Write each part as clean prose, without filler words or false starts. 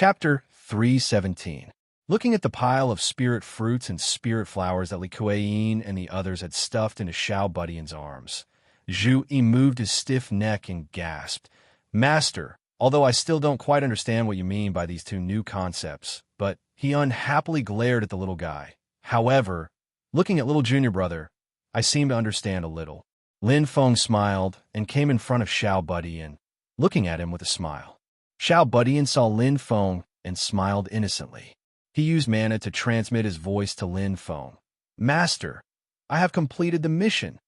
Chapter 317. Looking at the pile of spirit fruits and spirit flowers that Li Kuei-yin and the others had stuffed into Xiao Budian's arms, Zhu Yi moved his stiff neck and gasped, "Master, although I still don't quite understand what you mean by these two new concepts," but he unhappily glared at the little guy. "However, looking at little junior brother, I seem to understand a little." Lin Feng smiled and came in front of Xiao Budian, looking at him with a smile. Xiao Budian saw Lin Feng and smiled innocently. He used mana to transmit his voice to Lin Feng. "Master, I have completed the mission."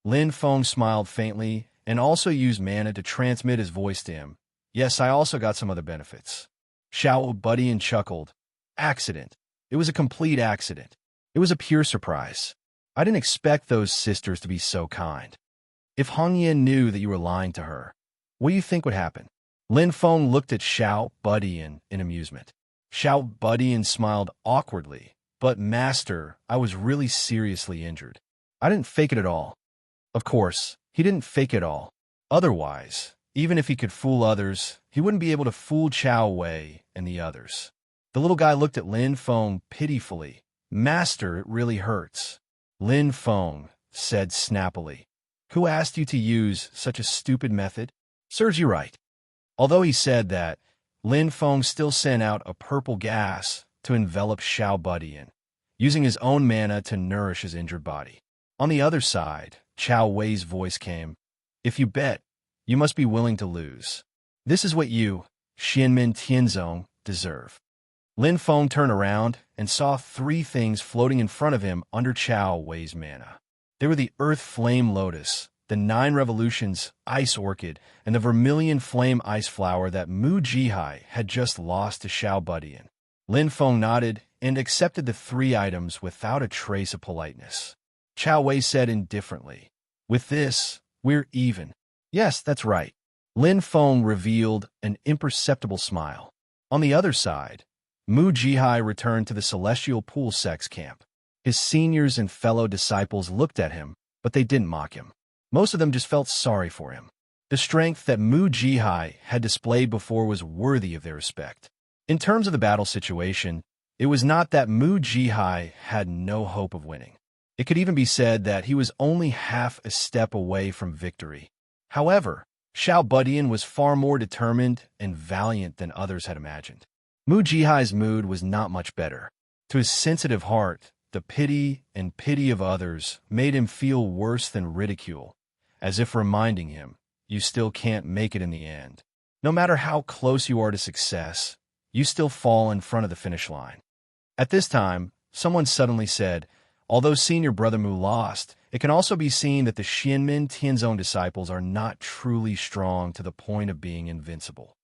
Lin Feng smiled faintly and also used mana to transmit his voice to him. "Yes, I also got some other benefits." Xiao Budian chuckled. "Accident. It was a complete accident. It was a pure surprise. I didn't expect those sisters to be so kind. If Hong Yin knew that you were lying to her, what do you think would happen?" Lin Feng looked at Xiao Budian in amusement. Xiao Budian smiled awkwardly. "But master, I was really seriously injured. I didn't fake it at all." Of course, he didn't fake it all. Otherwise, even if he could fool others, he wouldn't be able to fool Chao Wei and the others. The little guy looked at Lin Feng pitifully. "Master, it really hurts." Lin Feng said snappily, "Who asked you to use such a stupid method? Serves you right." Although he said that, Lin Feng still sent out a purple gas to envelop Xiao Budian, using his own mana to nourish his injured body. On the other side, Chao Wei's voice came, "If you bet, you must be willing to lose. This is what you, Xianmin Tianzong, deserve." Lin Feng turned around and saw three things floating in front of him under Chao Wei's mana. They were the Earth Flame Lotus, the 9 Revolutions Ice Orchid, and the Vermilion Flame Ice Flower that Mu Jihai had just lost to Xiao Budian. Lin Feng nodded and accepted the 3 items without a trace of politeness. Chao Wei said indifferently, "With this, we're even." "Yes, that's right." Lin Feng revealed an imperceptible smile. On the other side, Mu Jihai returned to the Celestial Pool Sex Camp. His seniors and fellow disciples looked at him, but they didn't mock him. Most of them just felt sorry for him. The strength that Mu Jihai had displayed before was worthy of their respect. In terms of the battle situation, it was not that Mu Jihai had no hope of winning. It could even be said that he was only half a step away from victory. However, Xiao Budian was far more determined and valiant than others had imagined. Mu Jihai's mood was not much better. To his sensitive heart, the pity of others made him feel worse than ridicule, as if reminding him, you still can't make it in the end. No matter how close you are to success, you still fall in front of the finish line. At this time, someone suddenly said, although senior brother Mu lost, it can also be seen that the Xianmin Tianzong disciples are not truly strong to the point of being invincible.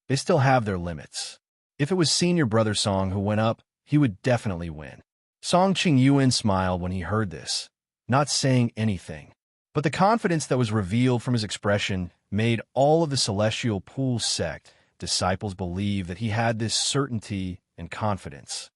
They still have their limits. If it was senior brother Song who went up, he would definitely win. Song Qingyuan smiled when he heard this, not saying anything. But the confidence that was revealed from his expression made all of the Celestial Pool sect disciples believe that he had this certainty and confidence.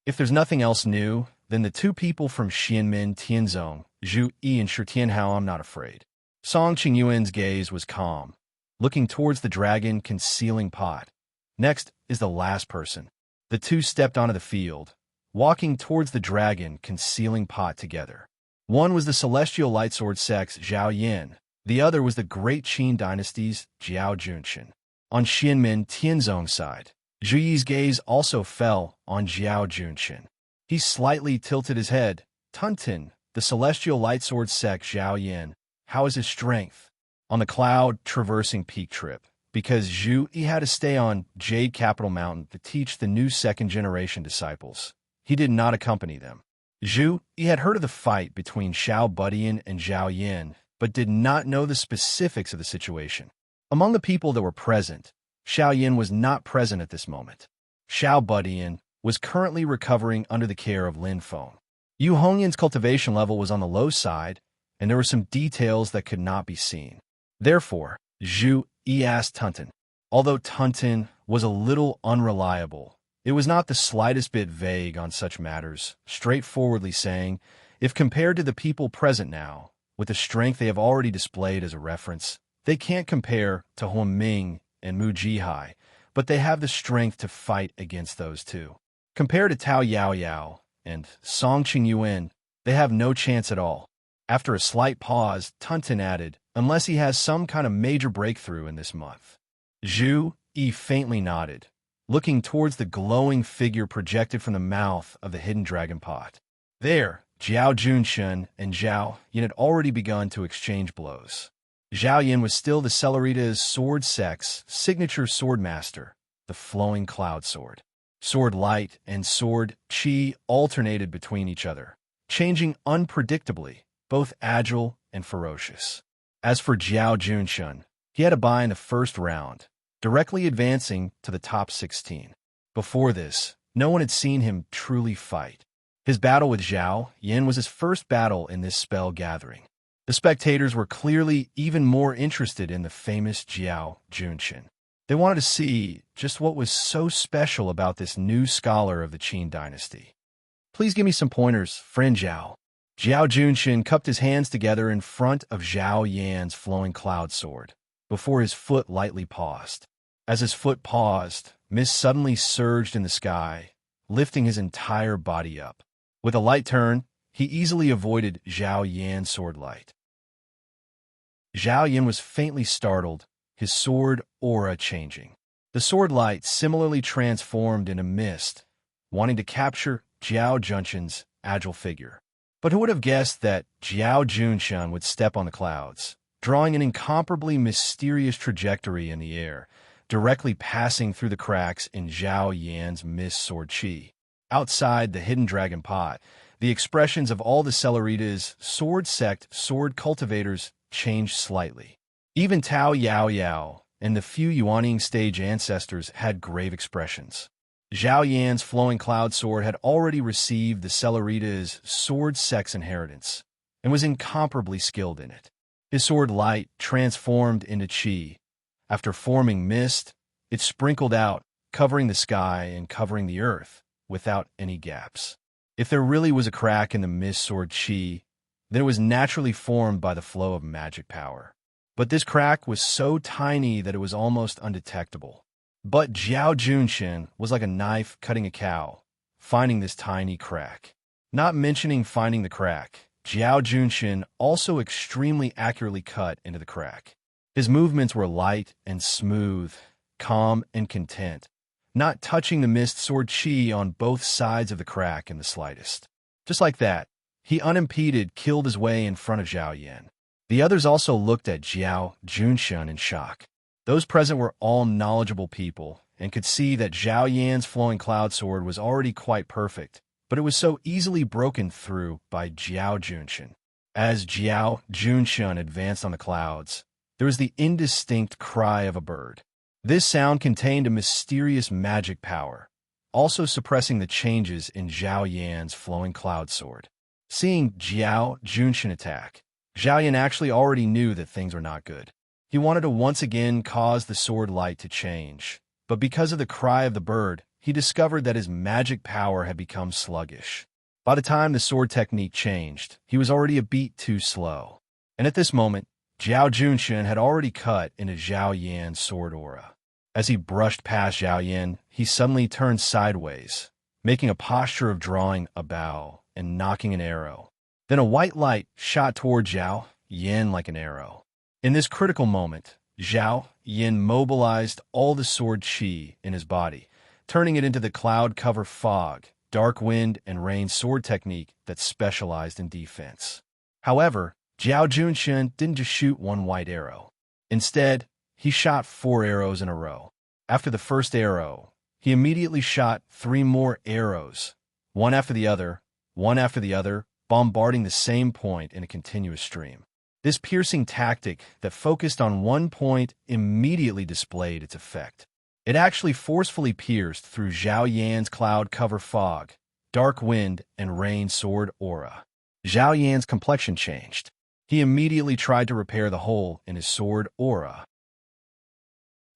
If there's nothing else new, then the 2 people from Xianmin Tianzong, Zhu Yi and Shi Tianhao, I'm not afraid. Song Qingyuan's gaze was calm, looking towards the dragon concealing pot. Next is the last person. The 2 stepped onto the field, walking towards the dragon concealing pot together. One was the Celestial Lightsword sect's Zhao Yin. The other was the Great Qin Dynasty's Jiao Junshin. On Xianmin Tianzong's side, Zhu Yi's gaze also fell on Jiao Junshin. He slightly tilted his head. "Tuntin, the Celestial Lightsword sect Zhao Yin, how is his strength?" On the cloud-traversing peak trip, because Zhu Yi had to stay on Jade Capital Mountain to teach the new second-generation disciples, he did not accompany them. Zhu Yi had heard of the fight between Xiao Budian and Zhao Yin, but did not know the specifics of the situation. Among the people that were present, Xiao Yin was not present at this moment. Xiao Budian was currently recovering under the care of Lin Feng. Yu Hongyin's cultivation level was on the low side, and there were some details that could not be seen. Therefore, Zhu Yi asked Tuntin. Although Tuntin was a little unreliable, it was not the slightest bit vague on such matters, straightforwardly saying, if compared to the people present now, with the strength they have already displayed as a reference, they can't compare to Huang Ming and Mu Jihai, but they have the strength to fight against those two. Compared to Tao Yao Yao and Song Qing Yuan, they have no chance at all. After a slight pause, Tunton added, unless he has some kind of major breakthrough in this month. Zhu Yi faintly nodded, looking towards the glowing figure projected from the mouth of the hidden dragon pot. There, Zhao Junshen and Zhao Yin had already begun to exchange blows. Zhao Yin was still the Celerita's sword sex signature sword master, the flowing cloud sword. Sword light and sword qi alternated between each other, changing unpredictably, both agile and ferocious. As for Zhao Junshen, he had a bye in the first round, directly advancing to the top 16. Before this, no one had seen him truly fight. His battle with Zhao Yin was his first battle in this spell gathering. The spectators were clearly even more interested in the famous Zhao Junshen. They wanted to see just what was so special about this new scholar of the Qin dynasty. Please give me some pointers, friend Zhao. Zhao Junshen cupped his hands together in front of Zhao Yan's flowing cloud sword, before his foot lightly paused. As his foot paused, mist suddenly surged in the sky, lifting his entire body up. With a light turn, he easily avoided Zhao Yan's sword light. Zhao Yan was faintly startled, his sword aura changing. The sword light similarly transformed into mist, wanting to capture Zhao Junshen's agile figure. But who would have guessed that Zhao Junshen would step on the clouds, drawing an incomparably mysterious trajectory in the air, directly passing through the cracks in Zhao Yan's mist sword qi. Outside the hidden dragon pot, the expressions of all the Celerita's sword sect sword cultivators changed slightly. Even Tao Yao Yao and the few Yuaning stage ancestors had grave expressions. Zhao Yan's flowing cloud sword had already received the Celerita's sword sex inheritance and was incomparably skilled in it. His sword light transformed into qi. After forming mist, it sprinkled out, covering the sky and covering the earth, without any gaps. If there really was a crack in the mist sword qi, then it was naturally formed by the flow of magic power. But this crack was so tiny that it was almost undetectable. But Zhao Junshen was like a knife cutting a cow, finding this tiny crack. Not mentioning finding the crack, Zhao Junshen also extremely accurately cut into the crack. His movements were light and smooth, calm and content, not touching the mist sword qi on both sides of the crack in the slightest. Just like that, he unimpeded killed his way in front of Zhao Yan. The others also looked at Zhao Junshen in shock. Those present were all knowledgeable people and could see that Zhao Yan's flowing cloud sword was already quite perfect, but it was so easily broken through by Zhao Junshen. As Zhao Junshen advanced on the clouds, there was the indistinct cry of a bird. This sound contained a mysterious magic power, also suppressing the changes in Zhao Yan's flowing cloud sword. Seeing Zhao Junshen attack, Zhao Yan actually already knew that things were not good. He wanted to once again cause the sword light to change, but because of the cry of the bird, he discovered that his magic power had become sluggish. By the time the sword technique changed, he was already a beat too slow. And at this moment, Zhao Junshen had already cut into Zhao Yan's sword aura. As he brushed past Zhao Yan, he suddenly turned sideways, making a posture of drawing a bow and knocking an arrow. Then a white light shot toward Zhao Yan like an arrow. In this critical moment, Zhao Yan mobilized all the sword qi in his body, turning it into the cloud cover fog, dark wind, and rain sword technique that specialized in defense. However, Zhao Junshen didn't just shoot one white arrow. Instead, he shot 4 arrows in a row. After the first arrow, he immediately shot 3 more arrows, one after the other, bombarding the same point in a continuous stream. This piercing tactic that focused on one point immediately displayed its effect. It actually forcefully pierced through Zhao Yan's cloud cover fog, dark wind, and rain sword aura. Zhao Yan's complexion changed. He immediately tried to repair the hole in his sword aura.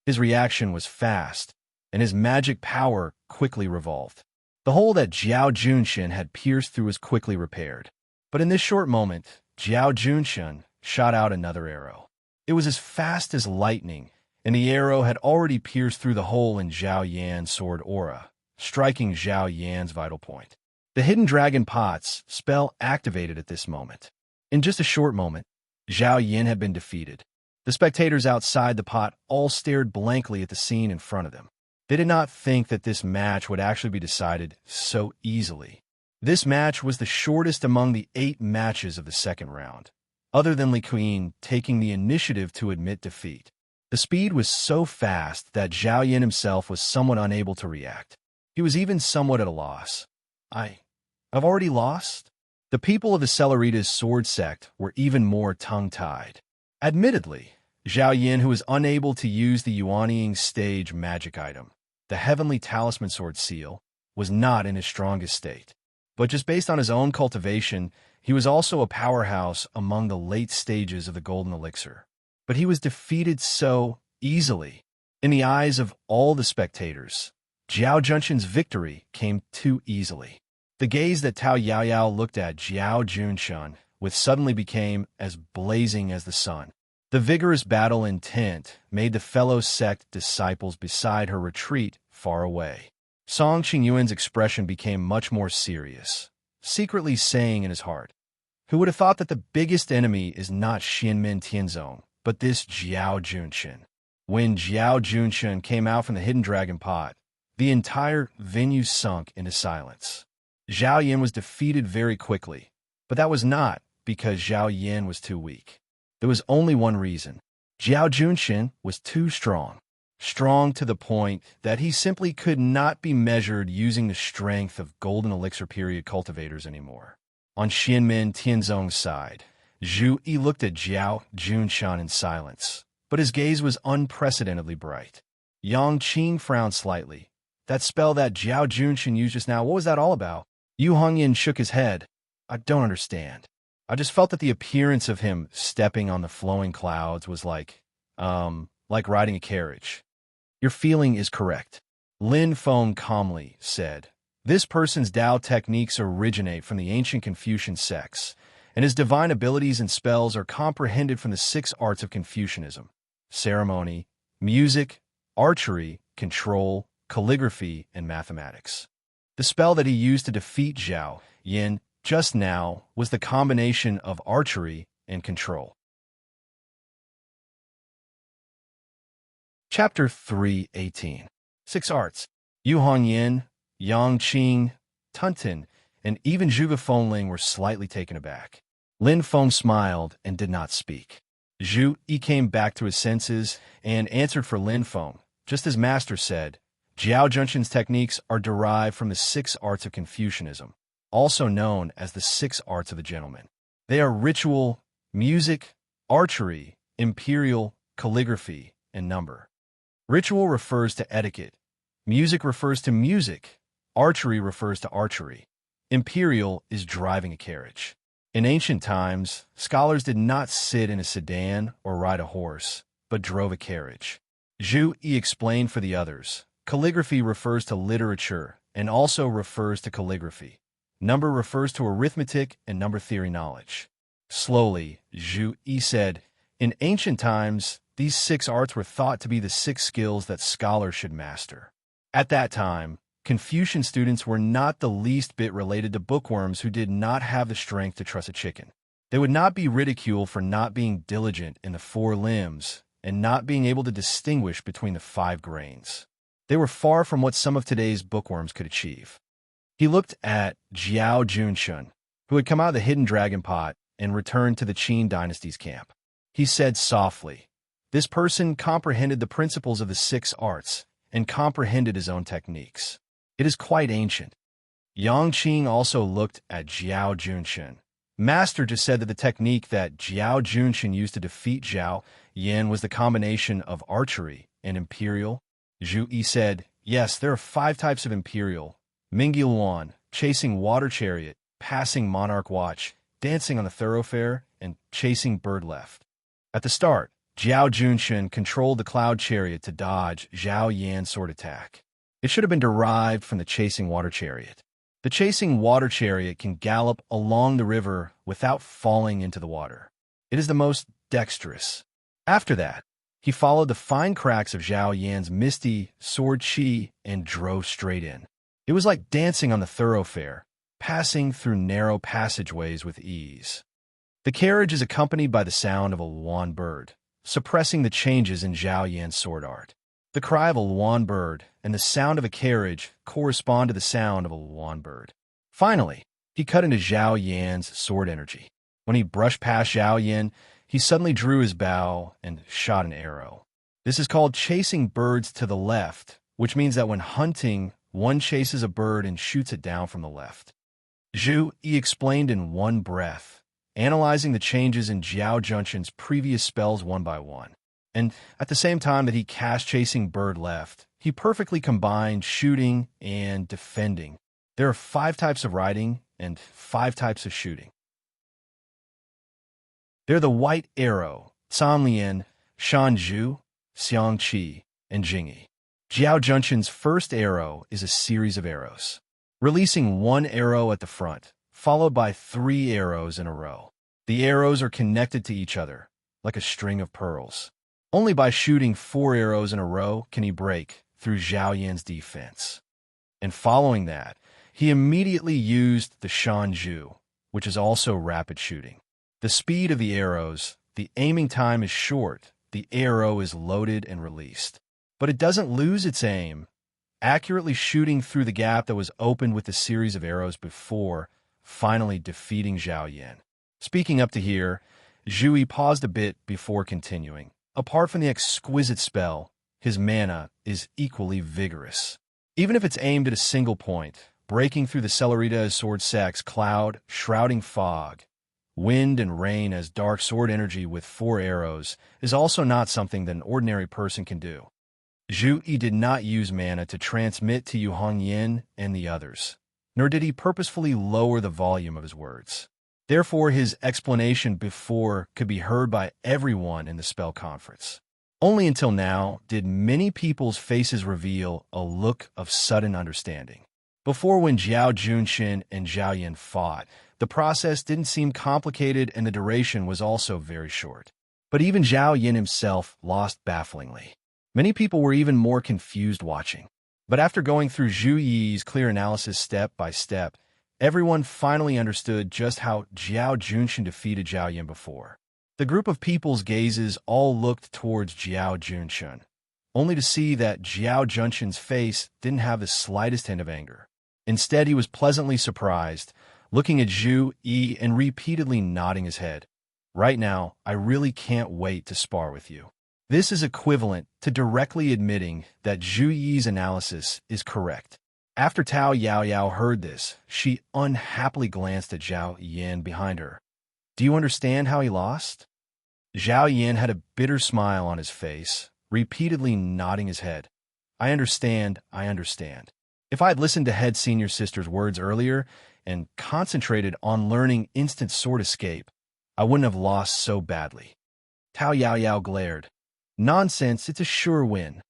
His reaction was fast, and his magic power quickly revolved. The hole that Zhao Junshen had pierced through was quickly repaired. But in this short moment, Zhao Junshen shot out another arrow. It was as fast as lightning, and the arrow had already pierced through the hole in Zhao Yan's sword aura, striking Zhao Yan's vital point. The hidden dragon pot's spell activated at this moment. In just a short moment, Zhao Yan had been defeated. The spectators outside the pot all stared blankly at the scene in front of them. They did not think that this match would actually be decided so easily. This match was the shortest among the 8 matches of the second round, other than Li Qian taking the initiative to admit defeat. The speed was so fast that Zhao Yan himself was somewhat unable to react. He was even somewhat at a loss. I've already lost? The people of the Celeritas sword sect were even more tongue-tied. Admittedly, Zhao Yan, who was unable to use the Yuanying stage magic item, the Heavenly Talisman Sword Seal, was not in his strongest state. But just based on his own cultivation, he was also a powerhouse among the late stages of the Golden Elixir. But he was defeated so easily. In the eyes of all the spectators, Zhao Junshan's victory came too easily. The gaze that Tao Yaoyao looked at Zhao Junshan with suddenly became as blazing as the sun. The vigorous battle intent made the fellow sect disciples beside her retreat far away. Song Qingyuan's expression became much more serious, secretly saying in his heart, "Who would have thought that the biggest enemy is not Xianmin Tianzong, but this Zhao Junshan?" When Zhao Junshan came out from the hidden dragon pot, the entire venue sunk into silence. Zhao Yan was defeated very quickly, but that was not because Zhao Yan was too weak. There was only one reason. Zhao Junshan was too strong. Strong to the point that he simply could not be measured using the strength of Golden Elixir period cultivators anymore. On Xianmin Tianzong's side, Zhu Yi looked at Zhao Junshan in silence, but his gaze was unprecedentedly bright. Yang Qing frowned slightly. That spell that Zhao Junshan used just now, what was that all about? Yu Hongyan shook his head. I don't understand. I just felt that the appearance of him stepping on the flowing clouds was like riding a carriage. Your feeling is correct. Lin Feng calmly said, this person's Tao techniques originate from the ancient Confucian sects, and his divine abilities and spells are comprehended from the 6 arts of Confucianism: ceremony, music, archery, control, calligraphy, and mathematics. The spell that he used to defeat Zhao Yan just now was the combination of archery and control. Chapter 3:18. 6 Arts. Yu Hongyan, Yang Qing, Tuntin, and even Zhuge Fengling were slightly taken aback. Lin Feng smiled and did not speak. Zhu Yi came back to his senses and answered for Lin Feng. Just as Master said, Zhao Junshan's techniques are derived from the 6 arts of Confucianism, also known as the 6 arts of the gentleman. They are ritual, music, archery, imperial, calligraphy, and number. Ritual refers to etiquette. Music refers to music. Archery refers to archery. Imperial is driving a carriage. In ancient times, scholars did not sit in a sedan or ride a horse, but drove a carriage. Zhu Yi explained for the others. Calligraphy refers to literature and also refers to calligraphy. Number refers to arithmetic and number theory knowledge. Slowly, Zhu Yi said, in ancient times, these 6 arts were thought to be the 6 skills that scholars should master. At that time, Confucian students were not the least bit related to bookworms who did not have the strength to truss a chicken. They would not be ridiculed for not being diligent in the 4 limbs and not being able to distinguish between the 5 grains. They were far from what some of today's bookworms could achieve. He looked at Zhao Junshan, who had come out of the hidden dragon pot and returned to the Qin dynasty's camp. He said softly, this person comprehended the principles of the 6 arts and comprehended his own techniques. It is quite ancient. Yang Qing also looked at Zhao Junshan. Master just said that the technique that Zhao Junshan used to defeat Zhao Yan was the combination of archery and imperial. Zhu Yi said, yes, there are 5 types of imperial: Minggyuan, chasing water chariot, passing monarch watch, dancing on the thoroughfare, and chasing bird left. At the start, Zhao Junshan controlled the cloud chariot to dodge Zhao Yan's sword attack. It should have been derived from the chasing water chariot. The chasing water chariot can gallop along the river without falling into the water. It is the most dexterous. After that, He followed the fine cracks of Zhao Yan's misty sword chi and drove straight in. It was like dancing on the thoroughfare, passing through narrow passageways with ease. The carriage is accompanied by the sound of a luan bird, suppressing the changes in Zhao Yan's sword art. The cry of a luan bird and the sound of a carriage correspond to the sound of a luan bird. Finally, he cut into Zhao Yan's sword energy. When he brushed past Zhao Yan, he suddenly drew his bow and shot an arrow. This is called chasing birds to the left, which means that when hunting, one chases a bird and shoots it down from the left. Zhu Yi explained in one breath, analyzing the changes in Jiao Junshin's previous spells one by one. And at the same time that he cast chasing bird left, he perfectly combined shooting and defending. There are 5 types of riding and 5 types of shooting. They're the white arrow, Sanlian, Shanzhu, Xiangqi, and Jingyi. Jiao Junshin's first arrow is a series of arrows, releasing 1 arrow at the front, followed by 3 arrows in a row. The arrows are connected to each other, like a string of pearls. Only by shooting 4 arrows in a row can he break through Zhao Yan's defense. And following that, he immediately used the Shanzhu, which is also rapid shooting. The speed of the arrows, the aiming time is short, the arrow is loaded and released. But it doesn't lose its aim, accurately shooting through the gap that was opened with the series of arrows before, finally defeating Zhao Yan. Speaking up to here, Zhu Yi paused a bit before continuing. Apart from the exquisite spell, his mana is equally vigorous. Even if it's aimed at a single point, breaking through the Celerita's sword sacks cloud, shrouding fog, wind and rain as dark sword energy with 4 arrows is also not something that an ordinary person can do. Zhu Yi did not use mana to transmit to Yu Hongyan and the others, nor did he purposefully lower the volume of his words. Therefore, his explanation before could be heard by everyone in the spell conference. Only until now did many people's faces reveal a look of sudden understanding. Before, when Jiao Junshin and Zhao Yan fought, the process didn't seem complicated and the duration was also very short. But even Zhao Yan himself lost bafflingly. Many people were even more confused watching. But after going through Zhu Yi's clear analysis step by step, everyone finally understood just how Jiao Junshin defeated Zhao Yan before. The group of people's gazes all looked towards Jiao Junshin, only to see that Jiao Junshin's face didn't have the slightest hint of anger. Instead, he was pleasantly surprised, looking at Zhu Yi and repeatedly nodding his head. Right now, I really can't wait to spar with you. This is equivalent to directly admitting that Zhu Yi's analysis is correct. After Tao Yaoyao heard this, she unhappily glanced at Zhao Yan behind her. Do you understand how he lost? Zhao Yan had a bitter smile on his face, repeatedly nodding his head. I understand, I understand. If I had listened to head senior sister's words earlier and concentrated on learning instant sword escape, I wouldn't have lost so badly. Tao Yaoyao glared. Nonsense, it's a sure win.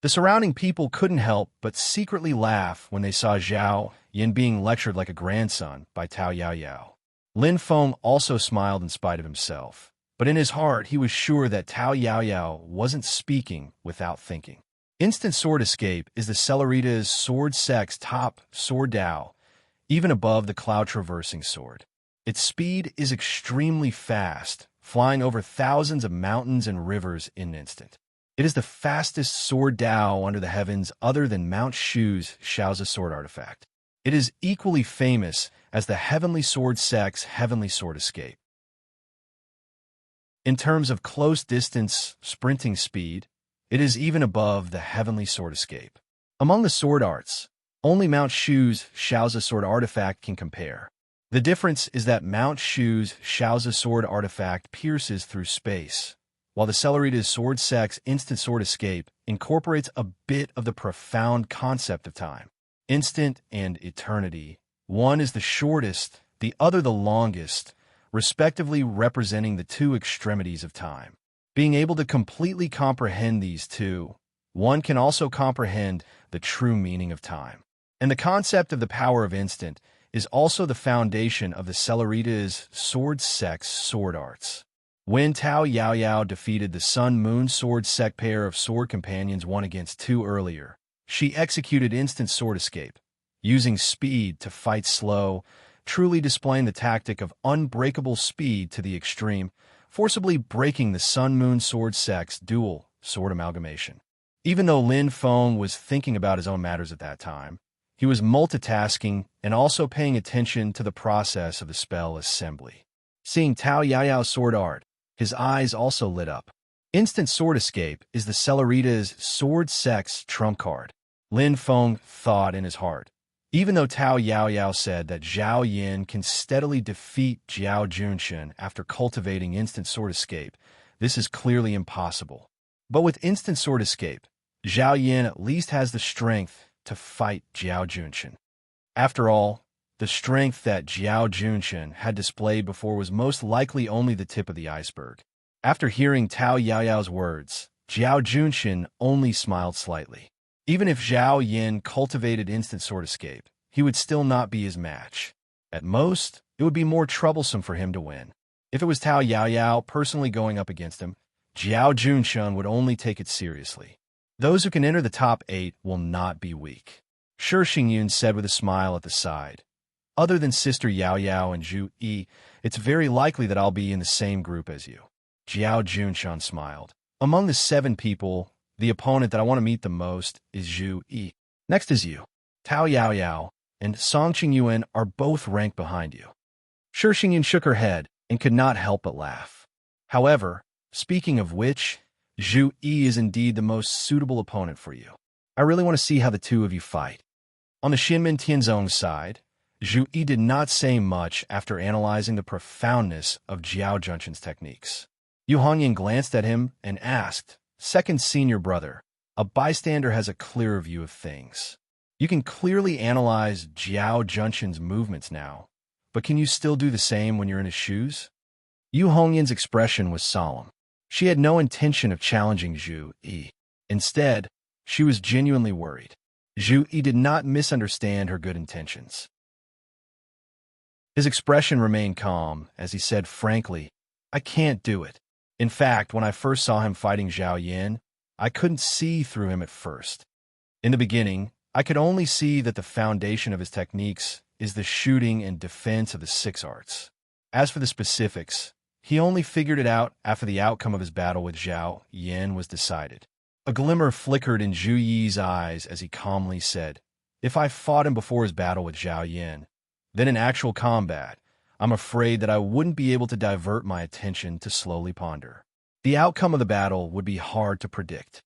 The surrounding people couldn't help but secretly laugh when they saw Zhao Yan being lectured like a grandson by Tao Yaoyao. Lin Feng also smiled in spite of himself, but in his heart he was sure that Tao Yaoyao wasn't speaking without thinking. Instant sword escape is the Celerita's sword sect's top sword Dao, even above the cloud traversing sword. Its speed is extremely fast, flying over thousands of mountains and rivers in an instant. It is the fastest sword Dao under the heavens other than Mount Shu's Shaozi sword artifact. It is equally famous as the Heavenly Sword sect's Heavenly Sword Escape. In terms of close distance sprinting speed, it is even above the Heavenly Sword Escape. Among the sword arts, only Mount Shu's Shaozi sword artifact can compare. The difference is that Mount Shu's Shaozi sword artifact pierces through space, while the Celerita's sword sect's instant sword escape incorporates a bit of the profound concept of time. Instant and eternity. One is the shortest, the other the longest, respectively representing the 2 extremities of time. Being able to completely comprehend these two, one can also comprehend the true meaning of time. And the concept of the power of instant is also the foundation of the Celerita's sword sect's sword arts. When Tao Yaoyao defeated the Sun-Moon Sword Sect pair of sword companions 1 against 2 earlier, she executed instant sword escape, using speed to fight slow, truly displaying the tactic of unbreakable speed to the extreme, forcibly breaking the Sun-Moon Sword Sect's dual sword amalgamation. Even though Lin Feng was thinking about his own matters at that time, he was multitasking and also paying attention to the process of the spell assembly. Seeing Tao Yaoyao's sword art, his eyes also lit up. Instant sword escape is the Celerida's sword sect's trump card. Lin Feng thought in his heart. Even though Tao Yaoyao said that Zhao Yin can steadily defeat Jiao Junshin after cultivating instant sword escape, this is clearly impossible. But with instant sword escape, Zhao Yin at least has the strength to fight Jiao Junshin. After all, the strength that Jiao Junshin had displayed before was most likely only the tip of the iceberg. After hearing Tao Yaoyao's words, Jiao Junshin only smiled slightly. Even if Zhao Yin cultivated instant sword escape, he would still not be his match. At most, it would be more troublesome for him to win. If it was Tao Yaoyao personally going up against him, Jiao Junshin would only take it seriously. Those who can enter the top 8 will not be weak. Shi Xingyun said with a smile at the side. Other than Sister Yao Yao and Zhu Yi, it's very likely that I'll be in the same group as you. Jiao Junshan smiled. Among the 7 people, the opponent that I want to meet the most is Zhu Yi. Next is you. Tao Yao Yao and Song Qingyuan are both ranked behind you. Shi Xingyun shook her head and could not help but laugh. However, speaking of which, Zhu Yi is indeed the most suitable opponent for you. I really want to see how the two of you fight. On the Xinmin Tianzong's side, Zhu Yi did not say much after analyzing the profoundness of Jiao Junshin's techniques. Yu Hongyan glanced at him and asked, "Second senior brother, a bystander has a clearer view of things. You can clearly analyze Jiao Junshin's movements now, but can you still do the same when you're in his shoes?" Yu Hongyan's expression was solemn. She had no intention of challenging Zhu Yi. Instead, she was genuinely worried. Zhu Yi did not misunderstand her good intentions. His expression remained calm as he said frankly, "I can't do it. In fact, when I first saw him fighting Zhao Yin, I couldn't see through him at first. In the beginning, I could only see that the foundation of his techniques is the shooting and defense of the 6 arts. As for the specifics, he only figured it out after the outcome of his battle with Zhao Yin was decided." A glimmer flickered in Zhu Yi's eyes as he calmly said, "If I fought him before his battle with Zhao Yin, then in actual combat, I'm afraid that I wouldn't be able to divert my attention to slowly ponder. The outcome of the battle would be hard to predict.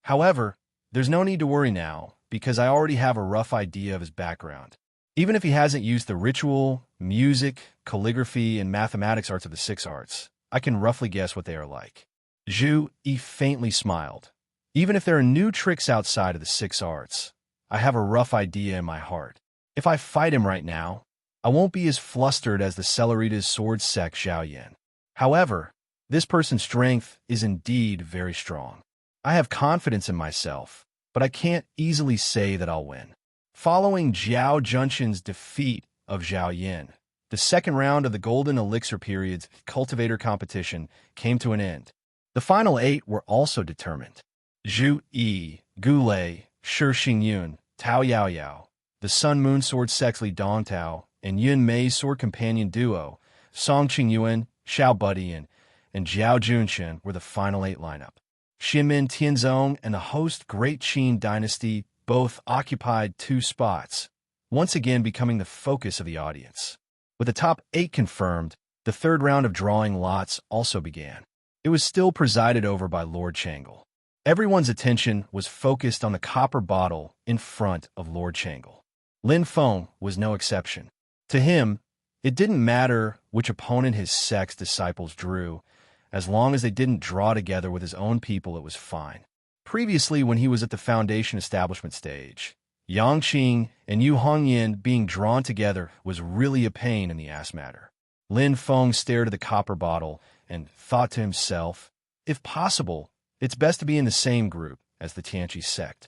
However, there's no need to worry now, because I already have a rough idea of his background. Even if he hasn't used the ritual, music, calligraphy, and mathematics arts of the 6 arts, I can roughly guess what they are like." Zhu Yi faintly smiled. "Even if there are new tricks outside of the 6 arts, I have a rough idea in my heart. If I fight him right now, I won't be as flustered as the Celerida's sword sect Zhao Yin. However, this person's strength is indeed very strong. I have confidence in myself, but I can't easily say that I'll win." Following Jiao Junshin's defeat of Zhao Yin, the second round of the Golden Elixir Period's cultivator competition came to an end. The final 8 were also determined. Zhu Yi, Gu Lei, Shi Xingyun, Tao Yaoyao, the Sun-Moon Sword Sect's Li Dongtao, and Yun Mei's sword companion duo, Song Qingyuan, Xiao Budian, and Jiao Junshin were the final 8 lineup. Xinmin Tianzong and the host Great Qin Dynasty both occupied 2 spots, once again becoming the focus of the audience. With the top 8 confirmed, the third round of drawing lots also began. It was still presided over by Lord Changle. Everyone's attention was focused on the copper bottle in front of Lord Changle. Lin Feng was no exception. To him, it didn't matter which opponent his sect's disciples drew. As long as they didn't draw together with his own people, it was fine. Previously, when he was at the Foundation establishment stage, Yang Qing and Yu Hongyan being drawn together was really a pain in the ass matter. Lin Feng stared at the copper bottle and thought to himself, if possible, it's best to be in the same group as the Tianqi sect.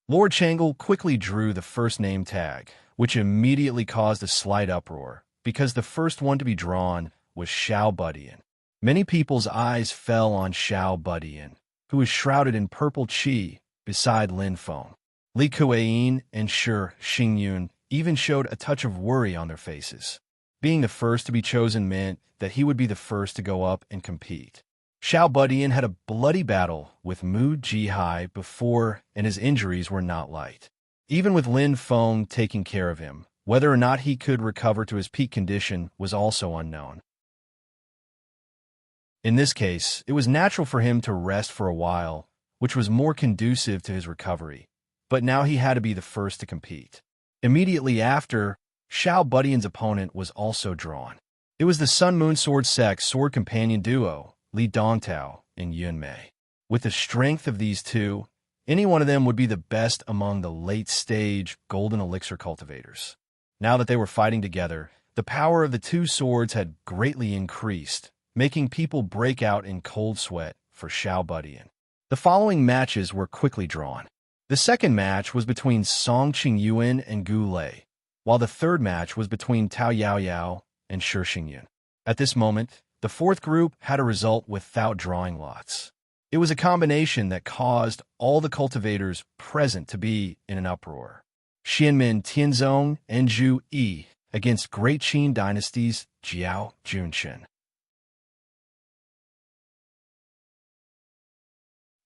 Lord Changle quickly drew the first name tag, which immediately caused a slight uproar, because the first one to be drawn was Xiao Budian. Many people's eyes fell on Xiao Budian, who was shrouded in purple qi beside Lin Feng. Li Kuei and Shi Xingyun even showed a touch of worry on their faces. Being the first to be chosen meant that he would be the first to go up and compete. Xiao Budian had a bloody battle with Mu Jihai before, and his injuries were not light. Even with Lin Feng taking care of him, whether or not he could recover to his peak condition was also unknown. In this case, it was natural for him to rest for a while, which was more conducive to his recovery, but now he had to be the first to compete. Immediately after, Xiao Budian's opponent was also drawn. It was the Sun Moon Sword Sect sword companion duo, Li Dongtao and Yun Mei. With the strength of these two, any one of them would be the best among the late-stage golden elixir cultivators. Now that they were fighting together, the power of the two swords had greatly increased, making people break out in cold sweat for Xiao Budian. The following matches were quickly drawn. The second match was between Song Qingyuan and Gu Lei, while the third match was between Tao Yaoyao and Shi Xingyun. At this moment, the fourth group had a result without drawing lots. It was a combination that caused all the cultivators present to be in an uproar. Xianmin Tianzong and Zhu Yi against Great Qin Dynasty's Jiao Junchen.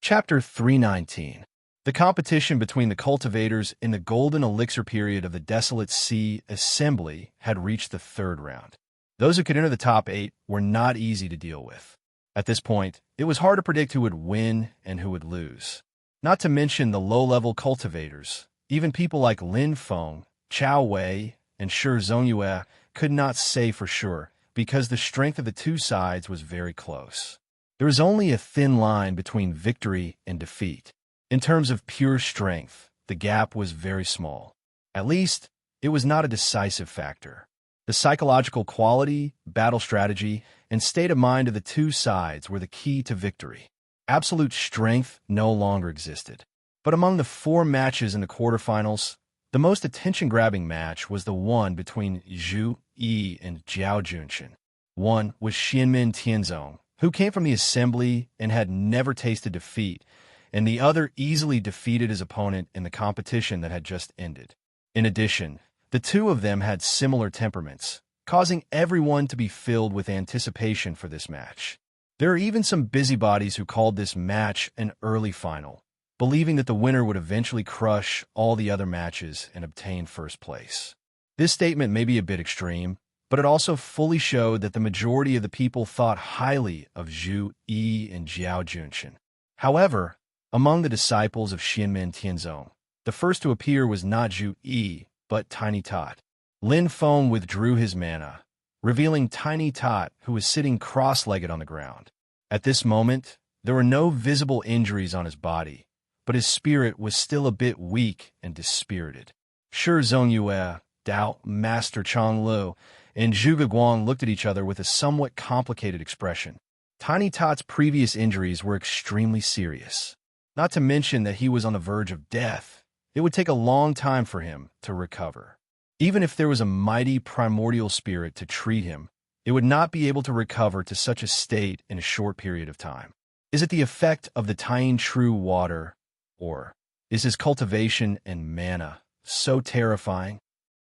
Chapter 319. The competition between the cultivators in the golden elixir period of the Desolate Sea Assembly had reached the third round. Those who could enter the top 8 were not easy to deal with. At this point, it was hard to predict who would win and who would lose. Not to mention the low-level cultivators. Even people like Lin Feng, Chao Wei, and Shi Zongyue could not say for sure because the strength of the two sides was very close. There was only a thin line between victory and defeat. In terms of pure strength, the gap was very small. At least, it was not a decisive factor. The psychological quality, battle strategy, and state of mind of the two sides were the key to victory. Absolute strength no longer existed. But among the 4 matches in the quarterfinals, the most attention-grabbing match was the one between Zhu Yi and Jiao Junchen. One was Xianmin Tianzong, who came from the assembly and had never tasted defeat, and the other easily defeated his opponent in the competition that had just ended. In addition, the two of them had similar temperaments, causing everyone to be filled with anticipation for this match. There are even some busybodies who called this match an early final, believing that the winner would eventually crush all the other matches and obtain first place. This statement may be a bit extreme, but it also fully showed that the majority of the people thought highly of Zhu Yi and Jiao Junchen. However, among the disciples of Xianmin Tianzong, the first to appear was not Zhu Yi, but Tiny Tot. Lin Feng withdrew his mana, revealing Tiny Tot, who was sitting cross-legged on the ground. At this moment, there were no visible injuries on his body, but his spirit was still a bit weak and dispirited. Shi Zongyue, Dao, Master Chang Lu, and Zhuge Guang looked at each other with a somewhat complicated expression. Tiny Tot's previous injuries were extremely serious. Not to mention that he was on the verge of death. It would take a long time for him to recover. Even if there was a mighty primordial spirit to treat him, it would not be able to recover to such a state in a short period of time. Is it the effect of the Tying True water, or is his cultivation and mana so terrifying?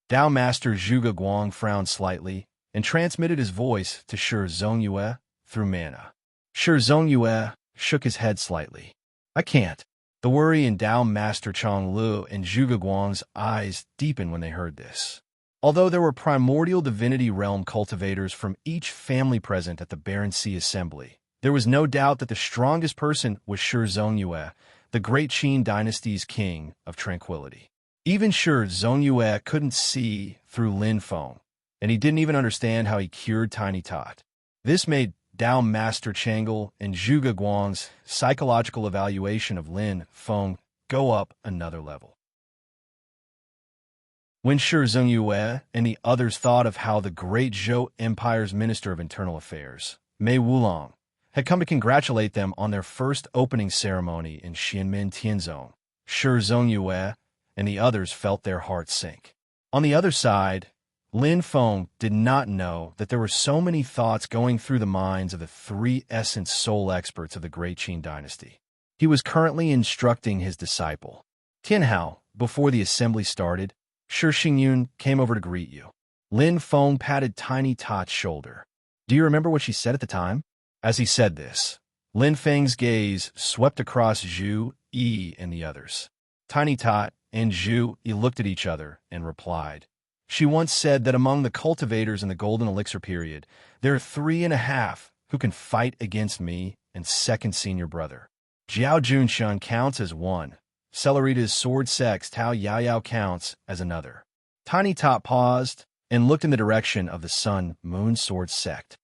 Dao Master Zhuge Guang frowned slightly and transmitted his voice to Shi Zongyue through mana. Shi Zongyue shook his head slightly. I can't. The worry in Dao Master Chang Lu and Zhuge Guang's eyes deepened when they heard this. Although there were primordial divinity realm cultivators from each family present at the Barren Sea Assembly, there was no doubt that the strongest person was Shi Zongyue, the Great Qin Dynasty's king of tranquility. Even Shi Zongyue couldn't see through Lin Feng, and he didn't even understand how he cured Tiny Tot. This made Dao Master Changle and Zhuge Guang's psychological evaluation of Lin Feng go up another level. When Shi Zongyue and the others thought of how the great Zhou Empire's Minister of Internal Affairs, Mei Wulong, had come to congratulate them on their first opening ceremony in Xianmin Tianzong, Shi Zongyue and the others felt their hearts sink. On the other side Lin Feng did not know that there were so many thoughts going through the minds of the three essence soul experts of the Great Qin dynasty. He was currently instructing his disciple. Tianhao, before the assembly started, Shi Xingyun came over to greet you. Lin Feng patted Tiny Tot's shoulder. Do you remember what she said at the time? As he said this, Lin Feng's gaze swept across Zhu, Yi, and the others. Tiny Tot and Zhu Yi looked at each other and replied. She once said that among the cultivators in the Golden Elixir period, there are 3.5 who can fight against me and second senior brother. Jiao Junshun counts as one. Celerita's sword sex Tao Yaoyao counts as another. Tiny Tot paused and looked in the direction of the Sun Moon Sword sect.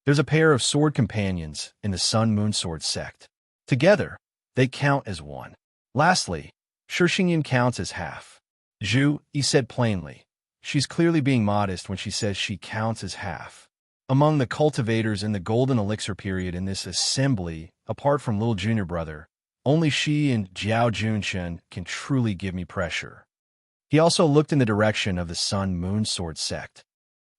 There's a pair of sword companions in the Sun Moon Sword sect. Together, they count as one. Lastly, Shi Xingyan counts as half. Zhu Yi said plainly. She's clearly being modest when she says she counts as half. Among the cultivators in the Golden Elixir period in this assembly, apart from little junior brother, only she and Jiao Junshen can truly give me pressure. He also looked in the direction of the Sun Moon Sword sect.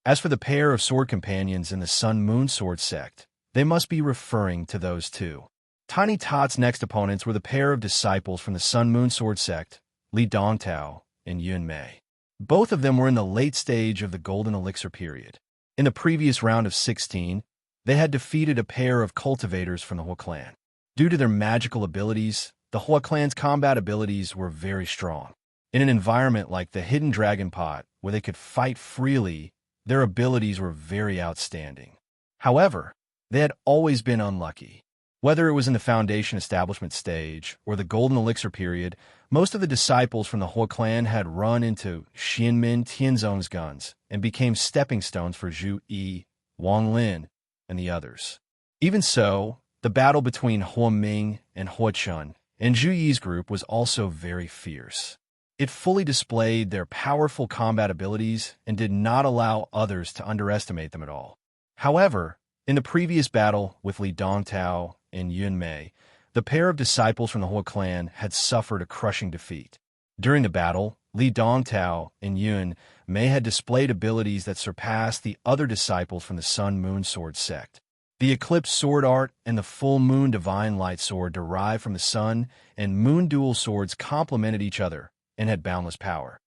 As for the pair of sword companions in the Sun Moon Sword sect, they must be referring to those two. Tiny Tot's next opponents were the pair of disciples from the Sun Moon Sword sect, Li Dongtao and Yun Mei. Both of them were in the late stage of the Golden Elixir period. In the previous round of 16, they had defeated a pair of cultivators from the Hua clan. Due to their magical abilities, the Hua clan's combat abilities were very strong. In an environment like the Hidden Dragon Pot, where they could fight freely, their abilities were very outstanding. However, they had always been unlucky. Whether it was in the Foundation establishment stage or the Golden Elixir period, most of the disciples from the Hua clan had run into Xianmin Tianzong's guns and became stepping stones for Zhu Yi, Wang Lin, and the others. Even so, the battle between Hua Ming and Hua Chun and Zhu Yi's group was also very fierce. It fully displayed their powerful combat abilities and did not allow others to underestimate them at all. However, in the previous battle with Li Dongtao and Yun Mei, the pair of disciples from the Hua clan had suffered a crushing defeat. During the battle, Li Dongtao and Yun Mei had displayed abilities that surpassed the other disciples from the Sun Moon Sword sect. The Eclipse Sword Art and the Full Moon Divine Light Sword derived from the Sun and Moon dual swords complemented each other and had boundless power.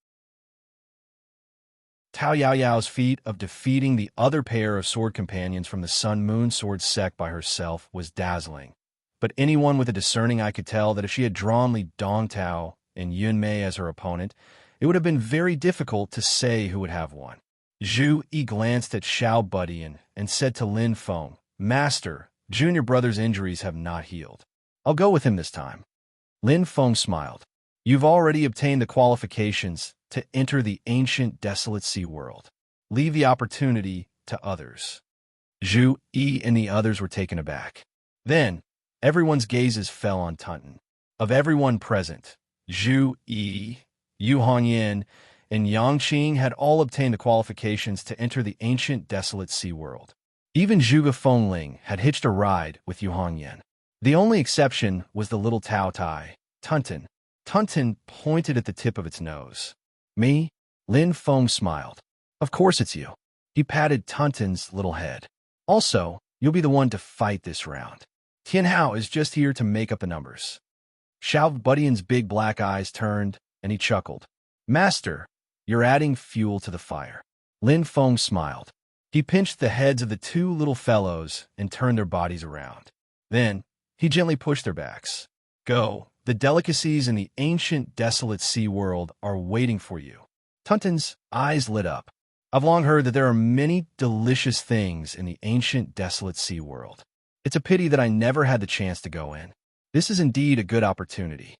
Tao Yaoyao's feat of defeating the other pair of sword companions from the Sun Moon Sword sect by herself was dazzling. But anyone with a discerning eye could tell that if she had drawn Li Dongtao and Yun Mei as her opponent, it would have been very difficult to say who would have won. Zhu Yi glanced at Xiao Budian and said to Lin Feng, Master, junior brother's injuries have not healed. I'll go with him this time. Lin Feng smiled. You've already obtained the qualifications to enter the ancient desolate sea world. Leave the opportunity to others. Zhu Yi and the others were taken aback. Then, everyone's gazes fell on Tunton. Of everyone present, Zhu Yi, Yu Hongyan, and Yang Qing had all obtained the qualifications to enter the ancient desolate sea world. Even Zhuge Fengling had hitched a ride with Yu Hongyan. The only exception was the little Tao Tai, Tunton. Tunton pointed at the tip of its nose. Me? Lin Feng smiled. Of course it's you. He patted Tunton's little head. Also, you'll be the one to fight this round. Tianhao is just here to make up the numbers. Xiao Budian's big black eyes turned, and he chuckled. Master, you're adding fuel to the fire. Lin Feng smiled. He pinched the heads of the two little fellows and turned their bodies around. Then, he gently pushed their backs. Go. The delicacies in the ancient desolate sea world are waiting for you. Tunton's eyes lit up. I've long heard that there are many delicious things in the ancient desolate sea world. It's a pity that I never had the chance to go in. This is indeed a good opportunity.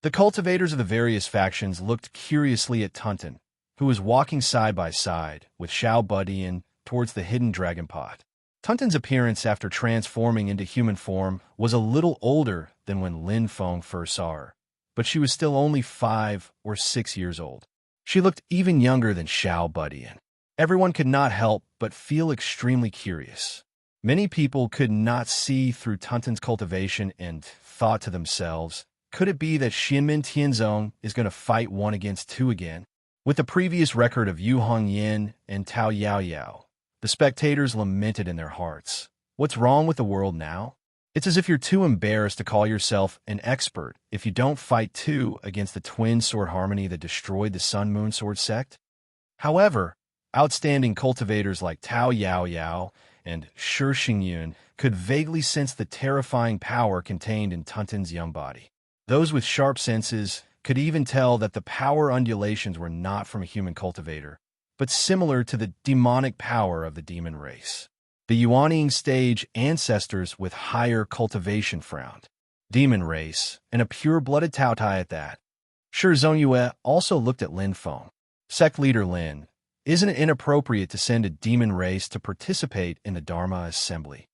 The cultivators of the various factions looked curiously at Tunton, who was walking side by side with Xiao Budian towards the hidden dragon pot. Tunton's appearance after transforming into human form was a little older than when Lin Feng first saw her, but she was still only 5 or 6 years old. She looked even younger than Xiao Budian. Everyone could not help but feel extremely curious. Many people could not see through Tunton's cultivation and thought to themselves, could it be that Xianmin Tianzong is going to fight 1 against 2 again? With the previous record of Yu Hong Yin and Tao Yao Yao, the spectators lamented in their hearts. What's wrong with the world now? It's as if you're too embarrassed to call yourself an expert if you don't fight too against the twin sword harmony that destroyed the Sun Moon Sword sect. However, outstanding cultivators like Tao Yao Yao and Shi Xingyun could vaguely sense the terrifying power contained in Tuntun's young body. Those with sharp senses could even tell that the power undulations were not from a human cultivator, but similar to the demonic power of the demon race. The Yuanying stage ancestors with higher cultivation frowned. Demon race, and a pure-blooded Taotai at that. Shi Zongyue also looked at Lin Feng. Sect leader Lin, isn't it inappropriate to send a demon race to participate in the Dharma assembly?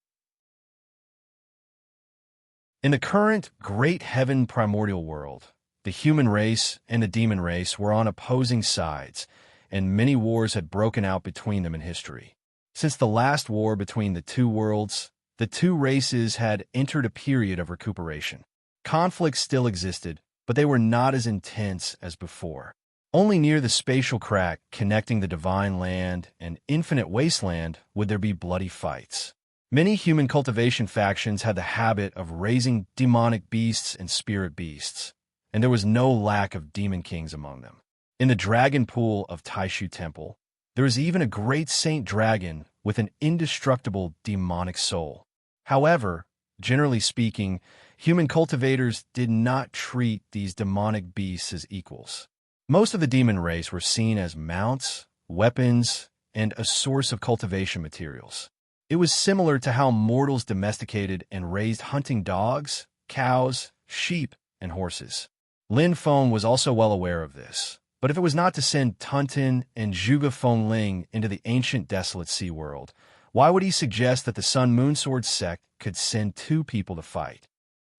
In the current Great Heaven primordial world, the human race and the demon race were on opposing sides, and many wars had broken out between them in history. Since the last war between the two worlds, the two races had entered a period of recuperation. Conflicts still existed, but they were not as intense as before. Only near the spatial crack connecting the divine land and infinite wasteland would there be bloody fights. Many human cultivation factions had the habit of raising demonic beasts and spirit beasts, and there was no lack of demon kings among them. In the dragon pool of Taishu Temple, there is even a great saint dragon with an indestructible demonic soul. However, generally speaking, human cultivators did not treat these demonic beasts as equals. Most of the demon race were seen as mounts, weapons, and a source of cultivation materials. It was similar to how mortals domesticated and raised hunting dogs, cows, sheep, and horses. Lin Feng was also well aware of this. But if it was not to send Tuntun and Zhuge Fengling into the ancient desolate sea world, why would he suggest that the Sun Moon Sword sect could send two people to fight?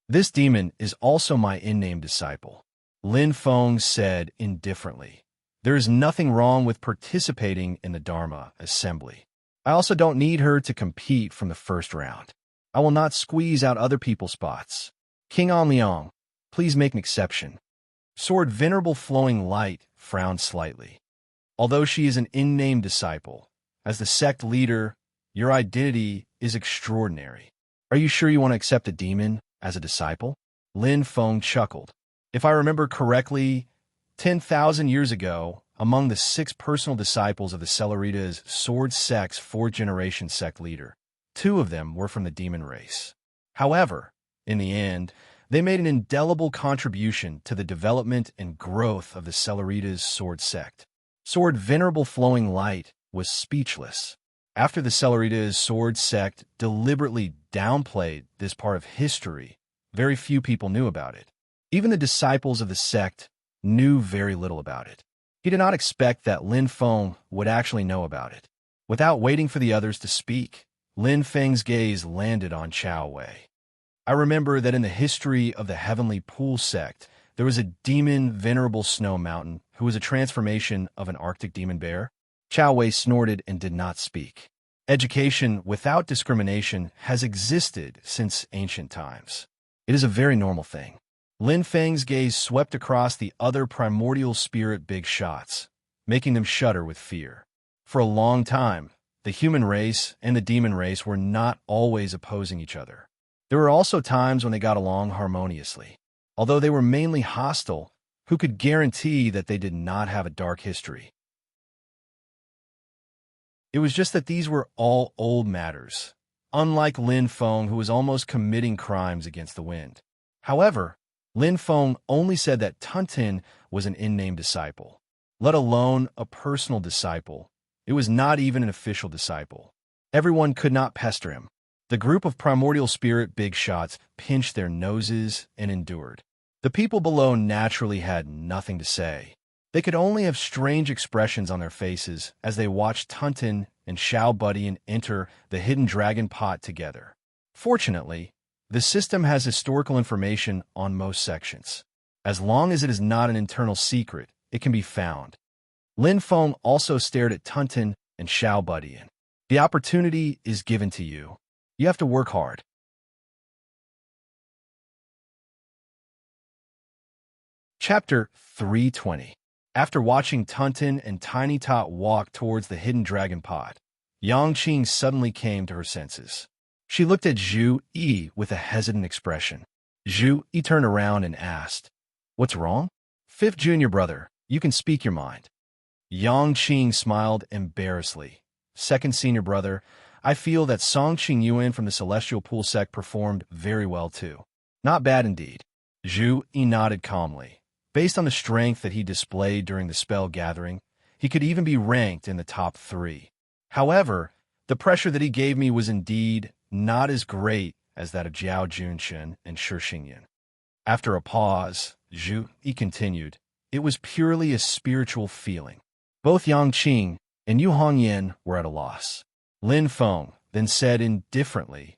This demon is also my in-name disciple, Lin Feng said indifferently. There is nothing wrong with participating in the Dharma assembly. I also don't need her to compete from the first round. I will not squeeze out other people's spots. King An Liang, please make an exception. Sword Venerable Flowing Light frowned slightly. Although she is an in-name disciple, as the sect leader, your identity is extraordinary. Are you sure you want to accept a demon as a disciple? Lin Feng chuckled. If I remember correctly, 10,000 years ago, among the 6 personal disciples of the Celeritas Sword Sect's 4th-generation sect leader, 2 of them were from the demon race. However, in the end, they made an indelible contribution to the development and growth of the Celeritas Sword sect. Sword Venerable Flowing Light was speechless. After the Celeritas Sword sect deliberately downplayed this part of history, very few people knew about it. Even the disciples of the sect knew very little about it. He did not expect that Lin Feng would actually know about it. Without waiting for the others to speak, Lin Feng's gaze landed on Chao Wei. I remember that in the history of the Heavenly Pool sect, there was a demon Venerable Snow Mountain who was a transformation of an Arctic demon bear. Chao Wei snorted and did not speak. Education without discrimination has existed since ancient times. It is a very normal thing. Lin Feng's gaze swept across the other primordial spirit big shots, making them shudder with fear. For a long time, the human race and the demon race were not always opposing each other. There were also times when they got along harmoniously. Although they were mainly hostile, who could guarantee that they did not have a dark history? It was just that these were all old matters, unlike Lin Feng, who was almost committing crimes against the wind. However, Lin Feng only said that Tuntun was an in-name disciple, let alone a personal disciple. It was not even an official disciple. Everyone could not pester him. The group of primordial spirit big shots pinched their noses and endured. The people below naturally had nothing to say. They could only have strange expressions on their faces as they watched Tuntun and Xiao Budian enter the hidden dragon pot together. Fortunately, the system has historical information on most sections. As long as it is not an internal secret, it can be found. Lin Feng also stared at Tuntun and Xiao Budian. The opportunity is given to you. You have to work hard. Chapter 320. After watching Tunton and Tiny Tot walk towards the hidden dragon pot, Yang Qing suddenly came to her senses. She looked at Zhu Yi with a hesitant expression. Zhu Yi turned around and asked, "What's wrong?" "Fifth junior brother, you can speak your mind." Yang Qing smiled embarrassedly. "Second senior brother, I feel that Song Qing Yuan from the Celestial Pool Sect performed very well too." "Not bad indeed." Zhu Yi nodded calmly. Based on the strength that he displayed during the spell gathering, he could even be ranked in the top 3. However, the pressure that he gave me was indeed not as great as that of Jiao Junshin and Shi Xingyan. After a pause, Zhu Yi continued, "It was purely a spiritual feeling." Both Yang Qing and Yu Hongyan were at a loss. Lin Feng then said indifferently,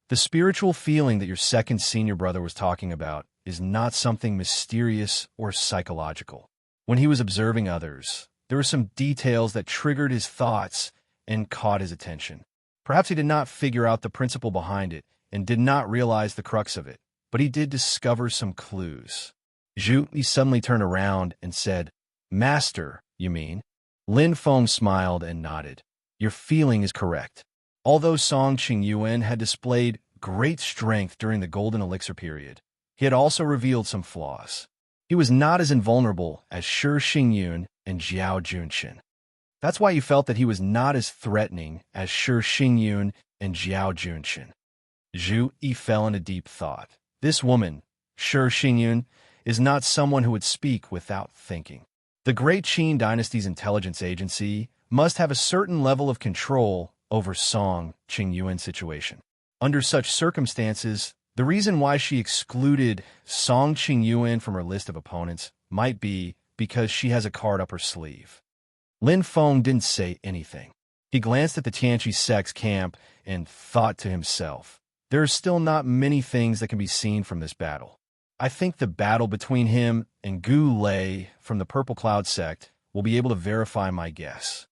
"The spiritual feeling that your second senior brother was talking about is not something mysterious or psychological. When he was observing others, there were some details that triggered his thoughts and caught his attention. Perhaps he did not figure out the principle behind it and did not realize the crux of it, but he did discover some clues." Zhu Yi suddenly turned around and said, "Master, you mean?" Lin Feng smiled and nodded. "Your feeling is correct. Although Song Qing Yuan had displayed great strength during the Golden Elixir period, he had also revealed some flaws. He was not as invulnerable as Shi Xingyun and Jiao Junshin. That's why you felt that he was not as threatening as Shi Xingyun and Jiao Junshin." Zhu Yi fell into deep thought. This woman, Shi Xingyun, is not someone who would speak without thinking. The Great Qin Dynasty's intelligence agency must have a certain level of control over Song Qing Yuan's situation. Under such circumstances, the reason why she excluded Song Qing Yuan from her list of opponents might be because she has a card up her sleeve. Lin Feng didn't say anything. He glanced at the Tianqi sect's camp and thought to himself, there are still not many things that can be seen from this battle. I think the battle between him and Gu Lei from the Purple Cloud sect will be able to verify my guess.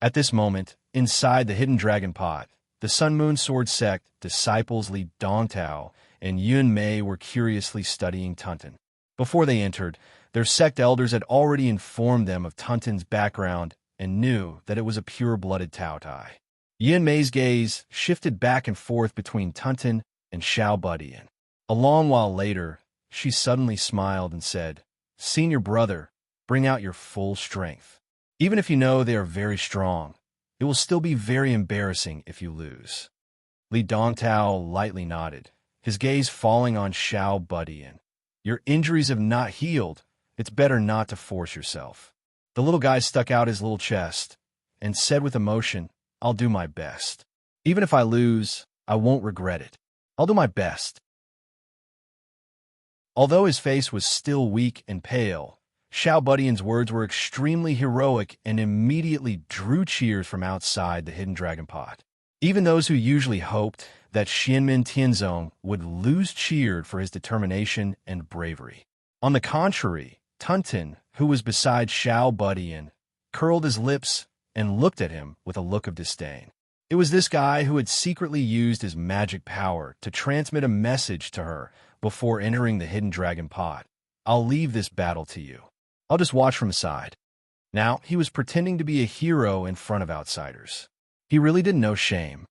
At this moment, inside the hidden dragon pot, the Sun Moon Sword sect disciples Li Dongtao and Yun Mei were curiously studying Tunton. Before they entered, their sect elders had already informed them of Tunton's background and knew that it was a pure-blooded Tao Tai. Yun Mei's gaze shifted back and forth between Tunton and Xiao Budian. A long while later, she suddenly smiled and said, "Senior brother, bring out your full strength. Even if you know they are very strong, it will still be very embarrassing if you lose." Li Dongtao lightly nodded, his gaze falling on Xiao Budian. "Your injuries have not healed. It's better not to force yourself." The little guy stuck out his little chest and said with emotion, "I'll do my best. Even if I lose, I won't regret it. I'll do my best." Although his face was still weak and pale, Xiao Budian's words were extremely heroic and immediately drew cheers from outside the hidden dragon pot. Even those who usually hoped that Xianmin Tianzong would lose cheered for his determination and bravery. On the contrary, Tunton, who was beside Xiao Budian, curled his lips and looked at him with a look of disdain. It was this guy who had secretly used his magic power to transmit a message to her before entering the hidden dragon pot. "I'll leave this battle to you. I'll just watch from the side." Now, he was pretending to be a hero in front of outsiders. He really didn't know shame.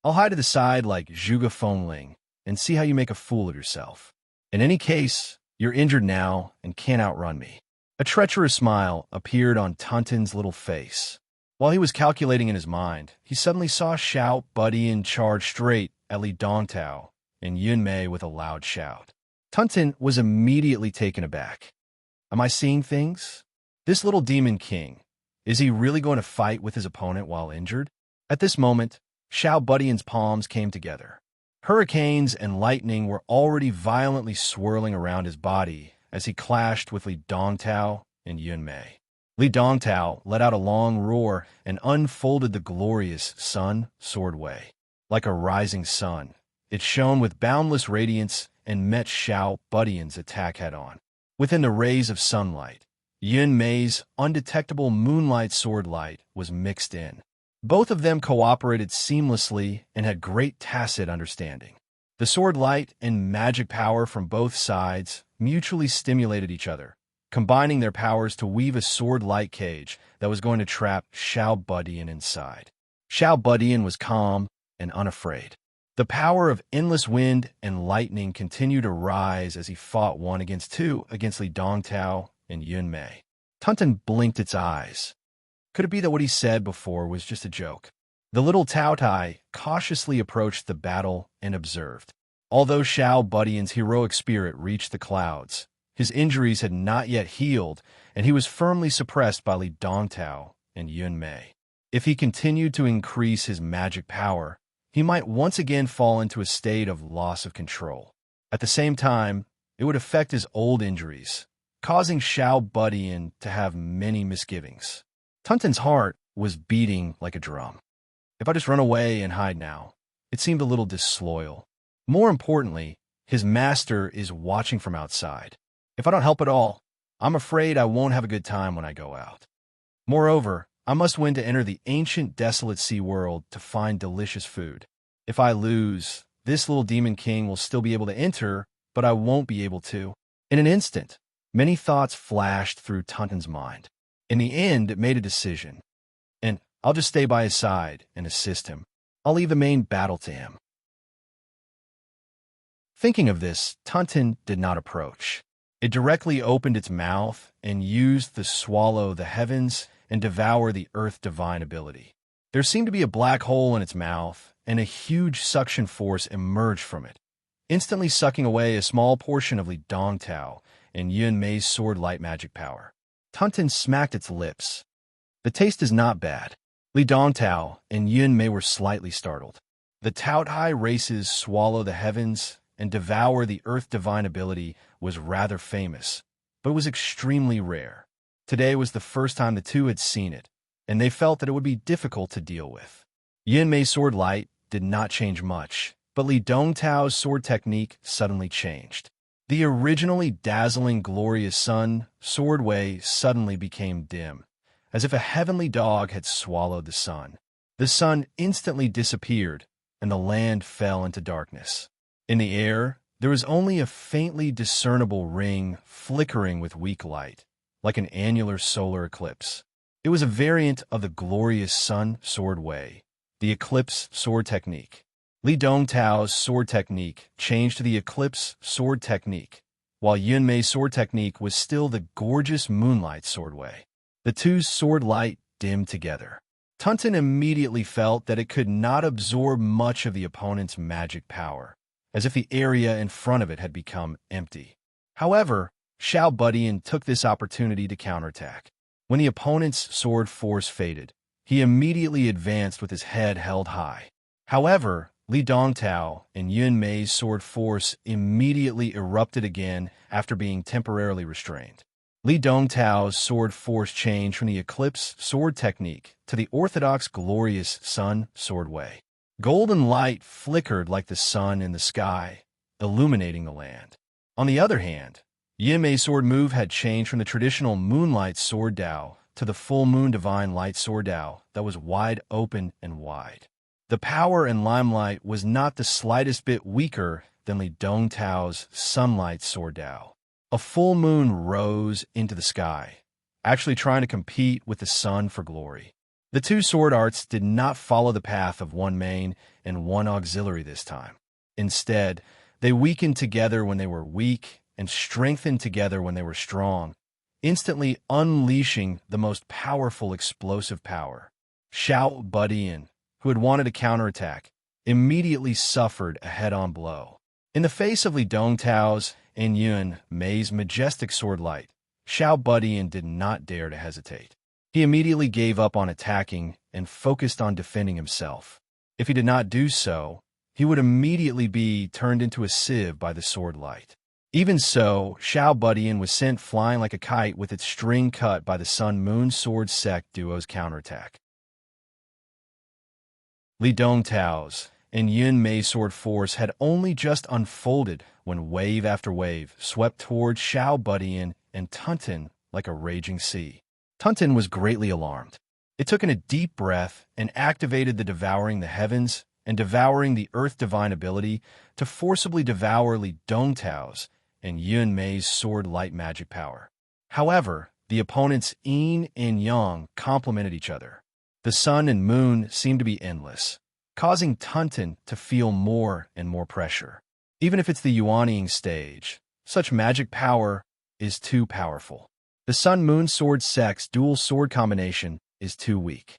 "I'll hide to the side like Zhuge Fengling and see how you make a fool of yourself. In any case, you're injured now and can't outrun me." A treacherous smile appeared on Tunton's little face. While he was calculating in his mind, he suddenly saw Xiao Budian charge straight at Li Dongtao and Yun Mei with a loud shout. Tunton was immediately taken aback. Am I seeing things? This little demon king, is he really going to fight with his opponent while injured? At this moment, Xiao Budian's palms came together. Hurricanes and lightning were already violently swirling around his body as he clashed with Li Dongtao and Yun Mei. Li Dongtao let out a long roar and unfolded the glorious Sun Sword Wei. Like a rising sun, it shone with boundless radiance and met Xiao Budian's attack head-on. Within the rays of sunlight, Yun Mei's undetectable moonlight sword light was mixed in. Both of them cooperated seamlessly and had great tacit understanding. The sword light and magic power from both sides mutually stimulated each other, combining their powers to weave a sword-like cage that was going to trap Xiao Budian inside. Xiao Budian was calm and unafraid. The power of endless wind and lightning continued to rise as he fought one against two against Li Dongtao and Yun Mei. Tunten blinked its eyes. Could it be that what he said before was just a joke? The little Tao Tai cautiously approached the battle and observed. Although Xiao Budian's heroic spirit reached the clouds, his injuries had not yet healed, and he was firmly suppressed by Li Dongtao and Yun Mei. If he continued to increase his magic power, he might once again fall into a state of loss of control. At the same time, it would affect his old injuries, causing Xiao Budian to have many misgivings. Tunten's heart was beating like a drum. If I just run away and hide now, it seemed a little disloyal. More importantly, his master is watching from outside. If I don't help at all, I'm afraid I won't have a good time when I go out. Moreover, I must win to enter the ancient desolate sea world to find delicious food. If I lose, this little demon king will still be able to enter, but I won't be able to. In an instant, many thoughts flashed through Tunten's mind. In the end, it made a decision. And I'll just stay by his side and assist him. I'll leave the main battle to him. Thinking of this, Tunten did not approach. It directly opened its mouth and used to swallow the heavens and devour the earth divine ability. There seemed to be a black hole in its mouth, and a huge suction force emerged from it, instantly sucking away a small portion of Li Dongtao and Yun Mei's sword light magic power. Tunten smacked its lips. The taste is not bad. Li Dongtao and Yun Mei were slightly startled. The Tao Tai races swallow the heavens and devour the earth divine ability was rather famous, but it was extremely rare. Today was the first time the two had seen it, and they felt that it would be difficult to deal with. Yun Mei's sword light did not change much, but Li Dongtao's sword technique suddenly changed. The originally dazzling glorious sun, sword way, suddenly became dim, as if a heavenly dog had swallowed the sun. The sun instantly disappeared, and the land fell into darkness. In the air, there was only a faintly discernible ring flickering with weak light, like an annular solar eclipse. It was a variant of the glorious sun sword way, the eclipse sword technique. Li Dongtao's sword technique changed to the eclipse sword technique, while Yun Mei's sword technique was still the gorgeous moonlight sword way. The two sword light dimmed together. Tunten immediately felt that it could not absorb much of the opponent's magic power, as if the area in front of it had become empty. However, Xiao Budian took this opportunity to counterattack. When the opponent's sword force faded, he immediately advanced with his head held high. However, Li Dongtao and Yun Mei's sword force immediately erupted again after being temporarily restrained. Li Dongtao's sword force changed from the eclipse sword technique to the orthodox glorious sun sword way. Golden light flickered like the sun in the sky, illuminating the land. On the other hand, Yun Mei's sword move had changed from the traditional moonlight sword Dao to the full moon divine light sword Dao that was wide open and wide. The power and limelight was not the slightest bit weaker than Li Dongtao's sunlight sword Dao. A full moon rose into the sky, actually trying to compete with the sun for glory. The two sword arts did not follow the path of one main and one auxiliary this time. Instead, they weakened together when they were weak and strengthened together when they were strong, instantly unleashing the most powerful explosive power. Xiao Budian, who had wanted to counterattack, immediately suffered a head-on blow. In the face of Li Dongtao's and Yun Mei's majestic sword light, Xiao Budian did not dare to hesitate. He immediately gave up on attacking and focused on defending himself. If he did not do so, he would immediately be turned into a sieve by the sword light. Even so, Xiao Budian was sent flying like a kite with its string cut by the Sun-Moon Sword Sect duo's counterattack. Li Dongtao's and Yun Mei's sword force had only just unfolded when wave after wave swept towards Xiao Budian and Tunten like a raging sea. Tunten was greatly alarmed. It took in a deep breath and activated the devouring the heavens and devouring the earth divine ability to forcibly devour Li Dongtao's and Yun Mei's sword light magic power. However, the opponents yin and yang complemented each other. The sun and moon seemed to be endless, causing Tunten to feel more and more pressure. Even if it's the Yuanying stage, such magic power is too powerful. The sun-moon sword sex dual sword combination is too weak.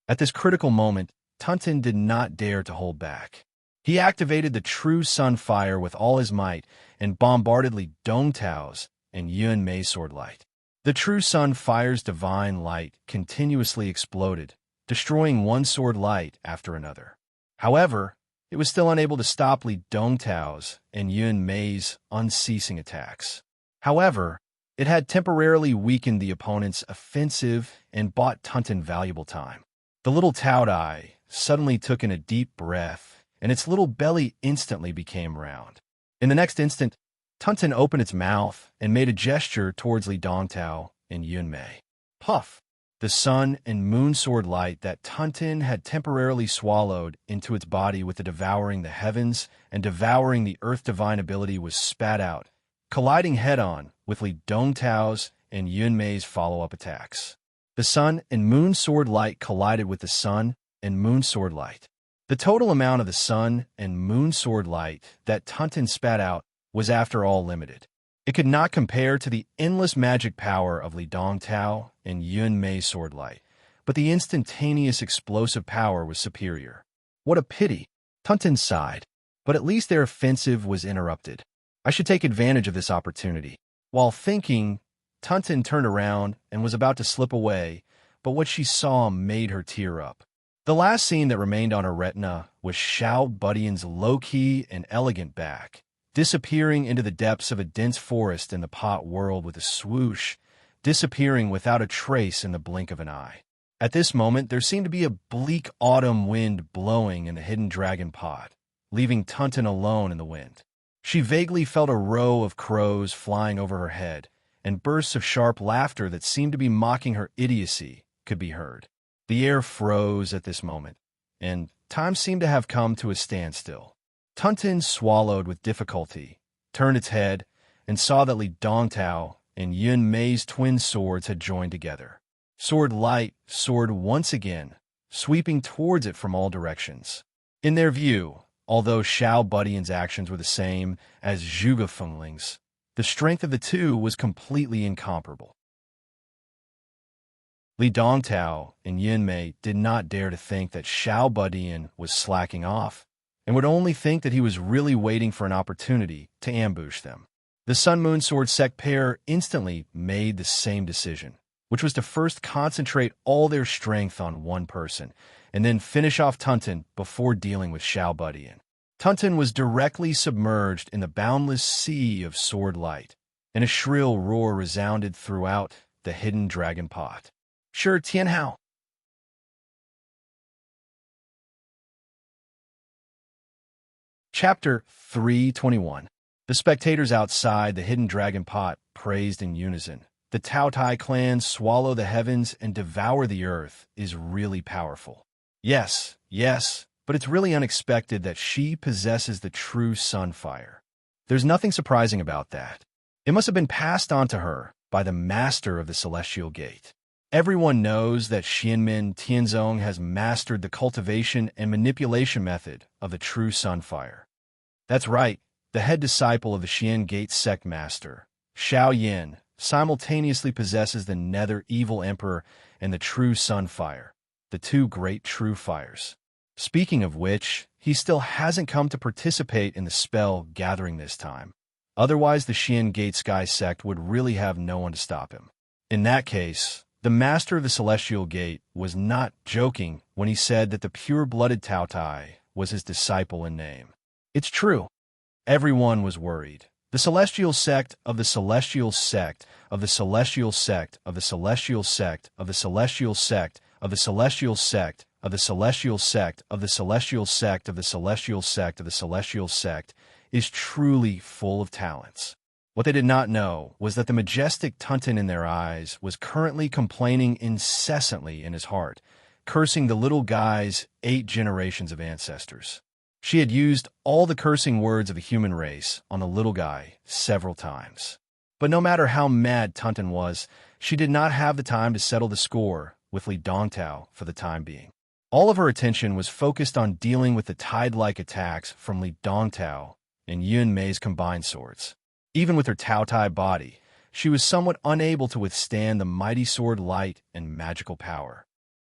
At this critical moment, Tunten did not dare to hold back. He activated the true sun fire with all his might and bombarded Li Dongtao's and Yuan Mei's sword light. The true sun fire's divine light continuously exploded, destroying one sword light after another. However, it was still unable to stop Li Dongtao's and Yuan Mei's unceasing attacks. However, it had temporarily weakened the opponent's offensive and bought Tunten valuable time. The little Taodai suddenly took in a deep breath, and its little belly instantly became round. In the next instant, Tunten opened its mouth and made a gesture towards Li Dongtao and Yuan Mei. Puff! The sun and moon sword light that Tunten had temporarily swallowed into its body with the devouring the heavens and devouring the earth divine ability was spat out, colliding head-on with Li Dongtao's and Yuan Mei's follow-up attacks. The sun and moon sword light collided with the sun and moon sword light. The total amount of the sun and moon sword light that Tunten spat out was after all limited. It could not compare to the endless magic power of Li Dongtao and Yuan Mei's sword light, but the instantaneous explosive power was superior. What a pity! Tunten sighed, but at least their offensive was interrupted. I should take advantage of this opportunity. While thinking, Tunten turned around and was about to slip away, but what she saw made her tear up. The last scene that remained on her retina was Xiao Budian's low-key and elegant back, disappearing into the depths of a dense forest in the pot world with a swoosh, disappearing without a trace in the blink of an eye. At this moment, there seemed to be a bleak autumn wind blowing in the hidden dragon pot, leaving Tunten alone in the wind. She vaguely felt a row of crows flying over her head, and bursts of sharp laughter that seemed to be mocking her idiocy could be heard. The air froze at this moment, and time seemed to have come to a standstill. Tunten swallowed with difficulty, turned its head, and saw that Li Dongtao and Yuan Mei's twin swords had joined together. Sword light soared once again, sweeping towards it from all directions. In their view, although Xiao Budian's actions were the same as Zhuge Fengling's, the strength of the two was completely incomparable. Li Dongtao and Yuan Mei did not dare to think that Xiao Budian was slacking off, and would only think that he was really waiting for an opportunity to ambush them. The Sun-Moon Sword Sect pair instantly made the same decision, which was to first concentrate all their strength on one person, and then finish off Tunten before dealing with Xiao Budian. Tunten was directly submerged in the boundless sea of sword light, and a shrill roar resounded throughout the hidden dragon pot. Sure, Tianhao. Chapter 321. The spectators outside the hidden dragon pot praised in unison. The Tao Tai clan swallow the heavens and devour the earth is really powerful. Yes, but it's really unexpected that she possesses the true sun fire. There's nothing surprising about that. It must have been passed on to her by the master of the Celestial Gate. Everyone knows that Xianmin Tianzong has mastered the cultivation and manipulation method of the true sun fire. That's right, the head disciple of the Xian Gate sect master, Xiao Yin, simultaneously possesses the Nether Evil Emperor and the true sun fire, the two great true fires. Speaking of which, he still hasn't come to participate in the spell gathering this time. Otherwise, the Xian Gate Sky sect would really have no one to stop him. In that case, the master of the Celestial Gate was not joking when he said that the pure-blooded Tao Tai was his disciple in name. It's true. Everyone was worried. The Celestial Sect of the Celestial Sect of the Celestial Sect of the Celestial Sect of the Celestial Sect of the Celestial Sect of the Celestial Sect of the Celestial Sect of the Celestial Sect of the Celestial Sect is truly full of talents. What they did not know was that the majestic Tunten in their eyes was currently complaining incessantly in his heart, cursing the little guy's 8 generations of ancestors. She had used all the cursing words of the human race on the little guy several times. But no matter how mad Tunten was, she did not have the time to settle the score with Li Dongtao for the time being. All of her attention was focused on dealing with the tide-like attacks from Li Dongtao and Yun Mei's combined swords. Even with her Tao Tai body, she was somewhat unable to withstand the mighty sword light and magical power.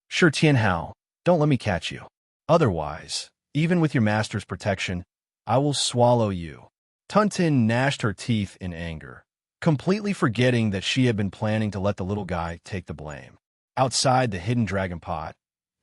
Sure, Tianhao, don't let me catch you. Otherwise, even with your master's protection, I will swallow you. Tunten gnashed her teeth in anger, completely forgetting that she had been planning to let the little guy take the blame. Outside the hidden dragon pot,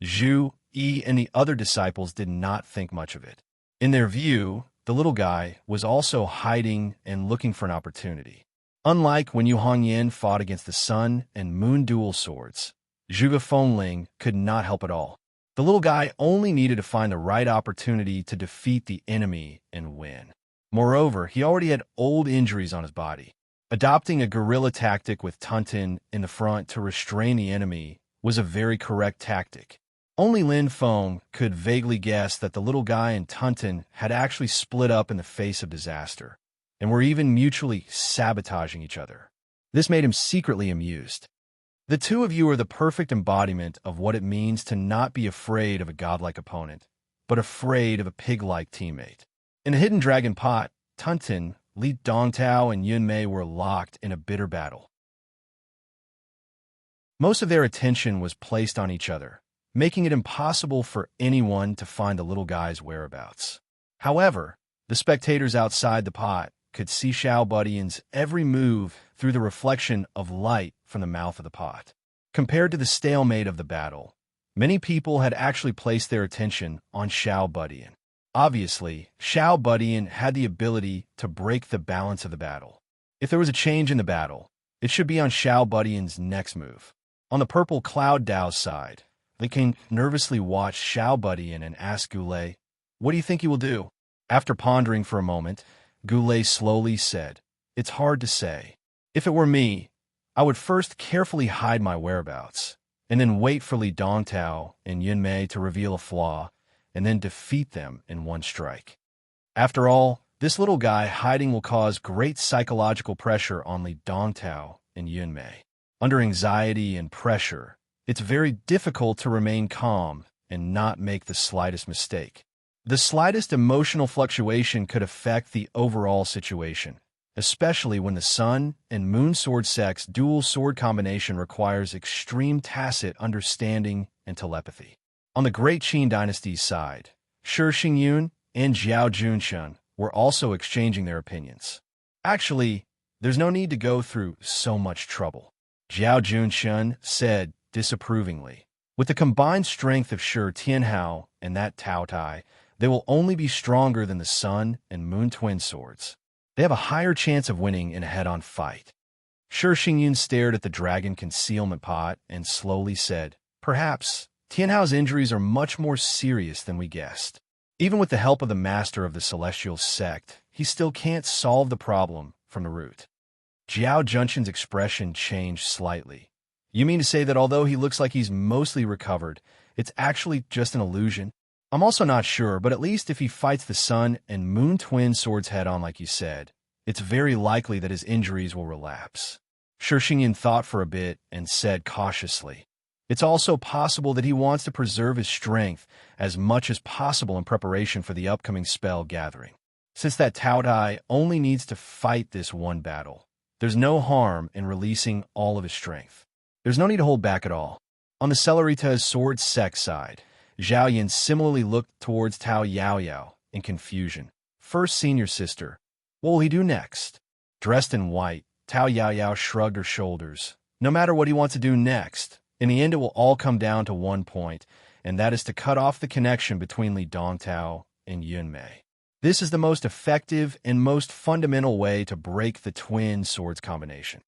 Zhu, Yi, and the other disciples did not think much of it. In their view, the little guy was also hiding and looking for an opportunity. Unlike when Yu Hongyan fought against the sun and moon dual swords, Zhuge Fengling could not help at all. The little guy only needed to find the right opportunity to defeat the enemy and win. Moreover, he already had old injuries on his body. Adopting a guerrilla tactic with Tunten in the front to restrain the enemy was a very correct tactic. Only Lin Feng could vaguely guess that the little guy and Tunten had actually split up in the face of disaster, and were even mutually sabotaging each other. This made him secretly amused. The two of you are the perfect embodiment of what it means to not be afraid of a godlike opponent, but afraid of a pig-like teammate. In a hidden dragon pot, Tunten, Li Dongtao, and Yun Mei were locked in a bitter battle. Most of their attention was placed on each other, making it impossible for anyone to find the little guy's whereabouts. However, the spectators outside the pot could see Xiao Budian's every move through the reflection of light from the mouth of the pot. Compared to the stalemate of the battle, many people had actually placed their attention on Xiao Budian. Obviously, Xiao Budian had the ability to break the balance of the battle. If there was a change in the battle, it should be on Xiao Budian's next move. On the purple Cloud Dao's side, the king nervously watched Xiao Budian and asked Goulet, "What do you think he will do?" After pondering for a moment, Goulet slowly said, "It's hard to say. If it were me, I would first carefully hide my whereabouts, and then wait for Li Dongtao and Yun Mei to reveal a flaw, and then defeat them in one strike. After all, this little guy hiding will cause great psychological pressure on Li Dongtao and Yun Mei. Under anxiety and pressure, it's very difficult to remain calm and not make the slightest mistake. The slightest emotional fluctuation could affect the overall situation, especially when the Sun and Moon Sword Sex dual sword combination requires extreme tacit understanding and telepathy. On the Great Qin Dynasty's side, Shi Xingyun and Zhao Junshun were also exchanging their opinions. Actually, there's no need to go through so much trouble, Zhao Junshun said disapprovingly. With the combined strength of Shi Tianhao and that Tao Tai, they will only be stronger than the Sun and Moon twin swords. They have a higher chance of winning in a head-on fight. Shi Xingyun stared at the dragon concealment pot and slowly said, "Perhaps Tianhao's injuries are much more serious than we guessed. Even with the help of the master of the celestial sect, he still can't solve the problem from the root." Zhao Junshun's expression changed slightly. "You mean to say that although he looks like he's mostly recovered, it's actually just an illusion?" "I'm also not sure, but at least if he fights the Sun and Moon twin swords head-on like you said, it's very likely that his injuries will relapse." Shi Xingyun thought for a bit and said cautiously, "It's also possible that he wants to preserve his strength as much as possible in preparation for the upcoming spell gathering. Since that Tao Tai only needs to fight this one battle, there's no harm in releasing all of his strength. There's no need to hold back at all." On the Celerita's sword sect side, Zhao Yin similarly looked towards Tao Yaoyao in confusion. "First senior sister, what will he do next?" Dressed in white, Tao Yaoyao shrugged her shoulders. "No matter what he wants to do next, in the end it will all come down to one point, and that is to cut off the connection between Li Dongtao and Yun Mei. This is the most effective and most fundamental way to break the twin swords combination.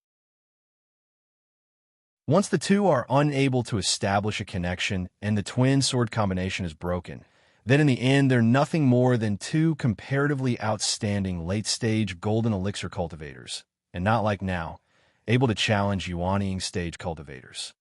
Once the two are unable to establish a connection and the twin sword combination is broken, then in the end they're nothing more than two comparatively outstanding late-stage golden elixir cultivators, and not like now, able to challenge Yuanying stage cultivators.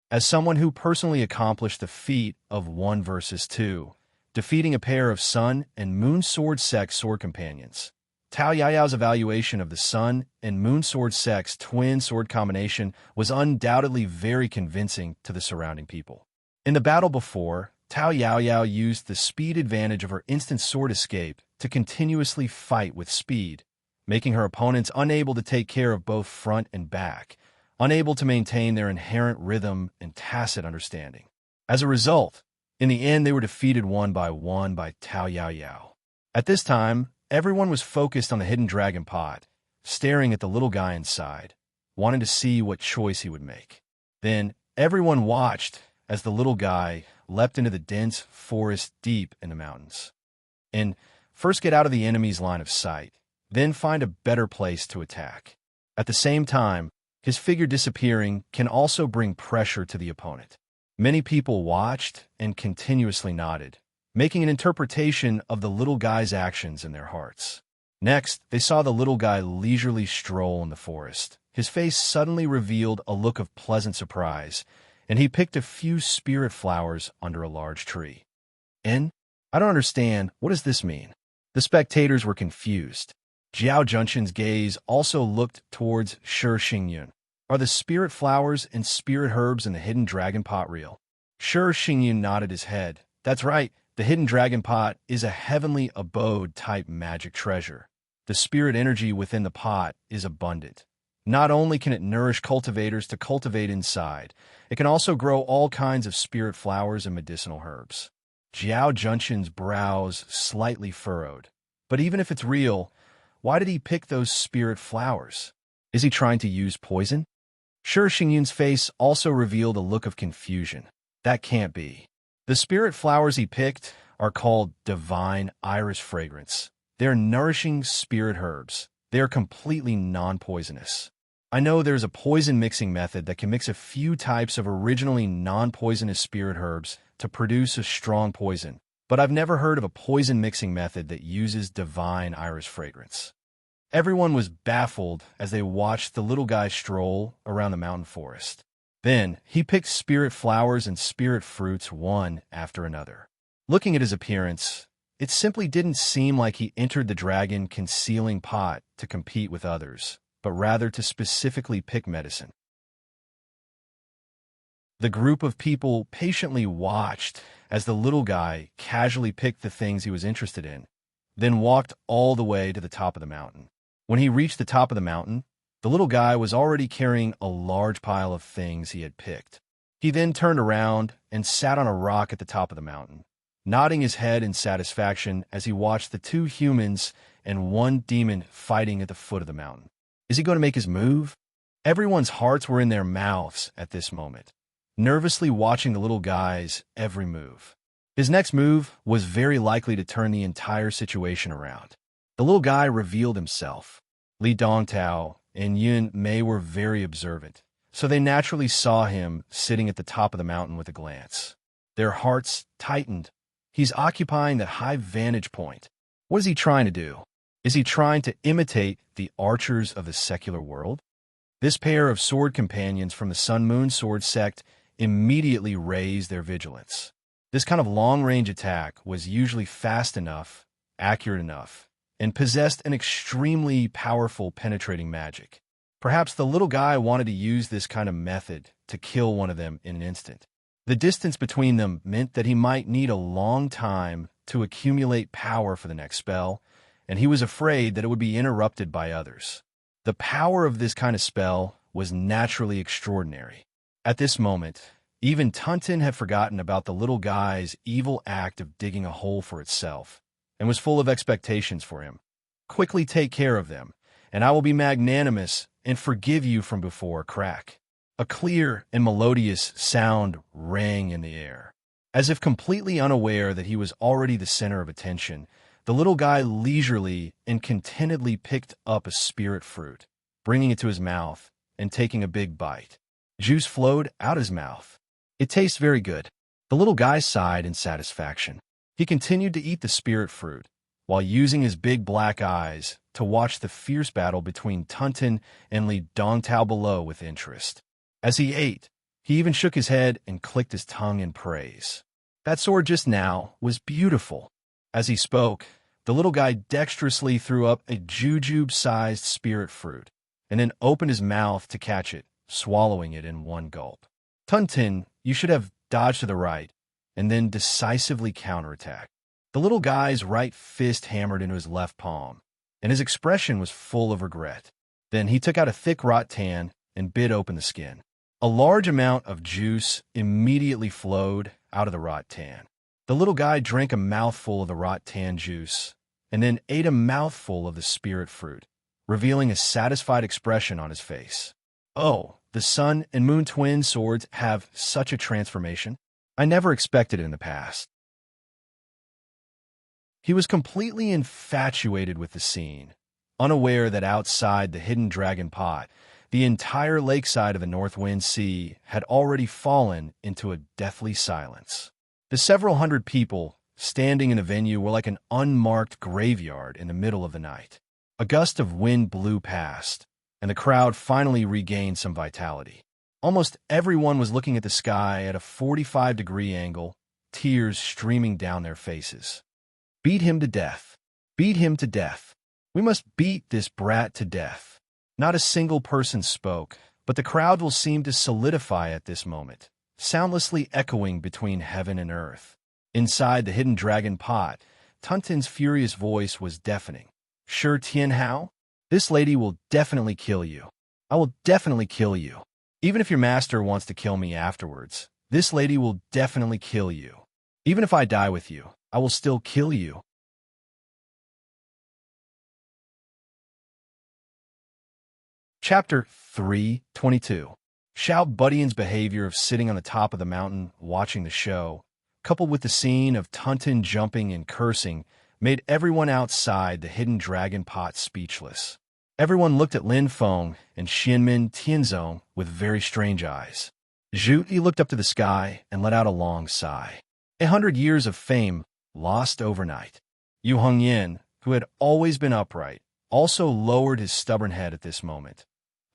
As someone who personally accomplished the feat of 1 versus 2, defeating a pair of Sun and Moon sword sect sword companions, Tao Yaoyao's evaluation of the sun and moon sword sect's twin sword combination was undoubtedly very convincing to the surrounding people. In the battle before, Tao Yaoyao used the speed advantage of her instant sword escape to continuously fight with speed, making her opponents unable to take care of both front and back, unable to maintain their inherent rhythm and tacit understanding. As a result, in the end they were defeated one by Tao Yaoyao. At this time, everyone was focused on the hidden dragon pot, staring at the little guy inside, wanting to see what choice he would make. Then, everyone watched as the little guy leapt into the dense forest deep in the mountains. And first get out of the enemy's line of sight, then find a better place to attack. At the same time, his figure disappearing can also bring pressure to the opponent. Many people watched and continuously nodded, making an interpretation of the little guy's actions in their hearts. Next, they saw the little guy leisurely stroll in the forest. His face suddenly revealed a look of pleasant surprise, and he picked a few spirit flowers under a large tree. I don't understand. What does this mean? The spectators were confused. Jiao Junshin's gaze also looked towards Shi Xingyun. Are the spirit flowers and spirit herbs in the hidden dragon pot real? Shi Xingyun nodded his head. That's right. The hidden dragon pot is a heavenly abode-type magic treasure. The spirit energy within the pot is abundant. Not only can it nourish cultivators to cultivate inside, it can also grow all kinds of spirit flowers and medicinal herbs. Jiao Junshin's brows slightly furrowed. But even if it's real, why did he pick those spirit flowers? Is he trying to use poison? Shi Xingyun's face also revealed a look of confusion. That can't be. The spirit flowers he picked are called divine iris fragrance. They're nourishing spirit herbs. They are completely non-poisonous. I know there's a poison mixing method that can mix a few types of originally non-poisonous spirit herbs to produce a strong poison, but I've never heard of a poison mixing method that uses divine iris fragrance. Everyone was baffled as they watched the little guy stroll around the mountain forest. Then, he picked spirit flowers and spirit fruits one after another. Looking at his appearance, it simply didn't seem like he entered the dragon concealing pot to compete with others, but rather to specifically pick medicine. The group of people patiently watched as the little guy casually picked the things he was interested in, then walked all the way to the top of the mountain. When he reached the top of the mountain, the little guy was already carrying a large pile of things he had picked. He then turned around and sat on a rock at the top of the mountain, nodding his head in satisfaction as he watched the two humans and one demon fighting at the foot of the mountain. Is he going to make his move? Everyone's hearts were in their mouths at this moment, nervously watching the little guy's every move. His next move was very likely to turn the entire situation around. The little guy revealed himself. Li Dongtao and Yun Mei were very observant, so they naturally saw him sitting at the top of the mountain with a glance. Their hearts tightened. He's occupying that high vantage point. What is he trying to do? Is he trying to imitate the archers of the secular world? This pair of sword companions from the Sun-Moon Sword sect immediately raised their vigilance. This kind of long-range attack was usually fast enough, accurate enough, and possessed an extremely powerful penetrating magic. Perhaps the little guy wanted to use this kind of method to kill one of them in an instant. The distance between them meant that he might need a long time to accumulate power for the next spell, and he was afraid that it would be interrupted by others. The power of this kind of spell was naturally extraordinary. At this moment, even Tuntin had forgotten about the little guy's evil act of digging a hole for itself, and was full of expectations for him. Quickly take care of them, and I will be magnanimous and forgive you from before crack. A clear and melodious sound rang in the air. As if completely unaware that he was already the center of attention, the little guy leisurely and contentedly picked up a spirit fruit, bringing it to his mouth and taking a big bite. Juice flowed out his mouth. It tastes very good. The little guy sighed in satisfaction. He continued to eat the spirit fruit, while using his big black eyes to watch the fierce battle between Tuntin and Li Dongtao below with interest. As he ate, he even shook his head and clicked his tongue in praise. That sword just now was beautiful. As he spoke, The little guy dexterously threw up a jujube-sized spirit fruit, and then opened his mouth to catch it, swallowing it in one gulp. Tuntin, you should have dodged to the right, and then decisively counterattacked. The little guy's right fist hammered into his left palm, and his expression was full of regret. Then he took out a thick rattan and bit open the skin. A large amount of juice immediately flowed out of the rattan. The little guy drank a mouthful of the rattan juice, and then ate a mouthful of the spirit fruit, revealing a satisfied expression on his face. Oh, the sun and moon twin swords have such a transformation. I never expected it in the past. He was completely infatuated with the scene, unaware that outside the hidden dragon pot, the entire lakeside of the North Wind Sea had already fallen into a deathly silence. The several hundred people standing in the venue were like an unmarked graveyard in the middle of the night. A gust of wind blew past, and the crowd finally regained some vitality. Almost everyone was looking at the sky at a 45-degree angle, tears streaming down their faces. Beat him to death. Beat him to death. We must beat this brat to death. Not a single person spoke, but the crowd will seem to solidify at this moment, soundlessly echoing between heaven and earth. Inside the hidden dragon pot, Tuntin's furious voice was deafening. Sure, Tian Hao? This lady will definitely kill you. I will definitely kill you. Even if your master wants to kill me afterwards, this lady will definitely kill you. Even if I die with you, I will still kill you. Chapter 3:22. Xiao Budian's behavior of sitting on the top of the mountain watching the show, coupled with the scene of Tuntin jumping and cursing, made everyone outside the hidden dragon pot speechless. Everyone looked at Lin Feng and Xianmin Tianzong with very strange eyes. Zhu Yi looked up to the sky and let out a long sigh. 100 years of fame lost overnight. Yu Hongyan, who had always been upright, also lowered his stubborn head at this moment,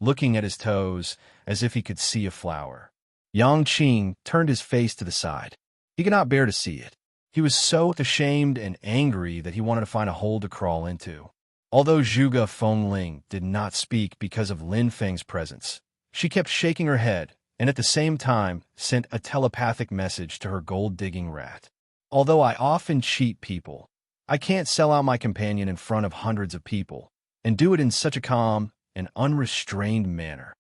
looking at his toes as if he could see a flower. Yang Qing turned his face to the side. He could not bear to see it. He was so ashamed and angry that he wanted to find a hole to crawl into. Although Zhuge Fengling did not speak because of Lin Feng's presence, she kept shaking her head and at the same time sent a telepathic message to her gold-digging rat. Although I often cheat people, I can't sell out my companion in front of hundreds of people and do it in such a calm and unrestrained manner.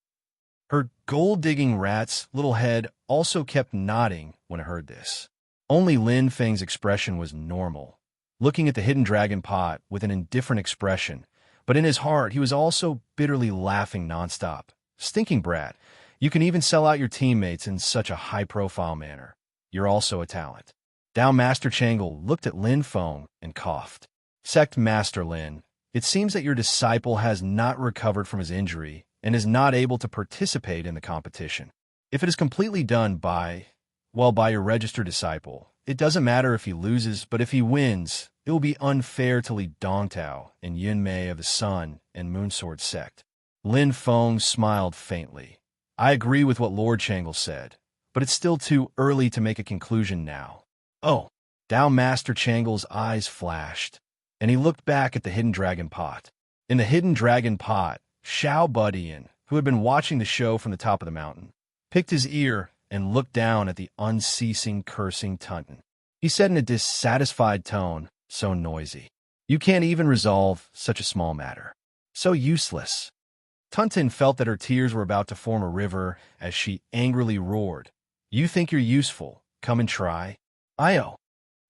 Her gold-digging rat's little head also kept nodding when it heard this. Only Lin Feng's expression was normal, looking at the hidden dragon pot with an indifferent expression, but in his heart he was also bitterly laughing nonstop. Stinking brat, you can even sell out your teammates in such a high-profile manner. You're also a talent. Dao Master Changle looked at Lin Feng and coughed. Sect Master Lin, it seems that your disciple has not recovered from his injury and is not able to participate in the competition. If it is completely done by your registered disciple, it doesn't matter if he loses, but if he wins, it will be unfair to Li Dongtao and Yun Mei of the Sun and Moonsword sect. Lin Feng smiled faintly. I agree with what Lord Changle said, but it's still too early to make a conclusion now. Oh, Dao Master Changle's eyes flashed, and he looked back at the hidden dragon pot. In the hidden dragon pot, Xiao Budian, who had been watching the show from the top of the mountain, picked his ear and looked down at the unceasing cursing Tuntin. He said in a dissatisfied tone, so noisy. You can't even resolve such a small matter. So useless. Tuntin felt that her tears were about to form a river as she angrily roared. You think you're useful? Come and try. Io.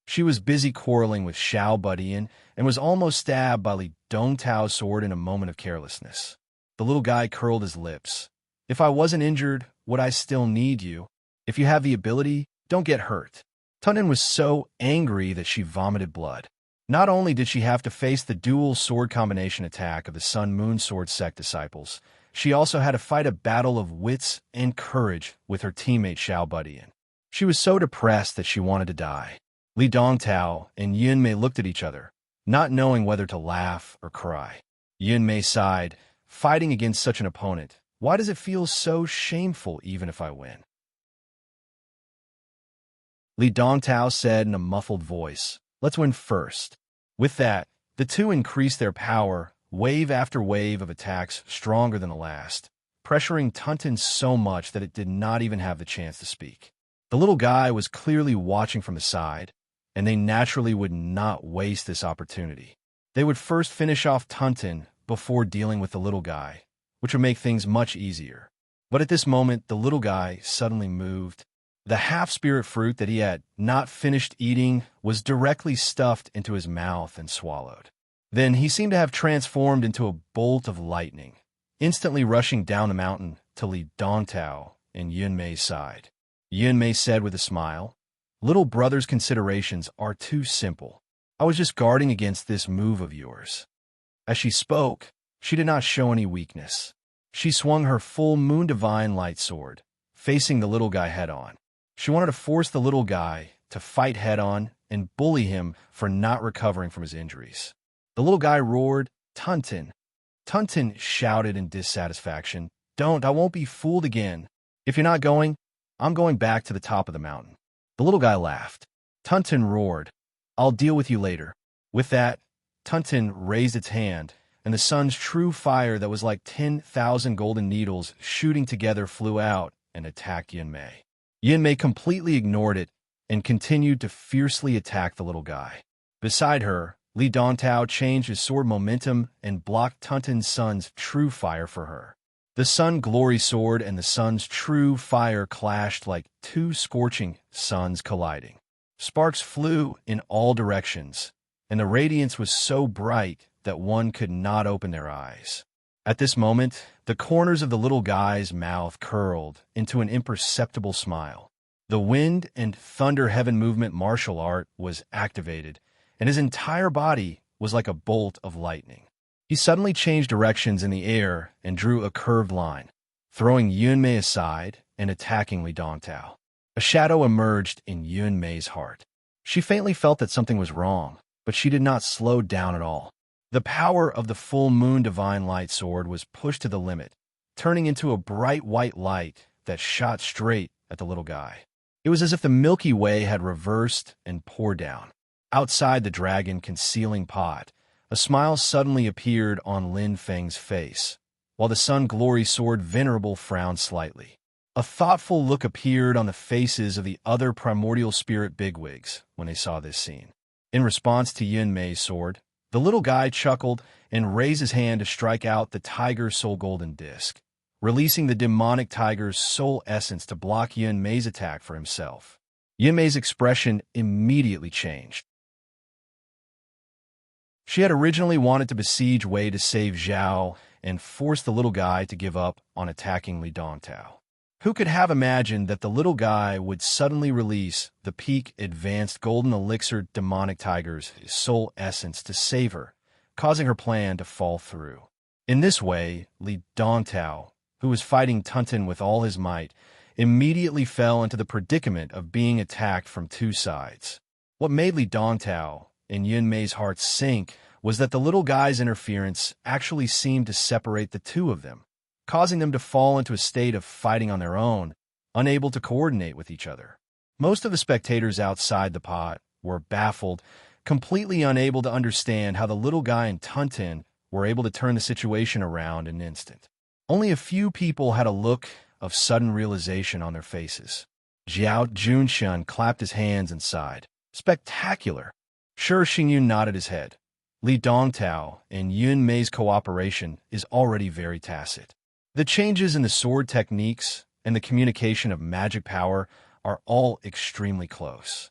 She was busy quarreling with Xiao Budian and was almost stabbed by Li Dongtao's sword in a moment of carelessness. The little guy curled his lips. If I wasn't injured, would I still need you? If you have the ability, don't get hurt. Tuntin was so angry that she vomited blood. Not only did she have to face the dual sword combination attack of the Sun-Moon Sword sect disciples, she also had to fight a battle of wits and courage with her teammate Xiao Budian. She was so depressed that she wanted to die. Li Dongtao and Yun Mei looked at each other, not knowing whether to laugh or cry. Yun Mei sighed, fighting against such an opponent. Why does it feel so shameful even if I win? Li Dongtao said in a muffled voice, let's win first. With that, The two increased their power, wave after wave of attacks stronger than the last, pressuring Tunton so much that it did not even have the chance to speak. The little guy was clearly watching from the side, and they naturally would not waste this opportunity. They would first finish off Tunton before dealing with the little guy, which would make things much easier. But at this moment, the little guy suddenly moved. The half-spirit fruit that he had not finished eating was directly stuffed into his mouth and swallowed. Then he seemed to have transformed into a bolt of lightning, instantly rushing down the mountain to lead Dongtao and Yunmei's side. Yunmei said with a smile, "Little brother's considerations are too simple. I was just guarding against this move of yours." As she spoke, she did not show any weakness. She swung her full moon divine light sword, facing the little guy head-on. She wanted to force the little guy to fight head-on and bully him for not recovering from his injuries. The little guy roared, "Tunton!" Tunton shouted in dissatisfaction, "Don't, I won't be fooled again. If you're not going, I'm going back to the top of the mountain." The little guy laughed. Tunton roared, "I'll deal with you later." With that, Tunton raised its hand, and the sun's true fire that was like 10,000 golden needles shooting together flew out and attacked Yunmei. Yunmei completely ignored it and continued to fiercely attack the little guy. Beside her, Li Dongtao changed his sword momentum and blocked Tunton's sun's true fire for her. The Sun Glory Sword and the sun's true fire clashed like two scorching suns colliding. Sparks flew in all directions, and the radiance was so bright that one could not open their eyes. At this moment, the corners of the little guy's mouth curled into an imperceptible smile. The wind and thunder heaven movement martial art was activated, and his entire body was like a bolt of lightning. He suddenly changed directions in the air and drew a curved line, throwing Yunmei aside and attacking Li Dongtao. A shadow emerged in Yunmei's heart. She faintly felt that something was wrong, but she did not slow down at all. The power of the full moon divine light sword was pushed to the limit, turning into a bright white light that shot straight at the little guy. It was as if the Milky Way had reversed and poured down. Outside the dragon concealing pot, a smile suddenly appeared on Lin Feng's face, while the Sun Glory Sword Venerable frowned slightly. A thoughtful look appeared on the faces of the other primordial spirit bigwigs when they saw this scene. In response to Yunmei's sword, the little guy chuckled and raised his hand to strike out the tiger's soul golden disc, releasing the demonic tiger's soul essence to block Yunmei's attack for himself. Yunmei's expression immediately changed. She had originally wanted to besiege Wei to save Zhao and force the little guy to give up on attacking Li Dongtao. Who could have imagined that the little guy would suddenly release the peak advanced golden elixir demonic tiger's soul essence to save her, causing her plan to fall through. In this way, Li Dongtao, who was fighting Tunton with all his might, immediately fell into the predicament of being attacked from two sides. What made Li Dongtao and Yunmei's hearts sink was that the little guy's interference actually seemed to separate the two of them, causing them to fall into a state of fighting on their own, unable to coordinate with each other. Most of the spectators outside the pot were baffled, completely unable to understand how the little guy and Tunton were able to turn the situation around in an instant. Only a few people had a look of sudden realization on their faces. Zhao Junshun clapped his hands and sighed. "Spectacular!" Sure Xingyu nodded his head. Li Dongtao and Yunmei's cooperation is already very tacit. The changes in the sword techniques and the communication of magic power are all extremely close.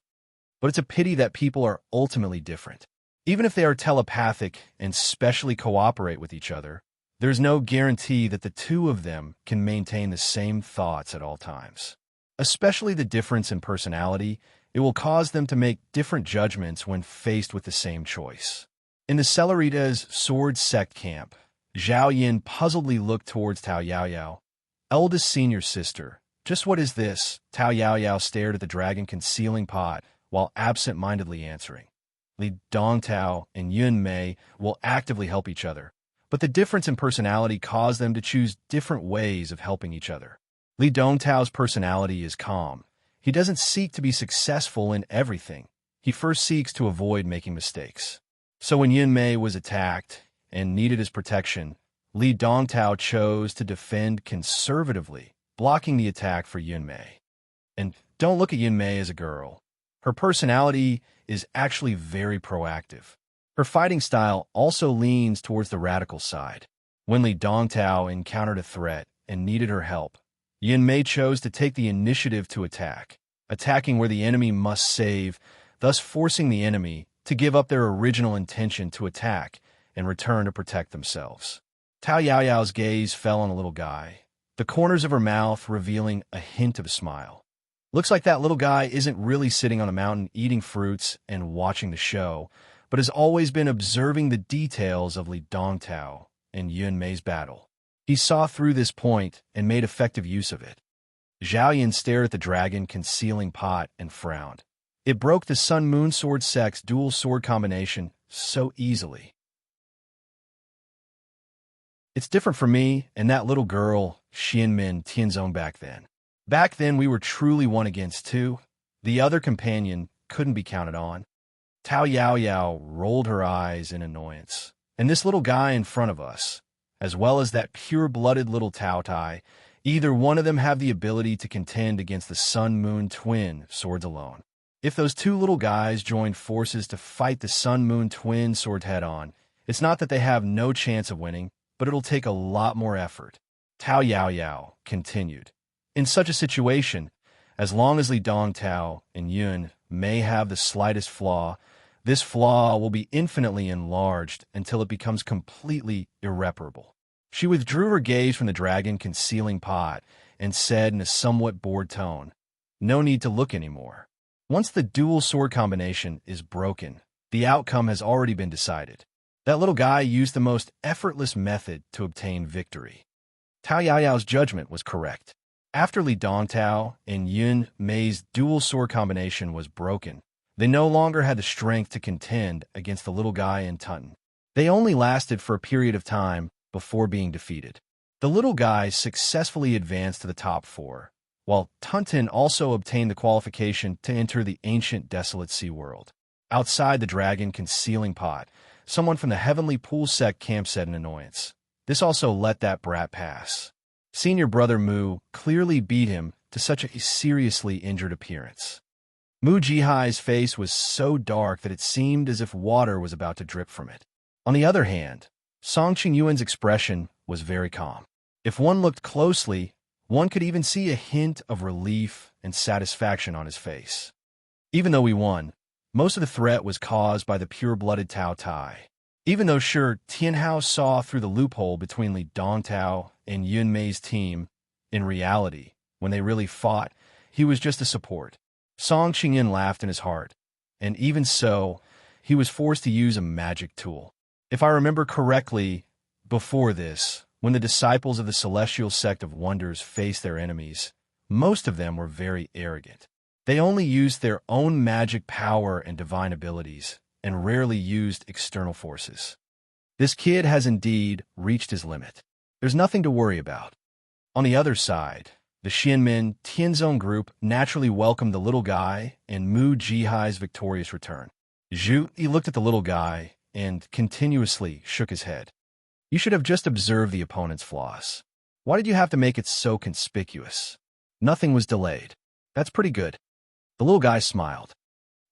But it's a pity that people are ultimately different. Even if they are telepathic and specially cooperate with each other, there's no guarantee that the two of them can maintain the same thoughts at all times. Especially the difference in personality, it will cause them to make different judgments when faced with the same choice. In the Celeritas sword sect camp, Zhao Yin puzzledly looked towards Tao Yaoyao. "Eldest senior sister, just what is this?" Tao Yaoyao stared at the dragon concealing pot while absent-mindedly answering. Li Dongtao and Yunmei will actively help each other, but the difference in personality caused them to choose different ways of helping each other. Li Dongtao's personality is calm. He doesn't seek to be successful in everything. He first seeks to avoid making mistakes. So when Yun Mei was attacked and needed his protection, Li Dongtao chose to defend conservatively, blocking the attack for Yun Mei. And don't look at Yun Mei as a girl. Her personality is actually very proactive. Her fighting style also leans towards the radical side. When Li Dongtao encountered a threat and needed her help, Yun Mei chose to take the initiative to attack, attacking where the enemy must save, thus forcing the enemy to give up their original intention to attack and return to protect themselves. Tao Yaoyao's gaze fell on the little guy, the corners of her mouth revealing a hint of a smile. Looks like that little guy isn't really sitting on a mountain eating fruits and watching the show, but has always been observing the details of Li Dongtao and Yun Mei's battle. He saw through this point and made effective use of it. Zhaoyan stared at the dragon concealing pot and frowned. It broke the Sun-Moon Sword Sect's dual sword combination so easily. It's different for me and that little girl, Xianmin Tianzong back then. Back then we were truly 1 against 2. The other companion couldn't be counted on. Tao Yaoyao rolled her eyes in annoyance. And this little guy in front of us, as well as that pure-blooded little Tao Tai, either one of them have the ability to contend against the Sun-Moon twin swords alone. If those 2 little guys joined forces to fight the Sun-Moon twin sword head-on, it's not that they have no chance of winning, but it'll take a lot more effort. Tao Yaoyao continued. In such a situation, as long as Li Dongtao and Yun Mei have the slightest flaw, this flaw will be infinitely enlarged until it becomes completely irreparable. She withdrew her gaze from the dragon concealing pot and said in a somewhat bored tone, "No need to look anymore. Once the dual sword combination is broken, the outcome has already been decided. That little guy used the most effortless method to obtain victory." Tao Yaoyao's judgment was correct. After Li Dongtao and Yun Mei's dual sword combination was broken, they no longer had the strength to contend against the little guy in Tunton. They only lasted for a period of time before being defeated. The little guy successfully advanced to the top 4, while Tunton also obtained the qualification to enter the ancient desolate sea world. Outside the dragon concealing pot, someone from the Heavenly Pool sect camp said in annoyance. This also let that brat pass. Senior brother Mu clearly beat him to such a seriously injured appearance. Mu Jihai's face was so dark that it seemed as if water was about to drip from it. On the other hand, Song Qingyuan's expression was very calm. If one looked closely, one could even see a hint of relief and satisfaction on his face. Even though we won, most of the threat was caused by the pure-blooded Tao Tai. Even though sure Tianhao saw through the loophole between Li Dongtao and Yun Mei's team, in reality, when they really fought, he was just a support. Song Qingyun laughed in his heart, and even so, he was forced to use a magic tool. If I remember correctly, before this, when the disciples of the Celestial Sect of Wonders faced their enemies, most of them were very arrogant. They only used their own magic power and divine abilities, and rarely used external forces. This kid has indeed reached his limit. There's nothing to worry about. On the other side, the Xianmin Tianzong group naturally welcomed the little guy and Mu Jihai's victorious return. Zhu Yi looked at the little guy and continuously shook his head. You should have just observed the opponent's flaws. Why did you have to make it so conspicuous? Nothing was delayed. That's pretty good. The little guy smiled.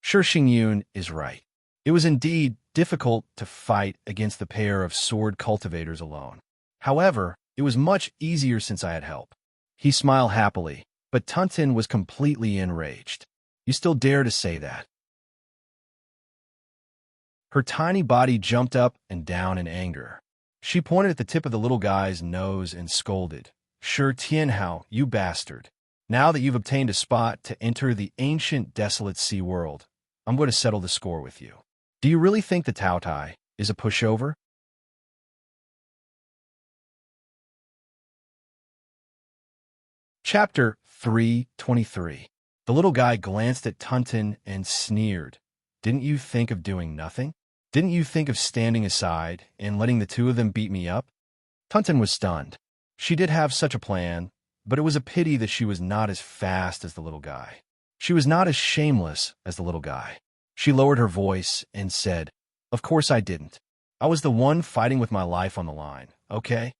Sure, Xingyun is right. It was indeed difficult to fight against the pair of sword cultivators alone. However, it was much easier since I had help. He smiled happily, but Tunton was completely enraged. You still dare to say that? Her tiny body jumped up and down in anger. She pointed at the tip of the little guy's nose and scolded. Sure, Tianhao, you bastard. Now that you've obtained a spot to enter the ancient desolate sea world, I'm going to settle the score with you. Do you really think the Tao Tai is a pushover? Chapter 323. The little guy glanced at Tunton and sneered. Didn't you think of doing nothing? Didn't you think of standing aside and letting the 2 of them beat me up? Tunton was stunned. She did have such a plan, but it was a pity that she was not as fast as the little guy. She was not as shameless as the little guy. She lowered her voice and said, Of course I didn't. I was the one fighting with my life on the line, okay?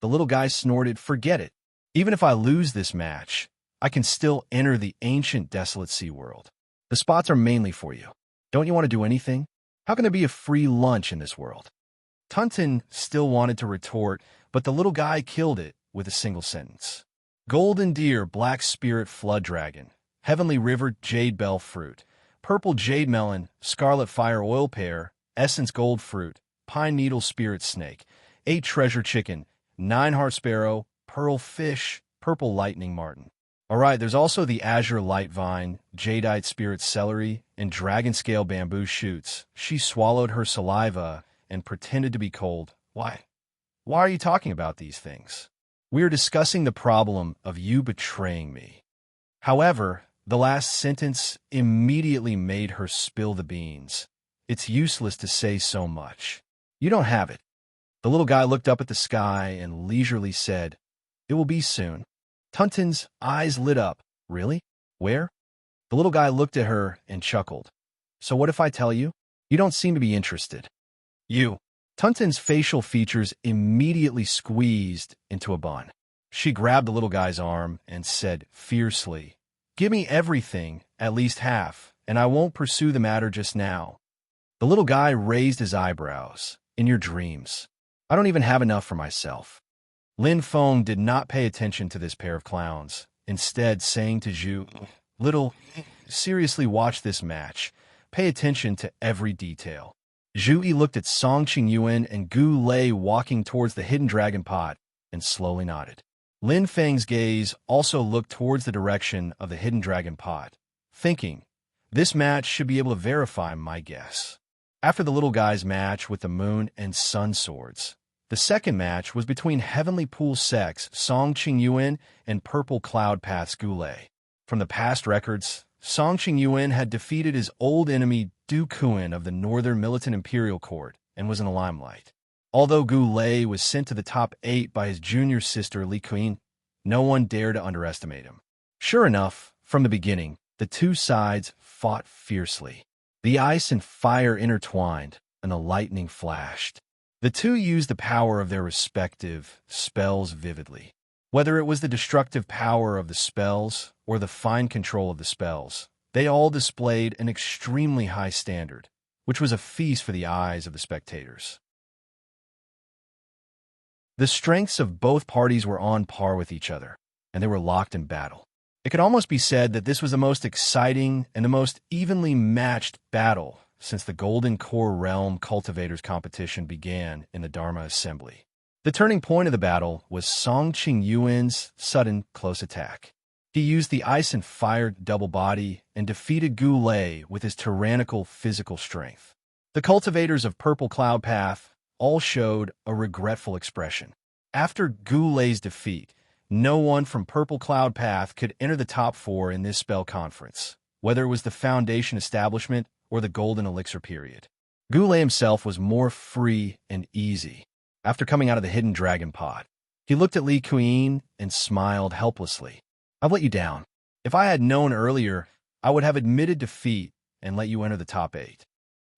The little guy snorted, forget it. Even if I lose this match, I can still enter the ancient desolate sea world. The spots are mainly for you. Don't you want to do anything? How can there be a free lunch in this world? Tunton still wanted to retort, but the little guy killed it with a single sentence. Golden deer, black spirit flood dragon, heavenly river jade bell fruit, purple jade melon, scarlet fire oil pear, essence gold fruit, pine needle spirit snake, 8 treasure chicken, 9 heart sparrow, pearl fish, purple lightning martin. All right, there's also the azure light vine, jadeite spirit celery, and dragon scale bamboo shoots. She swallowed her saliva and pretended to be cold. Why? Why are you talking about these things? We are discussing the problem of you betraying me. However, the last sentence immediately made her spill the beans. It's useless to say so much. You don't have it. The little guy looked up at the sky and leisurely said, "It will be soon." Tunton's eyes lit up. Really? Where? The little guy looked at her and chuckled. So what if I tell you? You don't seem to be interested. You. Tunton's facial features immediately squeezed into a bun. She grabbed the little guy's arm and said fiercely, "Give me everything, at least half, and I won't pursue the matter just now." The little guy raised his eyebrows. In your dreams. I don't even have enough for myself. Lin Feng did not pay attention to this pair of clowns, instead saying to Zhu, "Little, seriously watch this match. Pay attention to every detail." Zhu Yi looked at Song Qingyuan and Gu Lei walking towards the hidden dragon pot and slowly nodded. Lin Feng's gaze also looked towards the direction of the hidden dragon pot, thinking, this match should be able to verify my guess. After the little guy's match with the moon and sun swords, the second match was between Heavenly Pool Sex Song Qingyuan and Purple Cloud Path's Gu Lei. From the past records, Song Qingyuan had defeated his old enemy Du Kuan of the Northern Militant Imperial Court and was in the limelight. Although Gu Lei was sent to the top 8 by his junior sister Li Queen, no one dared to underestimate him. Sure enough, from the beginning, the two sides fought fiercely. The ice and fire intertwined, and the lightning flashed. The two used the power of their respective spells vividly. Whether it was the destructive power of the spells or the fine control of the spells, they all displayed an extremely high standard, which was a feast for the eyes of the spectators. The strengths of both parties were on par with each other, and they were locked in battle. It could almost be said that this was the most exciting and the most evenly matched battle since the Golden Core Realm Cultivators competition began in the Dharma Assembly. The turning point of the battle was Song Qingyuan's sudden close attack. He used the ice and fire double body and defeated Gu Lei with his tyrannical physical strength. The cultivators of Purple Cloud Path all showed a regretful expression. After Gu Lei's defeat, no one from Purple Cloud Path could enter the top 4 in this spell conference, whether it was the Foundation establishment or the Golden Elixir period. Gu Lei himself was more free and easy. After coming out of the hidden dragon pod, he looked at Li Queen and smiled helplessly. "I've let you down. If I had known earlier, I would have admitted defeat and let you enter the top 8.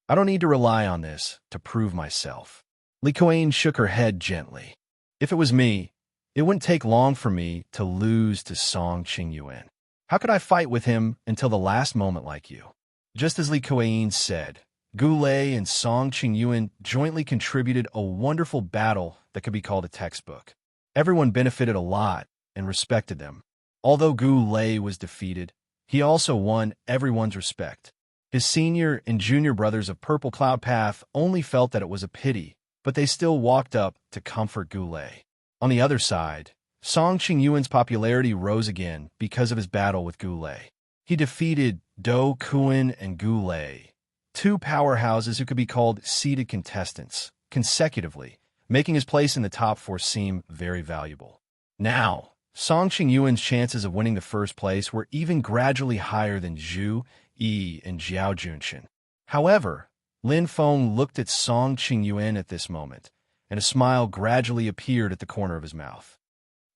I don't need to rely on this to prove myself." Li Queen shook her head gently. "If it was me, it wouldn't take long for me to lose to Song Qingyuan. How could I fight with him until the last moment like you?" Just as Li Queen said, Gu Lei and Song Qingyuan jointly contributed a wonderful battle that could be called a textbook. Everyone benefited a lot and respected them. Although Gu Lei was defeated, he also won everyone's respect. His senior and junior brothers of Purple Cloud Path only felt that it was a pity, but they still walked up to comfort Gu Lei. On the other side, Song Qingyuan's popularity rose again because of his battle with Gu Lei. He defeated Do Kuan and Gu Lei, two powerhouses who could be called seeded contestants, consecutively, making his place in the top 4 seem very valuable. Now, Song Qingyuan's chances of winning the first place were even gradually higher than Zhu Yi and Jiao Junshin. However, Lin Feng looked at Song Qingyuan at this moment, and a smile gradually appeared at the corner of his mouth.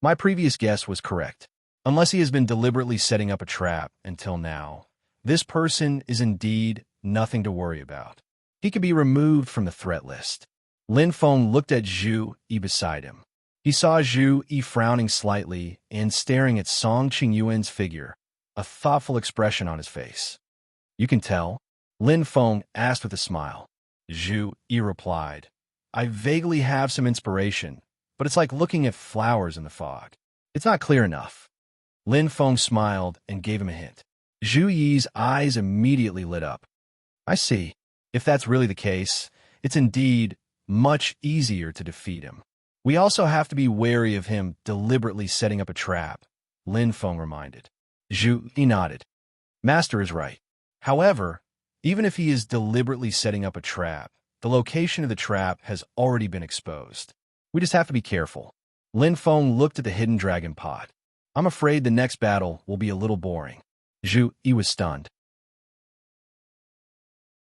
My previous guess was correct. Unless he has been deliberately setting up a trap until now, this person is indeed nothing to worry about. he could be removed from the threat list. Lin Feng looked at Zhu Yi beside him. He saw Zhu Yi frowning slightly and staring at Song Qingyuan's figure, a thoughtful expression on his face. "You can tell?" Lin Feng asked with a smile. Zhu Yi replied, "I vaguely have some inspiration, but it's like looking at flowers in the fog. It's not clear enough." Lin Feng smiled and gave him a hint. Zhu Yi's eyes immediately lit up. "I see. If that's really the case, it's indeed much easier to defeat him. We also have to be wary of him deliberately setting up a trap," Lin Feng reminded. Zhu Yi nodded. "Master is right. However, even if he is deliberately setting up a trap, the location of the trap has already been exposed. We just have to be careful." Lin Feng looked at the hidden dragon pot. "I'm afraid the next battle will be a little boring." Zhu Yi was stunned.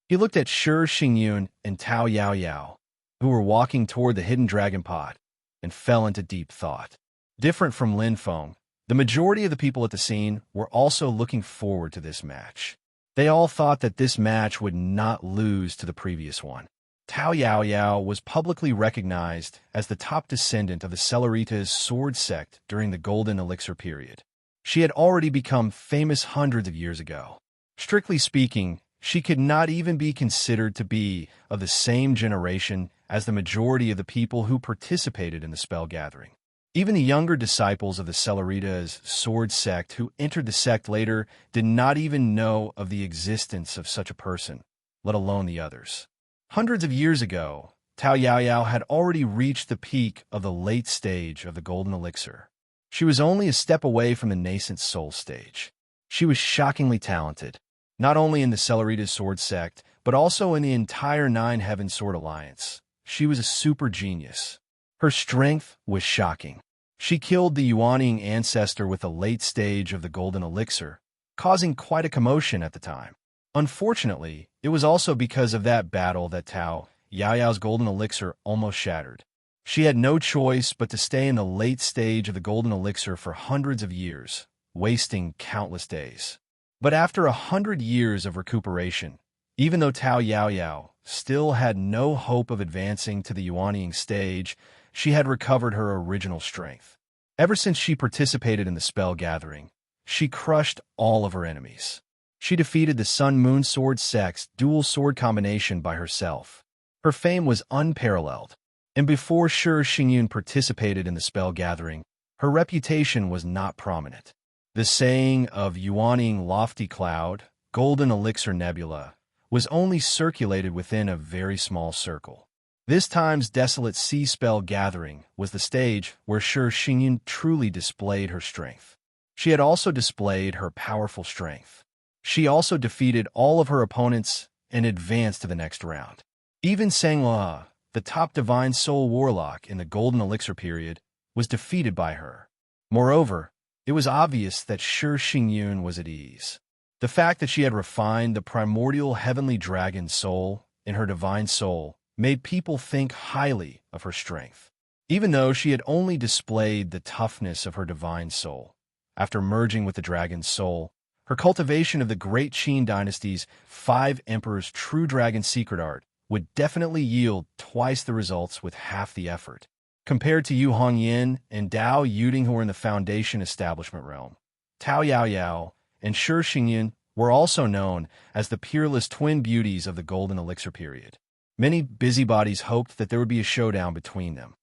He looked at Shi Xingyun and Tao Yaoyao, who were walking toward the hidden dragon pot, and fell into deep thought. Different from Lin Feng, the majority of the people at the scene were also looking forward to this match. They all thought that this match would not lose to the previous one. Tao Yaoyao was publicly recognized as the top descendant of the Celeritas sword sect during the Golden Elixir period. She had already become famous hundreds of years ago. Strictly speaking, she could not even be considered to be of the same generation as the majority of the people who participated in the spell gathering. Even the younger disciples of the Celeritas sword sect who entered the sect later did not even know of the existence of such a person, let alone the others. Hundreds of years ago, Tao Yaoyao had already reached the peak of the late stage of the Golden Elixir. She was only a step away from the nascent soul stage. She was shockingly talented, not only in the Celeritas sword sect, but also in the entire Nine Heaven Sword Alliance. She was a super genius. Her strength was shocking. She killed the Yuanying ancestor with the late stage of the Golden Elixir, causing quite a commotion at the time. Unfortunately, it was also because of that battle that Tao Yaoyao's Golden Elixir almost shattered. She had no choice but to stay in the late stage of the Golden Elixir for hundreds of years, wasting countless days. But after 100 years of recuperation, even though Tao Yaoyao still had no hope of advancing to the Yuanying stage, she had recovered her original strength. Ever since she participated in the spell gathering, she crushed all of her enemies. She defeated the Sun-Moon Sword sect's dual sword combination by herself. Her fame was unparalleled, and before Shi Xingyun participated in the spell gathering, her reputation was not prominent. The saying of Yuanying Lofty Cloud, Golden Elixir Nebula, was only circulated within a very small circle. This time's Desolate Sea Spell Gathering was the stage where Shi Xingyun truly displayed her strength. She had also displayed her powerful strength. She also defeated all of her opponents and advanced to the next round. Even Sangla, the top Divine Soul Warlock in the Golden Elixir period, was defeated by her. Moreover, it was obvious that Shi Xingyun was at ease. The fact that she had refined the primordial heavenly dragon soul in her divine soul made people think highly of her strength. Even though she had only displayed the toughness of her divine soul, after merging with the dragon's soul, her cultivation of the Great Qin Dynasty's 5 Emperors' true dragon secret art would definitely yield twice the results with half the effort. Compared to Yu Hongyan and Dao Yuding, who were in the Foundation establishment realm, Tao Yaoyao and Shi Xingyun were also known as the peerless twin beauties of the Golden Elixir period. Many busybodies hoped that there would be a showdown between them.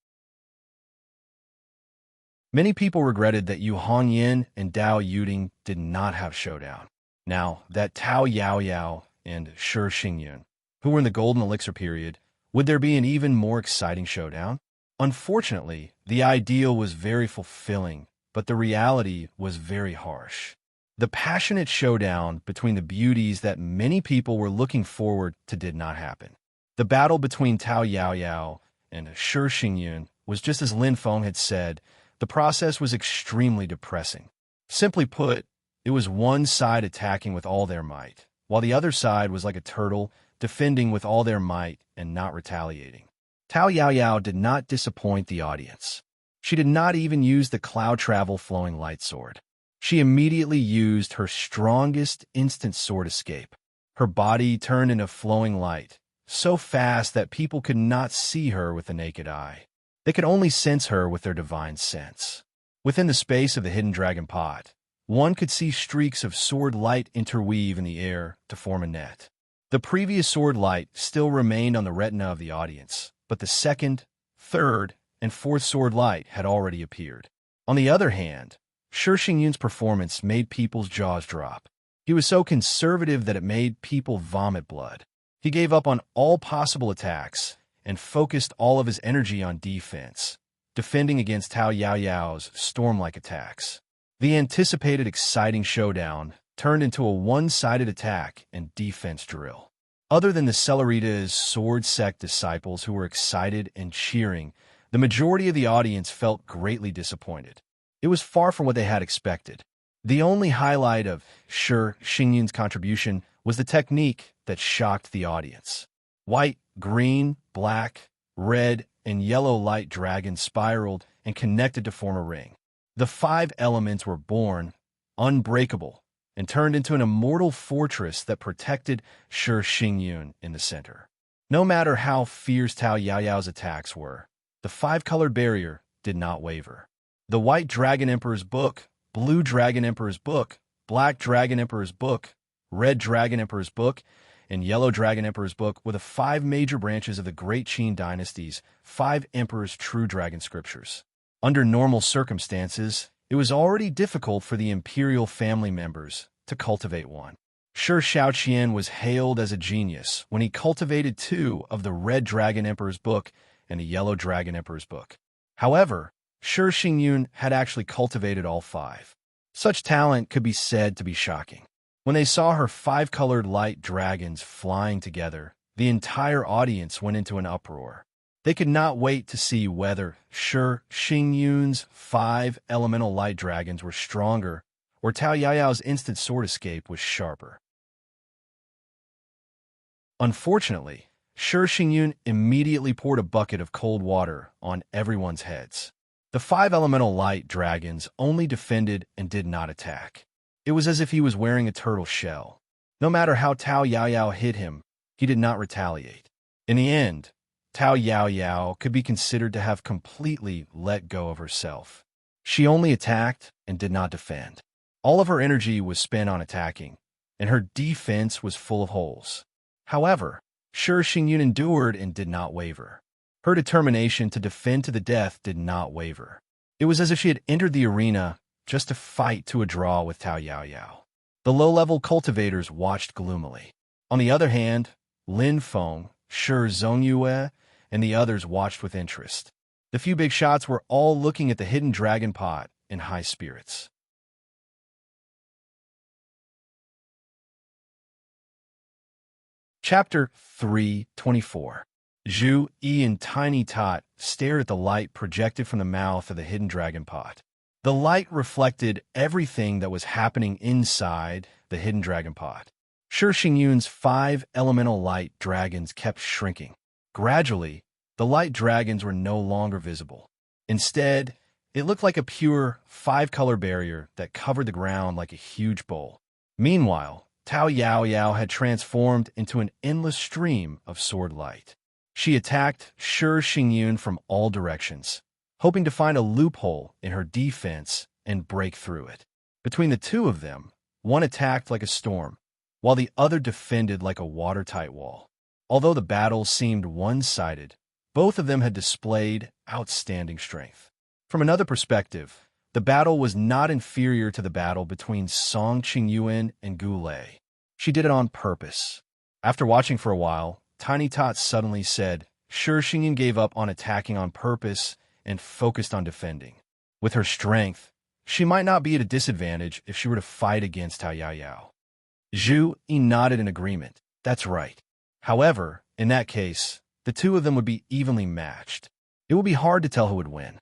Many people regretted that Yu Hongyan and Dao Yuding did not have showdown. Now that Tao Yaoyao and Shi Xingyun, who were in the Golden Elixir period, would there be an even more exciting showdown? Unfortunately, the ideal was very fulfilling, but the reality was very harsh. The passionate showdown between the beauties that many people were looking forward to did not happen. The battle between Tao Yaoyao and Shi Xingyun was just as Lin Feng had said. The process was extremely depressing. Simply put, it was one side attacking with all their might, while the other side was like a turtle, defending with all their might and not retaliating. Tao Yaoyao did not disappoint the audience. She did not even use the cloud travel flowing light sword. She immediately used her strongest instant sword escape. Her body turned into flowing light, so fast that people could not see her with the naked eye. They could only sense her with their divine sense. Within the space of the hidden dragon pot, one could see streaks of sword light interweave in the air to form a net. The previous sword light still remained on the retina of the audience, but the second, third, and fourth sword light had already appeared. On the other hand, Shi Xingyun's performance made people's jaws drop. He was so conservative that it made people vomit blood. He gave up on all possible attacks and focused all of his energy on defense, defending against Tao Yaoyao's storm-like attacks. The anticipated exciting showdown turned into a one-sided attack and defense drill. Other than the Cellerita's sword sect disciples who were excited and cheering, the majority of the audience felt greatly disappointed. It was far from what they had expected. The only highlight of Shi Xingyun's contribution was the technique that shocked the audience. White, green, black, red, and yellow light dragons spiraled and connected to form a ring. The 5 elements were born, unbreakable, and turned into an immortal fortress that protected Shi Xingyun in the center. No matter how fierce Tao Yaoyao's attacks were, the 5-colored barrier did not waver. The White Dragon Emperor's Book, Blue Dragon Emperor's Book, Black Dragon Emperor's Book, Red Dragon Emperor's Book, and Yellow Dragon Emperor's Book were the 5 major branches of the Great Qin Dynasty's 5 Emperors' True Dragon Scriptures. Under normal circumstances, it was already difficult for the imperial family members to cultivate one. Shi Shaoqian was hailed as a genius when he cultivated 2 of the Red Dragon Emperor's Book and the Yellow Dragon Emperor's Book. However, Shi Xingyun had actually cultivated all 5. Such talent could be said to be shocking. When they saw her 5-colored light dragons flying together, the entire audience went into an uproar. They could not wait to see whether Shi Xingyun's 5 elemental light dragons were stronger or Tao Yaoyao's instant sword escape was sharper. Unfortunately, Shi Xingyun immediately poured a bucket of cold water on everyone's heads. The 5 elemental light dragons only defended and did not attack. It was as if he was wearing a turtle shell. No matter how Tao Yaoyao hit him, he did not retaliate. In the end, Tao Yaoyao could be considered to have completely let go of herself. She only attacked and did not defend. All of her energy was spent on attacking, and her defense was full of holes. However, Shi Xingyun endured and did not waver. Her determination to defend to the death did not waver. It was as if she had entered the arena just to fight to a draw with Tao Yaoyao. The low-level cultivators watched gloomily. On the other hand, Lin Feng, Shi Zongyue, and the others watched with interest. The few big shots were all looking at the hidden dragon pot in high spirits. Chapter 3:24. Zhu Yi and Tiny Tot stared at the light projected from the mouth of the hidden dragon pot. The light reflected everything that was happening inside the hidden dragon pot. Shi Xingyun's 5 elemental light dragons kept shrinking. Gradually, the light dragons were no longer visible. Instead, it looked like a pure 5-color barrier that covered the ground like a huge bowl. Meanwhile, Tao Yaoyao had transformed into an endless stream of sword light. She attacked Shi Xingyun from all directions, hoping to find a loophole in her defense and break through it. Between the 2 of them, one attacked like a storm, while the other defended like a watertight wall. Although the battle seemed one-sided, both of them had displayed outstanding strength. From another perspective, the battle was not inferior to the battle between Song Qingyuan and Gu Lei. She did it on purpose. After watching for a while, Tiny Tot suddenly said, Shi Xingyun gave up on attacking on purpose and focused on defending. With her strength, she might not be at a disadvantage if she were to fight against Tao Yaoyao. Zhu Yi nodded in agreement. That's right. However, in that case, the 2 of them would be evenly matched. It would be hard to tell who would win.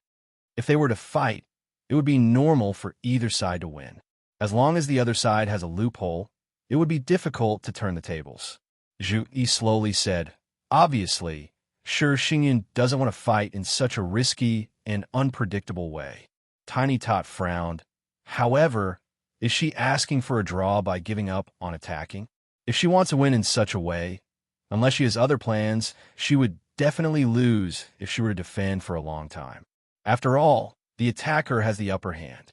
If they were to fight, it would be normal for either side to win. As long as the other side has a loophole, it would be difficult to turn the tables. Zhu Yi slowly said, Obviously, Shi Xingyun doesn't want to fight in such a risky and unpredictable way. Tiny Tot frowned. However, is she asking for a draw by giving up on attacking? If she wants to win in such a way, Unless she has other plans, she would definitely lose if she were to defend for a long time. After all, the attacker has the upper hand.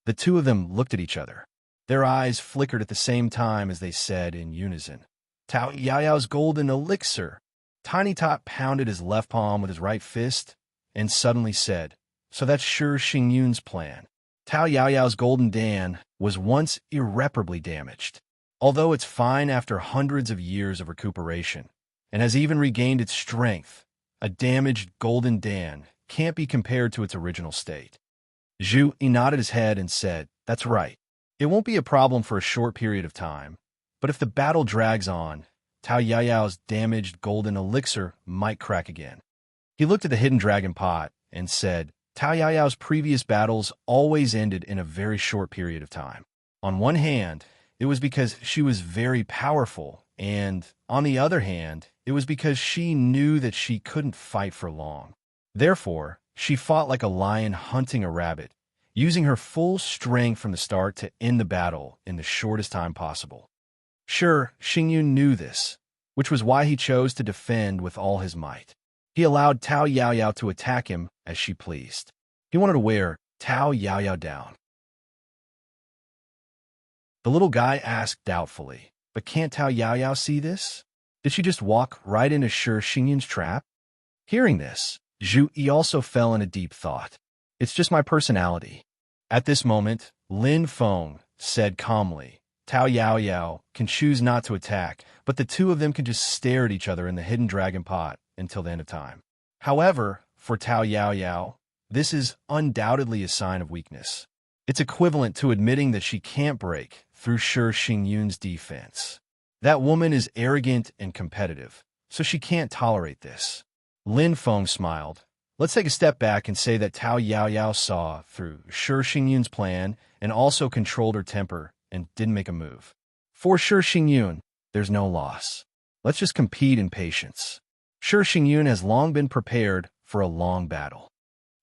The two of them looked at each other. Their eyes flickered at the same time as they said in unison, Tao Yaoyao's golden elixir. Tiny Tot pounded his left palm with his right fist and suddenly said, so that's sure Xingyun's plan. Tao Yaoyao's golden Dan was once irreparably damaged. Although it's fine after hundreds of years of recuperation and has even regained its strength, a damaged golden Dan can't be compared to its original state. Zhu nodded his head and said, that's right. It won't be a problem for a short period of time, but if the battle drags on, Tao Yaoyao's damaged golden elixir might crack again. He looked at the hidden dragon pot and said, Tao Yaoyao's previous battles always ended in a very short period of time. On one hand, it was because she was very powerful, and on the other hand, it was because she knew that she couldn't fight for long. Therefore, she fought like a lion hunting a rabbit, using her full strength from the start to end the battle in the shortest time possible. Sure, Xingyun knew this, which was why he chose to defend with all his might. He allowed Tao Yaoyao to attack him as she pleased. He wanted to wear Tao Yaoyao down. The little guy asked doubtfully, but can't Tao Yaoyao see this? Did she just walk right into Sure Xingyun's trap? Hearing this, Zhu Yi also fell in a deep thought. It's just my personality. At this moment, Lin Feng said calmly, Tao Yaoyao can choose not to attack, but the two of them can just stare at each other in the hidden dragon pot until the end of time. However, for Tao Yaoyao, this is undoubtedly a sign of weakness. It's equivalent to admitting that she can't break through Sure Xingyun's defense. That woman is arrogant and competitive, so she can't tolerate this. Lin Feng smiled. Let's take a step back and say that Tao Yaoyao saw through Sure Xingyun's plan and also controlled her temper and didn't make a move. For Sure Xingyun, there's no loss. Let's just compete in patience. Sure Xingyun has long been prepared for a long battle.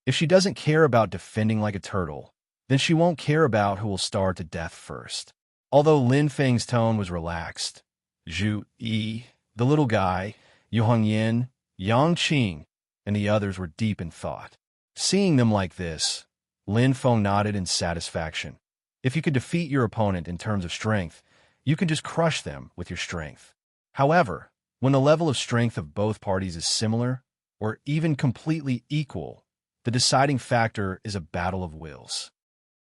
If she doesn't care about defending like a turtle, then she won't care about who will starve to death first. Although Lin Feng's tone was relaxed, Zhu Yi, the little guy, Yu Hongyan, Yang Qing, and the others were deep in thought. Seeing them like this, Lin Feng nodded in satisfaction. If you could defeat your opponent in terms of strength, you can just crush them with your strength. However, when the level of strength of both parties is similar, or even completely equal, the deciding factor is a battle of wills.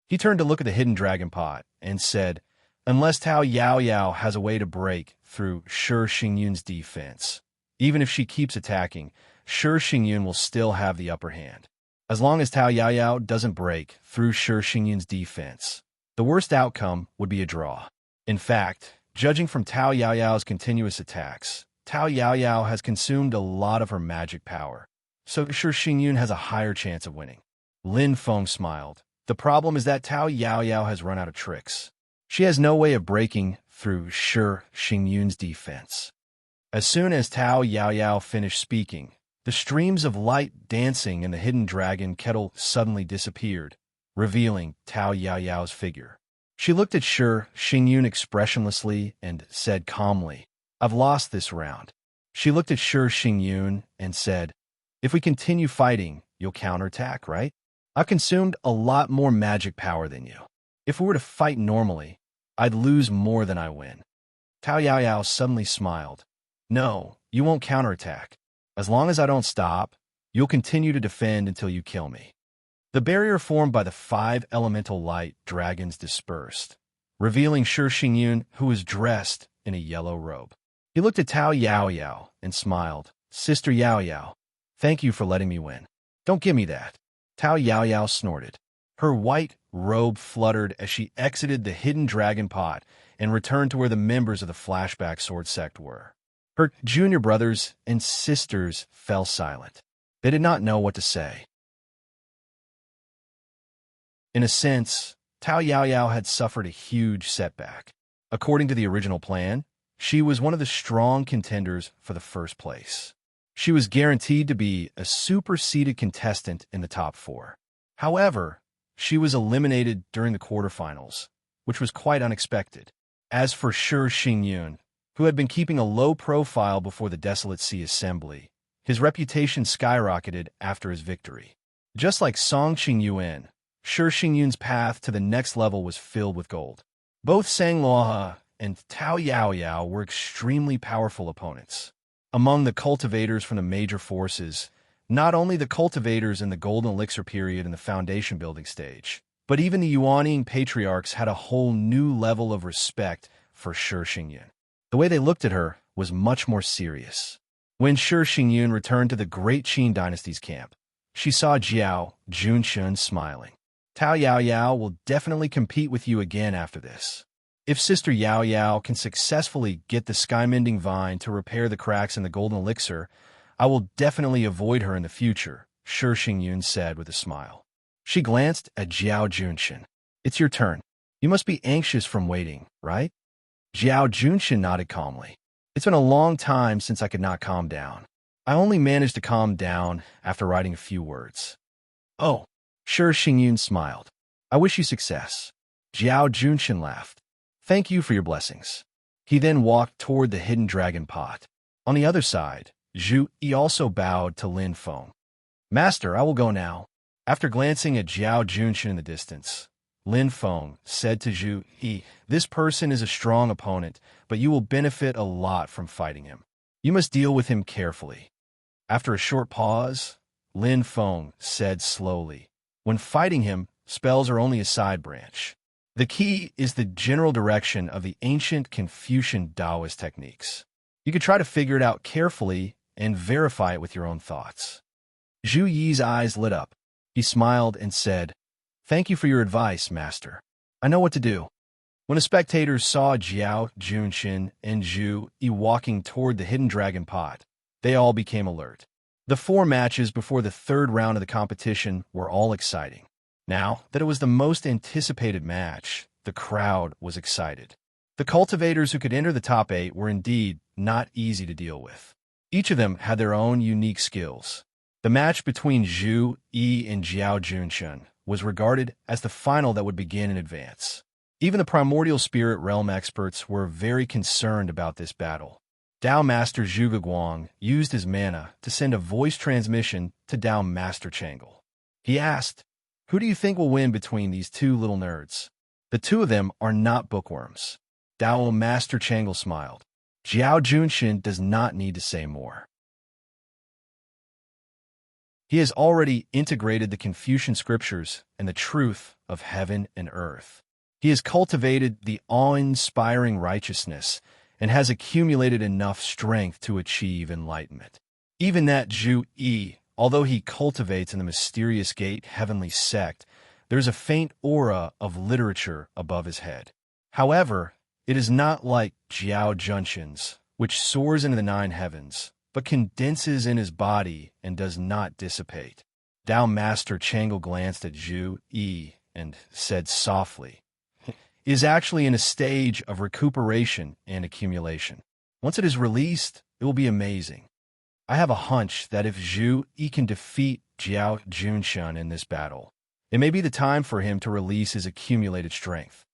He turned to look at the hidden dragon pot and said, unless Tao Yaoyao has a way to break through Sure Xingyun's defense, even if she keeps attacking, Sure Xingyun will still have the upper hand. As long as Tao Yaoyao doesn't break through Sure Xingyun's defense, the worst outcome would be a draw. In fact, judging from Tao Yaoyao's continuous attacks, Tao Yaoyao has consumed a lot of her magic power, so Sure Xingyun has a higher chance of winning. Lin Feng smiled. The problem is that Tao Yaoyao has run out of tricks. She has no way of breaking through Sure Xingyun's defense. As soon as Tao Yaoyao finished speaking, the streams of light dancing in the hidden dragon kettle suddenly disappeared, revealing Tao Yaoyao's figure. She looked at Sure Xingyun expressionlessly and said calmly, I've lost this round. She looked at Sure Xingyun and said, if we continue fighting, you'll counterattack, right? I've consumed a lot more magic power than you. If we were to fight normally, I'd lose more than I win. Tao Yaoyao suddenly smiled. No, you won't counterattack. As long as I don't stop, you'll continue to defend until you kill me. The barrier formed by the 5 elemental light dragons dispersed, revealing Sure Xingyun, who was dressed in a yellow robe. He looked at Tao Yaoyao and smiled. Sister Yaoyao, thank you for letting me win. Don't give me that. Tao Yaoyao snorted. Her white robe fluttered as she exited the hidden dragon pot and returned to where the members of the Flashback Sword sect were. Her junior brothers and sisters fell silent. They did not know what to say. In a sense, Tao Yaoyao had suffered a huge setback. According to the original plan, she was one of the strong contenders for the first place. She was guaranteed to be a superseded contestant in the top 4. However, she was eliminated during the quarterfinals, which was quite unexpected. As for Sure Xingyun, who had been keeping a low profile before the Desolate Sea Assembly. His reputation skyrocketed after his victory. Just like Song Qingyuan, Shi Xingyun's path to the next level was filled with gold. Both Sang Luohe and Tao Yaoyao were extremely powerful opponents. Among the cultivators from the major forces, not only the cultivators in the Golden Elixir period and the foundation building stage, but even the Yuanying patriarchs had a whole new level of respect for Shi Xingyun. The way they looked at her was much more serious. When Shi Xingyun returned to the Great Qin Dynasty's camp, she saw Jiao Junshun smiling. Tao Yaoyao will definitely compete with you again after this. If Sister Yaoyao can successfully get the Skymending Vine to repair the cracks in the Golden Elixir, I will definitely avoid her in the future, Shi Xingyun said with a smile. She glanced at Jiao Junshin. It's your turn. You must be anxious from waiting, right? Jiao Junshin nodded calmly. It's been a long time since I could not calm down. I only managed to calm down after writing a few words. Oh, Shi Xingyun smiled. I wish you success. Jiao Junshin laughed. Thank you for your blessings. He then walked toward the hidden dragon pot. On the other side, Zhu Yi also bowed to Lin Feng. Master, I will go now. After glancing at Jiao Junshin in the distance, Lin Feng said to Zhu Yi, this person is a strong opponent, but you will benefit a lot from fighting him. You must deal with him carefully. After a short pause, Lin Feng said slowly, when fighting him, spells are only a side branch. The key is the general direction of the ancient Confucian Taoist techniques. You could try to figure it out carefully and verify it with your own thoughts. Zhu Yi's eyes lit up. He smiled and said, Thank you for your advice, Master. I know what to do. When the spectators saw Jiao Junshin and Zhu Yi walking toward the hidden dragon pot, they all became alert. The 4 matches before the 3rd round of the competition were all exciting. Now that it was the most anticipated match, the crowd was excited. The cultivators who could enter the top 8 were indeed not easy to deal with. Each of them had their own unique skills. The match between Zhu Yi and Jiao Junshin was regarded as the final that would begin in advance. Even the primordial spirit realm experts were very concerned about this battle. Dao Master Zhuge Guang used his mana to send a voice transmission to Dao Master Changle. He asked, Who do you think will win between these 2 little nerds? The 2 of them are not bookworms. Dao Master Changle smiled. Jiao Junshin does not need to say more. He has already integrated the Confucian scriptures and the truth of heaven and earth. He has cultivated the awe-inspiring righteousness and has accumulated enough strength to achieve enlightenment. Even that Zhu Yi, although he cultivates in the mysterious gate heavenly sect, there's a faint aura of literature above his head. However, it is not like Jiao Junshin's, which soars into the 9 heavens, but condenses in his body and does not dissipate. Dao Master Changle glanced at Zhu Yi and said softly, is actually in a stage of recuperation and accumulation. Once it is released, it will be amazing. I have a hunch that if Zhu Yi can defeat Jiao Junshin in this battle, it may be the time for him to release his accumulated strength.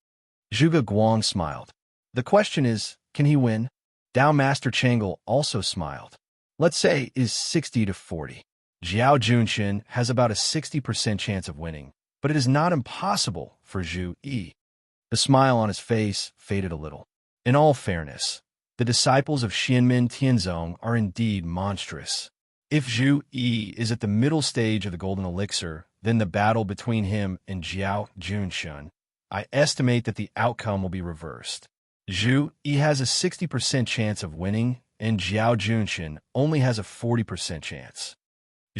Zhuge Guang smiled. The question is, can he win? Dao Master Changle also smiled. Let's say is 60 to 40. Jiao Junshin has about a 60% chance of winning, but it is not impossible for Zhu Yi. The smile on his face faded a little. In all fairness, the disciples of Xianmen Tianzong are indeed monstrous. If Zhu Yi is at the middle stage of the Golden Elixir, then the battle between him and Jiao Junshin, I estimate that the outcome will be reversed. Zhu Yi has a 60% chance of winning, and Jiao Junshin only has a 40% chance.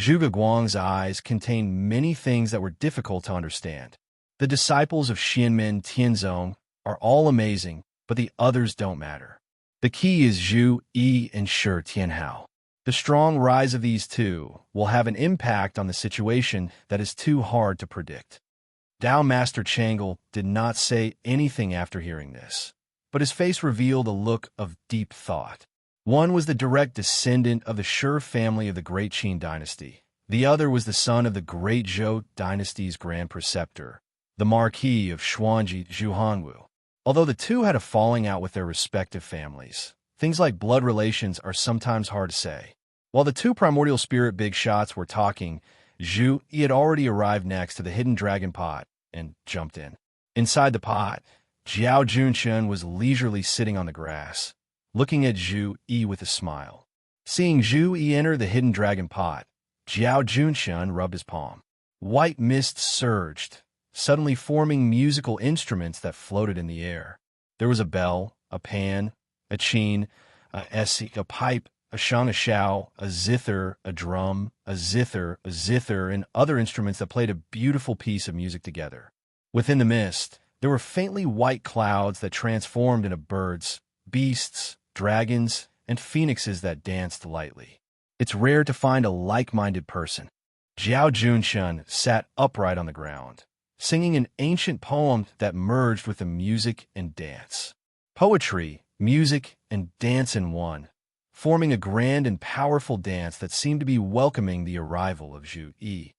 Zhuge Guang's eyes contained many things that were difficult to understand. The disciples of Xianmen Tianzong are all amazing, but the others don't matter. The key is Zhu Yi and Shi Tianhao. The strong rise of these 2 will have an impact on the situation that is too hard to predict. Dao Master Changle did not say anything after hearing this, but his face revealed a look of deep thought. One was the direct descendant of the Shi family of the Great Qin Dynasty. The other was the son of the Great Zhou Dynasty's Grand Preceptor, the Marquis of Xuanji Zhuhanwu. Although the 2 had a falling out with their respective families, Things like blood relations are sometimes hard to say. While the two primordial spirit big shots were talking, Zhu Yi had already arrived next to the hidden dragon pot and jumped in. Inside the pot, Jiao Junshan was leisurely sitting on the grass, looking at Zhu Yi with a smile. Seeing Zhu Yi enter the hidden dragon pot, Jiao Junshan rubbed his palm. White mist surged, suddenly forming musical instruments that floated in the air. There was a bell, a pan, a chin, a essek, a pipe, a shang, a shao, a zither, a drum, a zither, and other instruments that played a beautiful piece of music together. Within the mist, there were faintly white clouds that transformed into birds, beasts, dragons, and phoenixes that danced lightly. It's rare to find a like-minded person. Jiao Junshan sat upright on the ground, singing an ancient poem that merged with the music and dance. Poetry, music, and dance in one, forming a grand and powerful dance that seemed to be welcoming the arrival of Zhu Yi.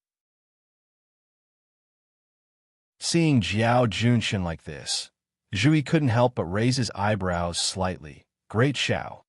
Seeing Jiao Junshan like this, Zhu Yi couldn't help but raise his eyebrows slightly. Great Shao.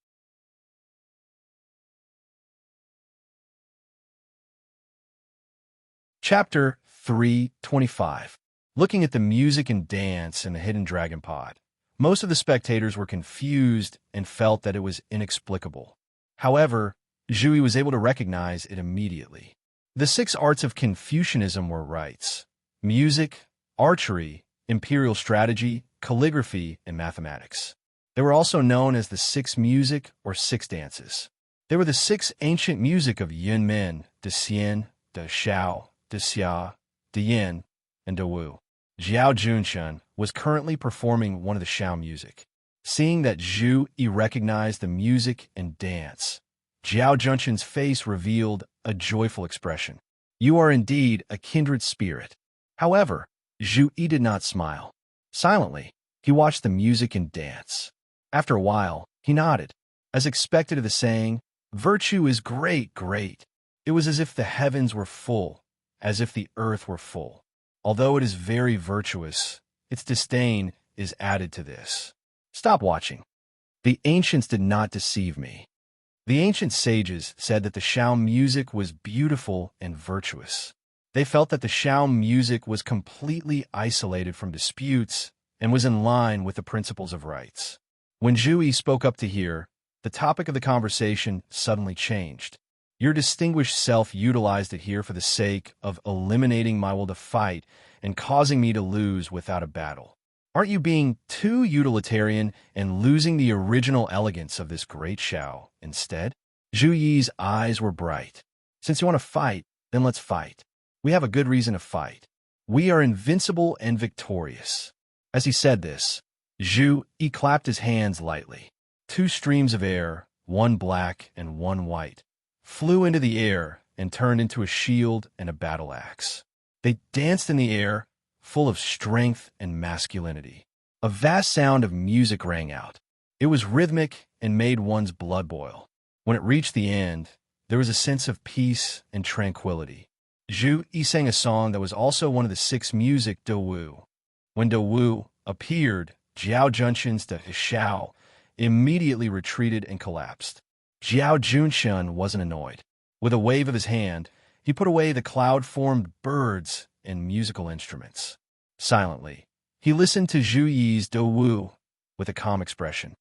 Chapter 325. Looking at the music and dance in the hidden dragon pot, most of the spectators were confused and felt that it was inexplicable. However, Zhu Yi was able to recognize it immediately. The 6 arts of Confucianism were rites: music, archery, imperial strategy, calligraphy, and mathematics. They were also known as the 6 music or 6 dances. They were the 6 ancient music of Yunmen, De Xian, De Shao, De Xia, De Yin, and De Wu. Jiao Junshan was currently performing one of the Shao music. Seeing that Zhu Yi recognized the music and dance, Jiao Junshan's face revealed a joyful expression. You are indeed a kindred spirit. However, Zhu Yi did not smile. Silently, he watched the music and dance. After a while, he nodded. As expected of the saying, virtue is great, great. It was as if the heavens were full, as if the earth were full. Although it is very virtuous, its disdain is added to this. Stop watching. The ancients did not deceive me. The ancient sages said that the Shao music was beautiful and virtuous. They felt that the Shao music was completely isolated from disputes and was in line with the principles of rights. When Zhu Yi spoke up to hear, the topic of the conversation suddenly changed. Your distinguished self utilized it here for the sake of eliminating my will to fight and causing me to lose without a battle. Aren't you being too utilitarian and losing the original elegance of this great Shao instead? Zhu Yi's eyes were bright. Since you want to fight, then let's fight. We have a good reason to fight. We are invincible and victorious. As he said this, Zhu Yi clapped his hands lightly. 2 streams of air, one black and one white, flew into the air and turned into a shield and a battle axe. They danced in the air, full of strength and masculinity. A vast sound of music rang out. It was rhythmic and made one's blood boil. When it reached the end, there was a sense of peace and tranquility. Zhu Yi sang a song that was also one of the 6 music De Wu. When De Wu appeared, Jiao Junshan's De Shao immediately retreated and collapsed. Jiao Junshan wasn't annoyed. With a wave of his hand, he put away the cloud-formed birds and musical instruments. Silently, he listened to Zhu Yi's De Wu with a calm expression.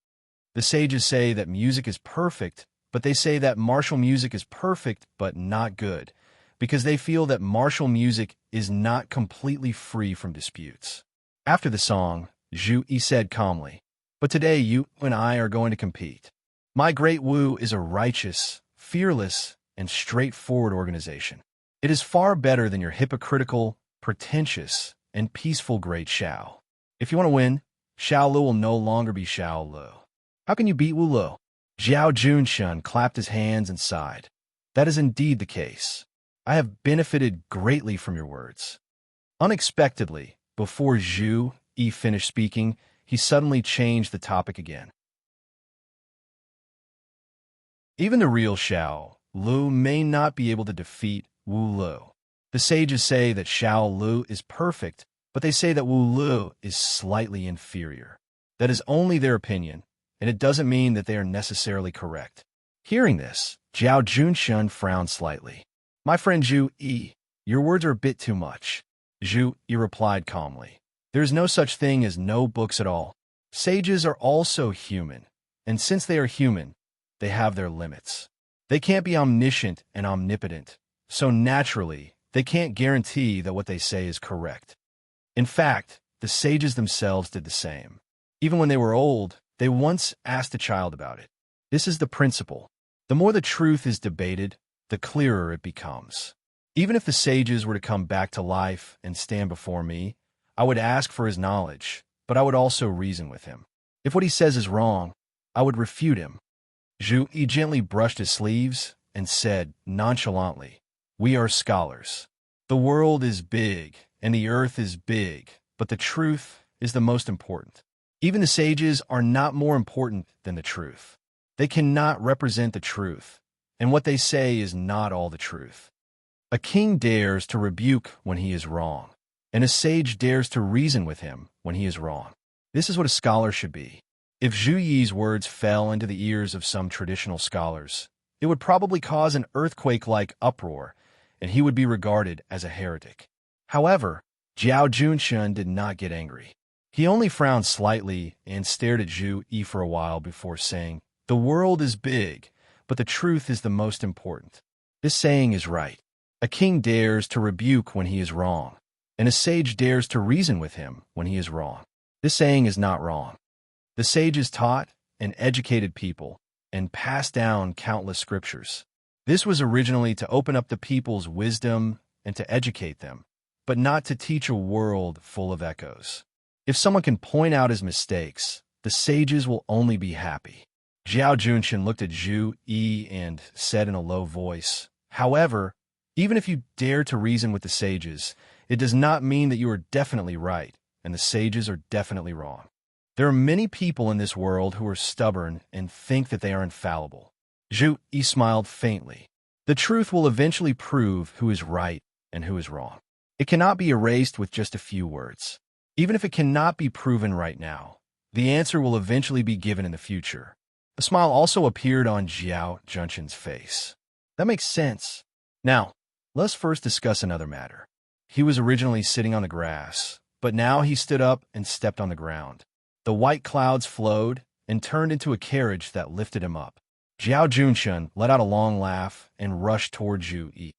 The sages say that music is perfect, but they say that martial music is perfect but not good, because they feel that martial music is not completely free from disputes. After the song, Zhu Yi said calmly, "But today you and I are going to compete. My Great Wu is a righteous, fearless, and straightforward organization. It is far better than your hypocritical, pretentious, and peaceful Great Shao. If you want to win, Shao Lu will no longer be Shao Lu. How can you beat Wu Lu?" Jiao Junshan clapped his hands and sighed. That is indeed the case. I have benefited greatly from your words. Unexpectedly, before Zhu Yi finished speaking, he suddenly changed the topic again. Even the real Shao Lu may not be able to defeat Wu Lu. The sages say that Shao Lu is perfect, but they say that Wu Lu is slightly inferior. That is only their opinion, and it doesn't mean that they are necessarily correct. Hearing this, Zhao Junshun frowned slightly. My friend Zhu Yi, your words are a bit too much. Zhu Yi replied calmly. There is no such thing as no books at all. Sages are also human, and since they are human, they have their limits. They can't be omniscient and omnipotent, so naturally, they can't guarantee that what they say is correct. In fact, the sages themselves did the same. Even when they were old, they once asked a child about it. This is the principle. The more the truth is debated, the clearer it becomes. Even if the sages were to come back to life and stand before me, I would ask for his knowledge, but I would also reason with him. If what he says is wrong, I would refute him. Zhu Yi gently brushed his sleeves and said nonchalantly, We are scholars. The world is big, and the earth is big, but the truth is the most important. Even the sages are not more important than the truth. They cannot represent the truth, and what they say is not all the truth. A king dares to rebuke when he is wrong, and a sage dares to reason with him when he is wrong. This is what a scholar should be. If Zhu Yi's words fell into the ears of some traditional scholars, it would probably cause an earthquake-like uproar, and he would be regarded as a heretic. However, Zhao Junshun did not get angry. He only frowned slightly and stared at Zhu Yi for a while before saying, The world is big, but the truth is the most important. This saying is right. A king dares to rebuke when he is wrong, and a sage dares to reason with him when he is wrong. This saying is not wrong. The sages taught and educated people and passed down countless scriptures. This was originally to open up the people's wisdom and to educate them, but not to teach a world full of echoes. If someone can point out his mistakes, the sages will only be happy. Zhao Junshun looked at Zhu Yi and said in a low voice, However, even if you dare to reason with the sages, it does not mean that you are definitely right, and the sages are definitely wrong. There are many people in this world who are stubborn and think that they are infallible. Zhu Yi smiled faintly. The truth will eventually prove who is right and who is wrong. It cannot be erased with just a few words. Even if it cannot be proven right now, the answer will eventually be given in the future. A smile also appeared on Zhao Junshun's face. That makes sense. Now, let's first discuss another matter. He was originally sitting on the grass, but now he stood up and stepped on the ground. The white clouds flowed and turned into a carriage that lifted him up. Zhao Junshun let out a long laugh and rushed toward Zhu Yi.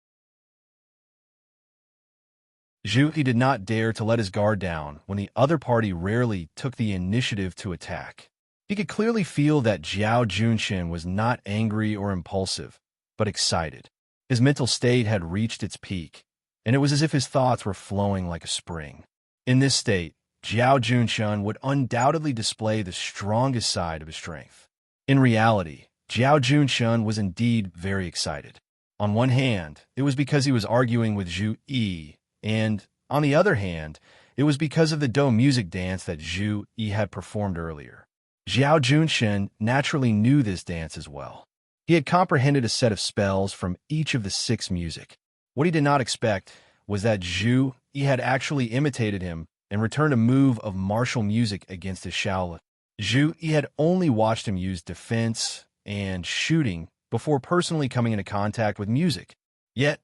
Zhu Yi did not dare to let his guard down when the other party rarely took the initiative to attack. He could clearly feel that Zhao Junshun was not angry or impulsive, but excited. His mental state had reached its peak, and it was as if his thoughts were flowing like a spring. In this state, Zhao Junshun would undoubtedly display the strongest side of his strength. In reality, Zhao Junshun was indeed very excited. On one hand, it was because he was arguing with Zhu Yi, and, on the other hand, it was because of the Do music dance that Zhu Yi had performed earlier. Zhao Junshun naturally knew this dance as well. He had comprehended a set of spells from each of the 6 music. What he did not expect was that Zhu Yi had actually imitated him and returned a move of martial music against his Shaolin. Zhu Yi had only watched him use defense and shooting before personally coming into contact with music. Yet,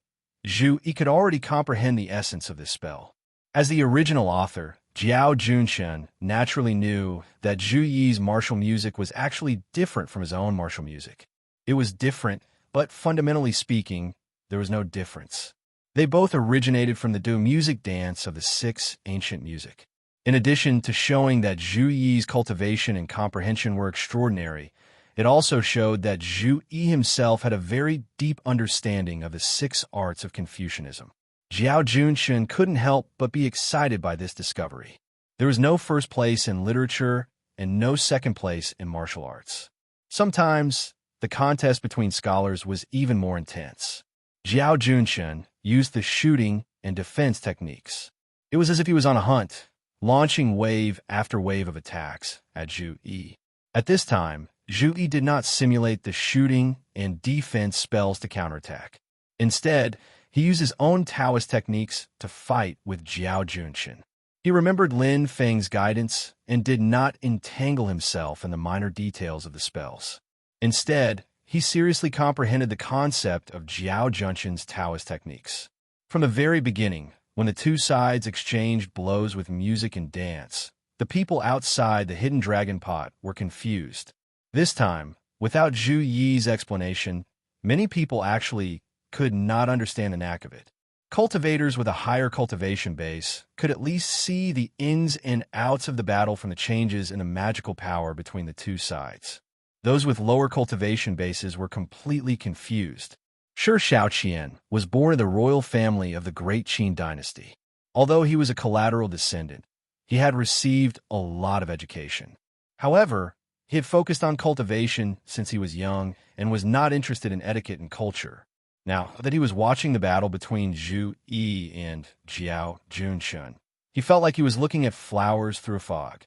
Zhu Yi could already comprehend the essence of this spell. As the original author, Zhao Junshun naturally knew that Zhu Yi's martial music was actually different from his own martial music. It was different, but fundamentally speaking, there was no difference. They both originated from the Do music dance of the 6 ancient music. In addition to showing that Zhu Yi's cultivation and comprehension were extraordinary, it also showed that Zhu Yi himself had a very deep understanding of the 6 arts of Confucianism. Zhao Junshun couldn't help but be excited by this discovery. There was no first place in literature and no second place in martial arts. Sometimes, the contest between scholars was even more intense. Zhao Junshun used the shooting and defense techniques. It was as if he was on a hunt, launching wave after wave of attacks at Zhu Yi. At this time, Zhu Yi did not simulate the shooting and defense spells to counterattack. Instead, he used his own Taoist techniques to fight with Zhao Junshun. He remembered Lin Feng's guidance and did not entangle himself in the minor details of the spells. Instead, he seriously comprehended the concept of Jiao Junshin's Taoist techniques. From the very beginning, when the two sides exchanged blows with music and dance, the people outside the hidden dragon pot were confused. This time, without Zhu Yi's explanation, many people actually could not understand the knack of it. Cultivators with a higher cultivation base could at least see the ins and outs of the battle from the changes in the magical power between the two sides. Those with lower cultivation bases were completely confused. Shi Shaoqian was born in the royal family of the Great Qin dynasty. Although he was a collateral descendant, he had received a lot of education. However, he had focused on cultivation since he was young and was not interested in etiquette and culture. Now that he was watching the battle between Zhu Yi and Jiao Junshin, he felt like he was looking at flowers through a fog.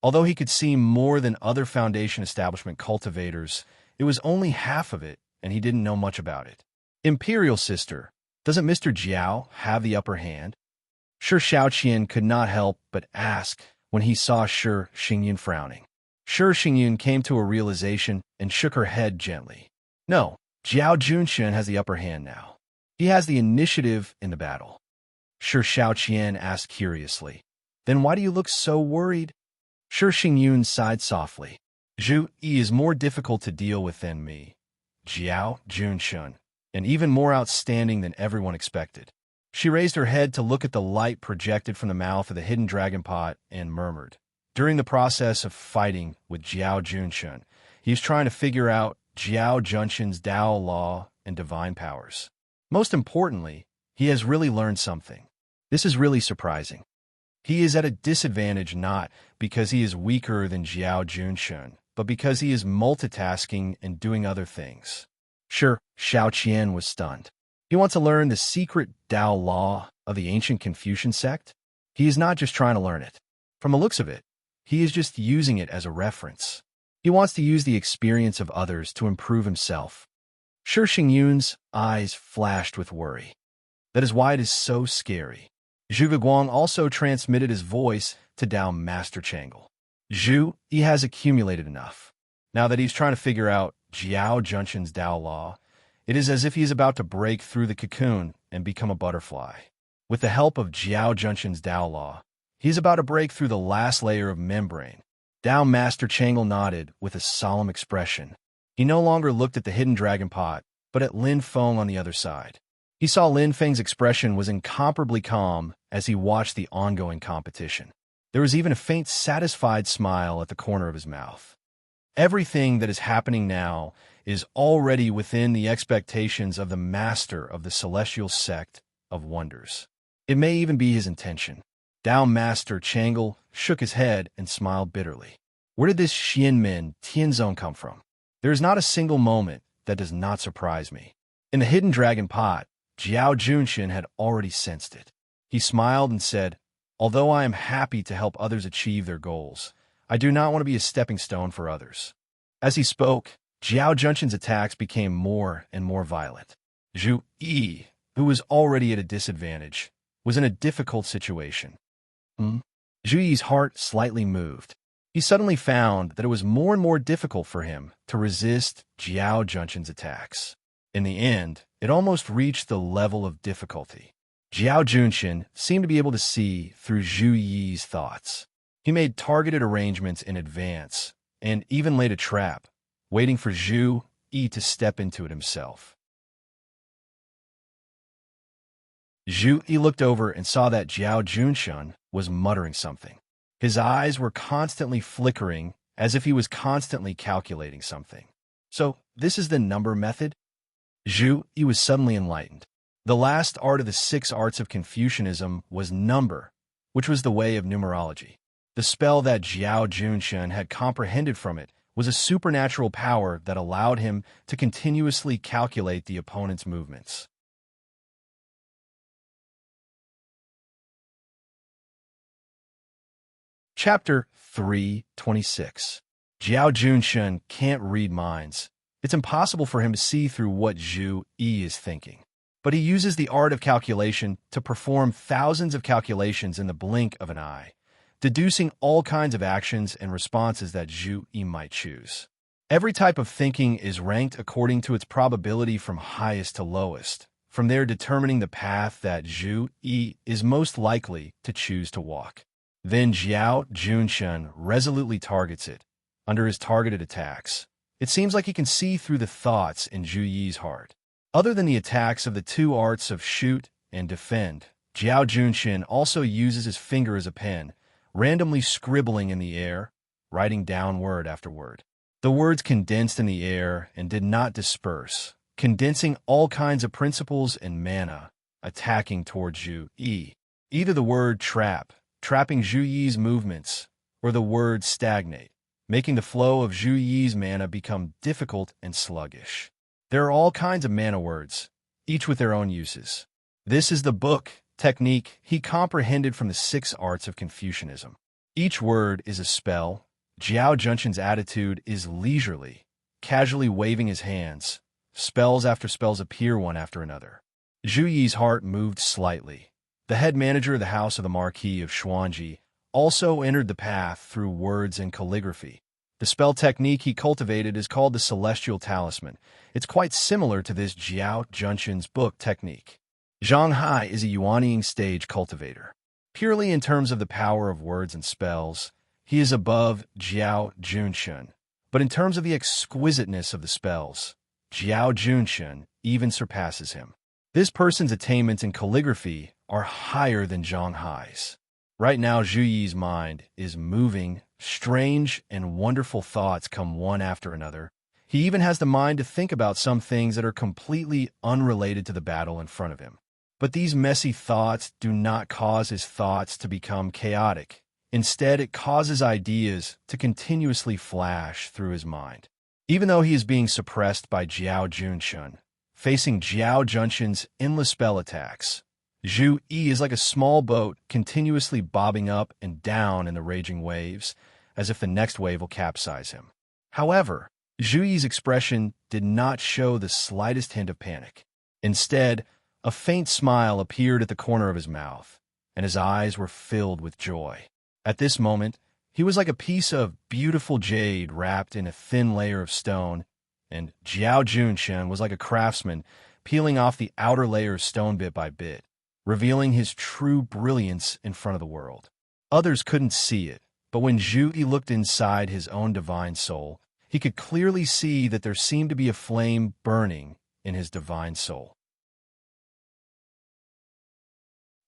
Although he could see more than other Foundation establishment cultivators, it was only half of it, and he didn't know much about it. Imperial sister, doesn't Mr. Jiao have the upper hand? Shi Shaoqian could not help but ask when he saw Shi Xingyun frowning. Shi Xingyun came to a realization and shook her head gently. No, Jiao Junshin has the upper hand now. He has the initiative in the battle. Shi Shaoqian asked curiously. Then why do you look so worried? Shi Xingyun sighed softly. Zhu Yi is more difficult to deal with than me, Jiao Junshin, and even more outstanding than everyone expected. She raised her head to look at the light projected from the mouth of the hidden dragon pot and murmured. During the process of fighting with Jiao Junshin, he is trying to figure out Jiao Junshin's Dao law and divine powers. Most importantly, he has really learned something. This is really surprising. He is at a disadvantage not because he is weaker than Jiao Junshin, but because he is multitasking and doing other things. Shi Shaoqian was stunned. He wants to learn the secret Dao law of the ancient Confucian sect? He is not just trying to learn it. From the looks of it, he is just using it as a reference. He wants to use the experience of others to improve himself. Shi Xingyun's eyes flashed with worry. That is why it is so scary. Zhu Guang also transmitted his voice to Dao Master Changle. Zhu, he has accumulated enough. Now that he's trying to figure out Jiao Junshin's Dao law, it is as if he is about to break through the cocoon and become a butterfly. With the help of Jiao Junshin's Dao law, he is about to break through the last layer of membrane. Dao Master Changle nodded with a solemn expression. He no longer looked at the hidden dragon pot, but at Lin Feng on the other side. He saw Lin Feng's expression was incomparably calm as he watched the ongoing competition. There was even a faint satisfied smile at the corner of his mouth. Everything that is happening now is already within the expectations of the master of the celestial sect of wonders. It may even be his intention. Dao Master Changle shook his head and smiled bitterly. Where did this Xianmin Tianzong come from? There is not a single moment that does not surprise me. In the hidden dragon pot, Jiao Junshin had already sensed it. He smiled and said, although I am happy to help others achieve their goals, I do not want to be a stepping stone for others. As he spoke, Jiao Junshin's attacks became more and more violent. Zhu Yi, who was already at a disadvantage, was in a difficult situation. Zhu Yi's heart slightly moved. He suddenly found that it was more and more difficult for him to resist Jiao Junshin's attacks. In the end, it almost reached the level of difficulty. Jiao Junshin seemed to be able to see through Zhu Yi's thoughts. He made targeted arrangements in advance and even laid a trap, waiting for Zhu Yi to step into it himself. Zhu Yi looked over and saw that Jiao Junshin was muttering something. His eyes were constantly flickering, as if he was constantly calculating something. So, this is the number method? Zhu Yi was suddenly enlightened. The last art of the 6 arts of Confucianism was number, which was the way of numerology. The spell that Jiao Junshin had comprehended from it was a supernatural power that allowed him to continuously calculate the opponent's movements. Chapter 3:26. Jiao Junshin can't read minds. It's impossible for him to see through what Zhu Yi is thinking. but he uses the art of calculation to perform thousands of calculations in the blink of an eye, deducing all kinds of actions and responses that Zhu Yi might choose. Every type of thinking is ranked according to its probability from highest to lowest, from there determining the path that Zhu Yi is most likely to choose to walk. Then Jiao Junshen resolutely targets it. Under his targeted attacks, it seems like he can see through the thoughts in Zhu Yi's heart. Other than the attacks of the two arts of shoot and defend, Jiao Junshen also uses his finger as a pen, randomly scribbling in the air, writing down word after word. The words condensed in the air and did not disperse, condensing all kinds of principles and mana, attacking towards Zhu Yi. Either the word trap, trapping Zhu Yi's movements, or the word stagnate, making the flow of Zhu Yi's mana become difficult and sluggish. There are all kinds of mana words, each with their own uses. This is the book, technique he comprehended from the 6 arts of Confucianism. Each word is a spell. Jiao Junshen's attitude is leisurely, casually waving his hands. Spells after spells appear one after another. Zhu Yi's heart moved slightly. The head manager of the house of the Marquis of Xuanji also entered the path through words and calligraphy. The spell technique he cultivated is called the Celestial Talisman. It's quite similar to this Jiao Junshen's book technique. Zhang Hai is a Yuanying stage cultivator. Purely in terms of the power of words and spells, he is above Jiao Junshen. But in terms of the exquisiteness of the spells, Jiao Junshen even surpasses him. This person's attainments in calligraphy are higher than Zhang Hai's. Right now, Zhu Yi's mind is moving. Strange and wonderful thoughts come one after another. He even has the mind to think about some things that are completely unrelated to the battle in front of him. But these messy thoughts do not cause his thoughts to become chaotic. Instead, it causes ideas to continuously flash through his mind. Even though he is being suppressed by Jiao Junshen, facing Jiao Junshen's endless spell attacks, Zhu Yi is like a small boat continuously bobbing up and down in the raging waves, as if the next wave will capsize him. However, Zhu Yi's expression did not show the slightest hint of panic. Instead, a faint smile appeared at the corner of his mouth, and his eyes were filled with joy. At this moment, he was like a piece of beautiful jade wrapped in a thin layer of stone, and Jiao Junshen was like a craftsman peeling off the outer layer of stone bit by bit, revealing his true brilliance in front of the world. Others couldn't see it, but when Zhu Yi looked inside his own divine soul, he could clearly see that there seemed to be a flame burning in his divine soul.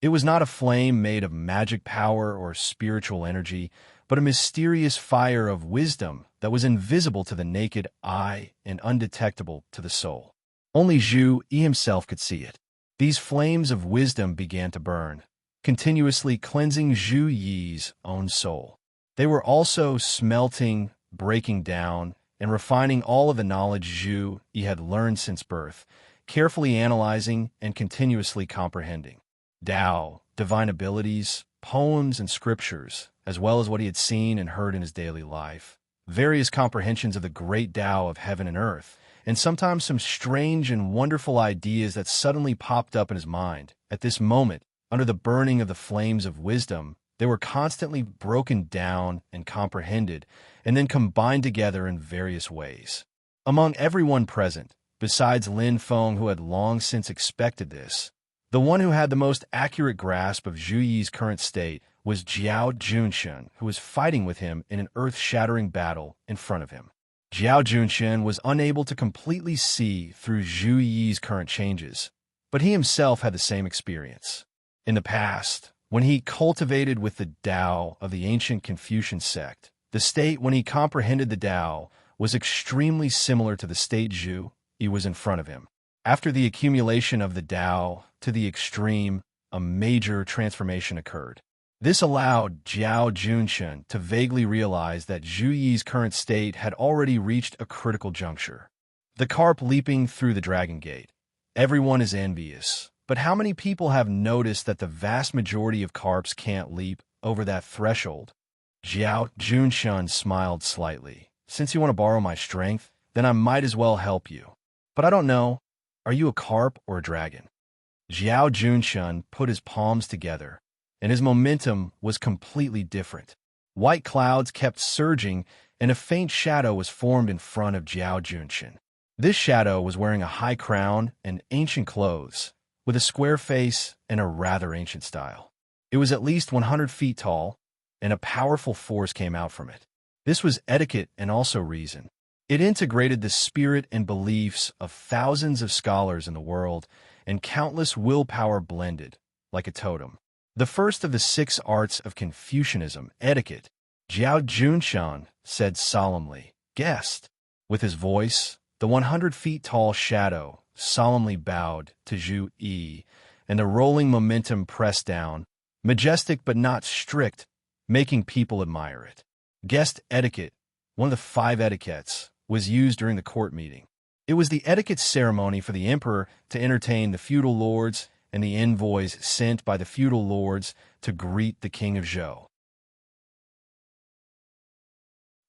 It was not a flame made of magic power or spiritual energy, but a mysterious fire of wisdom that was invisible to the naked eye and undetectable to the soul. Only Zhu Yi himself could see it. These flames of wisdom began to burn, continuously cleansing Zhu Yi's own soul. They were also smelting, breaking down, and refining all of the knowledge Zhu Yi had learned since birth, carefully analyzing and continuously comprehending. Tao, divine abilities, poems, and scriptures, as well as what he had seen and heard in his daily life, various comprehensions of the great Tao of heaven and earth, and sometimes some strange and wonderful ideas that suddenly popped up in his mind. At this moment, under the burning of the flames of wisdom, they were constantly broken down and comprehended, and then combined together in various ways. Among everyone present, besides Lin Feng, who had long since expected this, the one who had the most accurate grasp of Zhu Yi's current state was Jiao Junshen, who was fighting with him in an earth-shattering battle in front of him. Jiao Junshen was unable to completely see through Zhu Yi's current changes, but he himself had the same experience. In the past, when he cultivated with the Tao of the ancient Confucian sect, the state when he comprehended the Tao was extremely similar to the state Zhu Yi was in front of him. After the accumulation of the Tao to the extreme, a major transformation occurred. This allowed Jiao Junshen to vaguely realize that Zhu Yi's current state had already reached a critical juncture. The carp leaping through the dragon gate. Everyone is envious, but how many people have noticed that the vast majority of carps can't leap over that threshold? Jiao Junshen smiled slightly. Since you want to borrow my strength, then I might as well help you. But I don't know. Are you a carp or a dragon? Zhao Junshun put his palms together, and his momentum was completely different. White clouds kept surging, and a faint shadow was formed in front of Zhao Junshun. This shadow was wearing a high crown and ancient clothes, with a square face and a rather ancient style. It was at least 100 feet tall, and a powerful force came out from it. This was etiquette and also reason. It integrated the spirit and beliefs of thousands of scholars in the world, and countless willpower blended, like a totem. The first of the 6 arts of Confucianism, etiquette, Zhao Junshan said solemnly, "Guest." With his voice, the 100 feet tall shadow solemnly bowed to Zhu Yi, and the rolling momentum pressed down, majestic but not strict, making people admire it. Guest etiquette, one of the 5 etiquettes, was used during the court meeting. It was the etiquette ceremony for the emperor to entertain the feudal lords and the envoys sent by the feudal lords to greet the king of Zhou.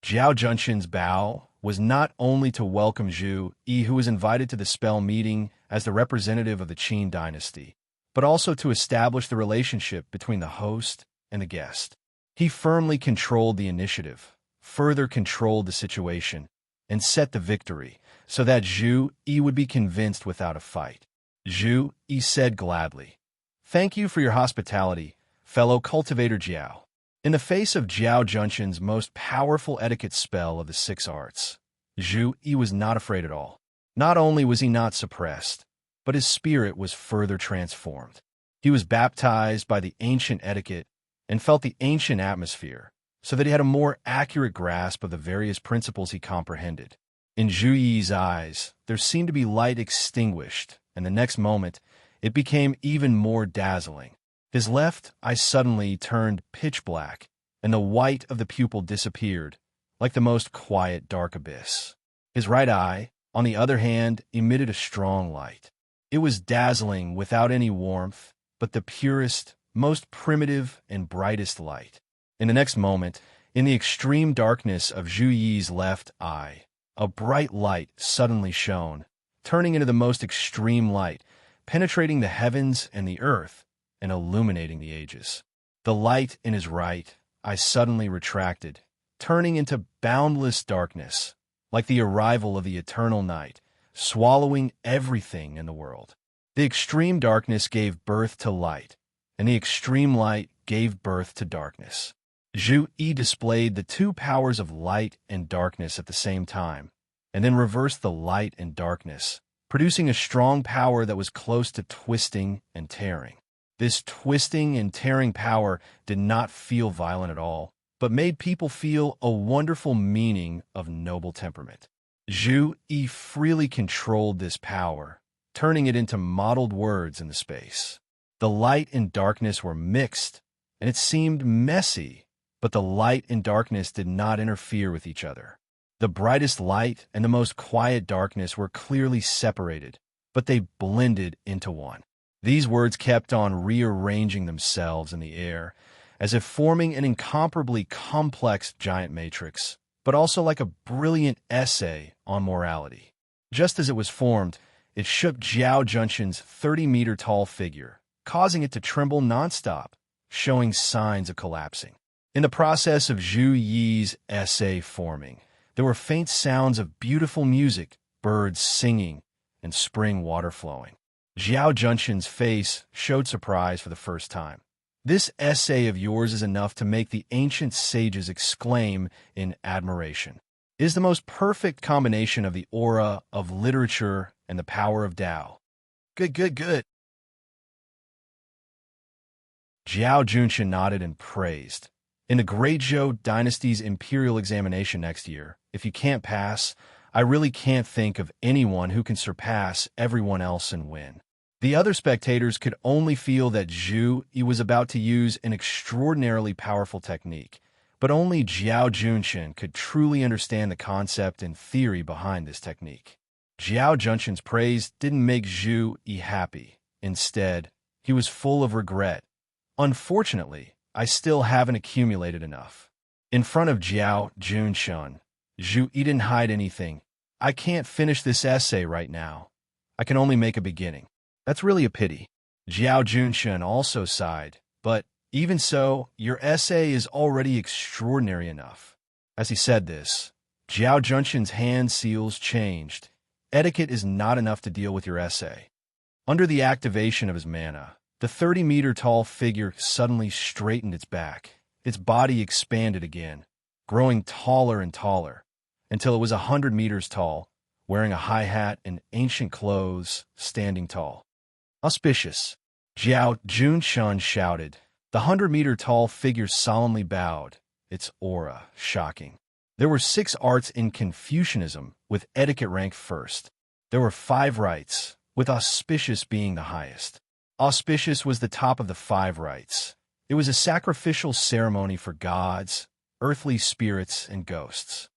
Zhao Junshun's bow was not only to welcome Zhu Yi, who was invited to the spell meeting as the representative of the Qin dynasty, but also to establish the relationship between the host and the guest. He firmly controlled the initiative, further controlled the situation, and set the victory, so that Zhu Yi would be convinced without a fight. Zhu Yi said gladly, "Thank you for your hospitality, fellow cultivator Jiao." In the face of Zhao Junshun's most powerful etiquette spell of the 6 arts, Zhu Yi was not afraid at all. Not only was he not suppressed, but his spirit was further transformed. He was baptized by the ancient etiquette and felt the ancient atmosphere, so that he had a more accurate grasp of the various principles he comprehended. In Zhu Yi's eyes, there seemed to be light extinguished, and the next moment, it became even more dazzling. His left eye suddenly turned pitch black, and the white of the pupil disappeared, like the most quiet dark abyss. His right eye, on the other hand, emitted a strong light. It was dazzling without any warmth, but the purest, most primitive, and brightest light. In the next moment, in the extreme darkness of Zhu Yi's left eye, a bright light suddenly shone, turning into the most extreme light, penetrating the heavens and the earth, and illuminating the ages. The light in his right eye suddenly retracted, turning into boundless darkness, like the arrival of the eternal night, swallowing everything in the world. The extreme darkness gave birth to light, and the extreme light gave birth to darkness. Zhu Yi displayed the 2 powers of light and darkness at the same time, and then reversed the light and darkness, producing a strong power that was close to twisting and tearing. This twisting and tearing power did not feel violent at all, but made people feel a wonderful meaning of noble temperament. Zhu Yi freely controlled this power, turning it into mottled words in the space. The light and darkness were mixed, and it seemed messy, but the light and darkness did not interfere with each other. The brightest light and the most quiet darkness were clearly separated, but they blended into one. These words kept on rearranging themselves in the air, as if forming an incomparably complex giant matrix, but also like a brilliant essay on morality. Just as it was formed, it shook Zhao Junshun's 30-meter-tall figure, causing it to tremble nonstop, showing signs of collapsing. In the process of Zhu Yi's essay forming, there were faint sounds of beautiful music, birds singing, and spring water flowing. Zhao Junshun's face showed surprise for the first time. "This essay of yours is enough to make the ancient sages exclaim in admiration. It is the most perfect combination of the aura of literature and the power of Tao." Good. Zhao Junshun nodded and praised. "In the Great Zhou dynasty's imperial examination next year, if you can't pass, I really can't think of anyone who can surpass everyone else and win." The other spectators could only feel that Zhu Yi was about to use an extraordinarily powerful technique, but only Zhao Junshun could truly understand the concept and theory behind this technique. Zhao Junshun's praise didn't make Zhu Yi happy. Instead, he was full of regret. "Unfortunately, I still haven't accumulated enough." In front of Zhao Junshun, Zhu Yi didn't hide anything. "I can't finish this essay right now. I can only make a beginning." "That's really a pity." Jiao Junshan also sighed, but even so, your essay is already extraordinary enough. As he said this, Jiao Junshan's hand seals changed. Etiquette is not enough to deal with your essay. Under the activation of his mana, the 30-meter-tall figure suddenly straightened its back. Its body expanded again, growing taller and taller, until it was 100 meters tall, wearing a high hat and ancient clothes, standing tall. Auspicious, Jiao Junshan shouted. The 100-meter-tall figure solemnly bowed, its aura shocking. There were 6 arts in Confucianism, with etiquette ranked first. There were 5 rites, with auspicious being the highest. Auspicious was the top of the 5 rites. It was a sacrificial ceremony for gods, earthly spirits, and ghosts.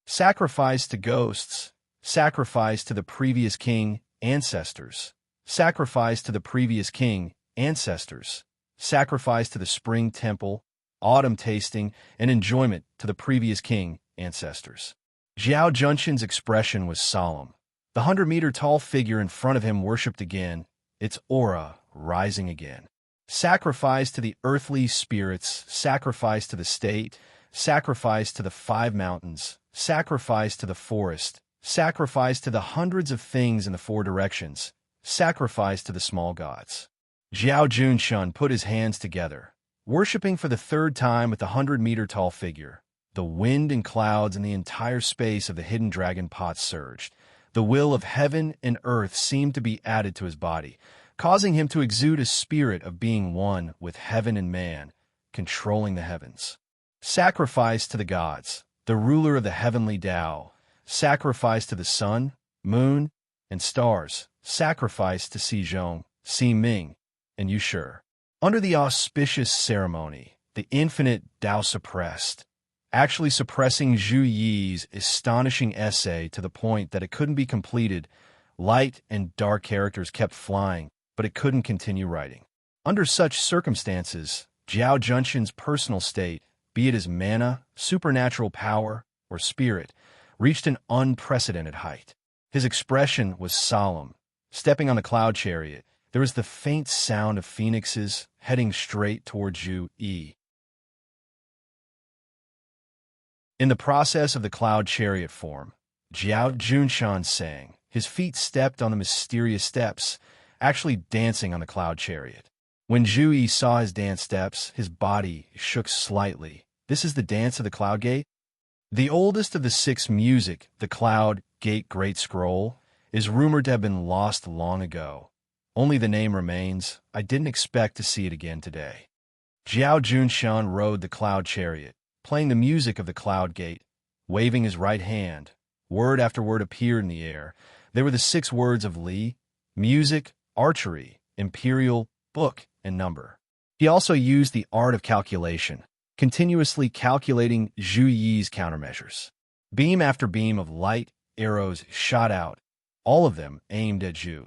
Sacrifice to ghosts, sacrifice to the previous king, ancestors, sacrifice to the previous king, ancestors, sacrifice to the spring temple, autumn tasting, and enjoyment to the previous king, ancestors. Jiao Junshan's expression was solemn. The 100-meter-tall figure in front of him worshipped again, its aura rising again. Sacrifice to the earthly spirits, sacrifice to the state, sacrifice to the 5 mountains, sacrifice to the forest, sacrifice to the hundreds of things in the 4 directions, sacrifice to the small gods. Jiao Junshan put his hands together, worshipping for the 3rd time with the 100-meter-tall figure. The wind and clouds and the entire space of the hidden dragon pot surged. The will of heaven and earth seemed to be added to his body, causing him to exude a spirit of being one with heaven and man, controlling the heavens. Sacrifice to the gods, the ruler of the heavenly Tao. Sacrifice to the sun, moon, and stars. Sacrifice to Xizhong, Ximing, and Yushur. Under the auspicious ceremony, the infinite Tao suppressed, actually suppressing Zhu Yi's astonishing essay to the point that it couldn't be completed. Light and dark characters kept flying, but it couldn't continue writing. Under such circumstances, Jiao Junshan's personal state, be it his mana, supernatural power, or spirit, reached an unprecedented height. His expression was solemn. Stepping on the cloud chariot, there was the faint sound of phoenixes heading straight toward Zhu Yi. In the process of the cloud chariot form, Jiao Junshan sang. His feet stepped on the mysterious steps, actually dancing on the cloud chariot. When Zhu Yi saw his dance steps, his body shook slightly. This is the dance of the cloud gate? The oldest of the 6 music, the Cloud Gate Great Scroll, is rumored to have been lost long ago. Only the name remains. I didn't expect to see it again today. Jiao Junshan rode the cloud chariot, playing the music of the cloud gate, waving his right hand. Word after word appeared in the air. There were the 6 words of Li: music, archery, imperial, book, and number. He also used the art of calculation, continuously calculating Zhu Yi's countermeasures. Beam after beam of light arrows shot out, all of them aimed at Zhu.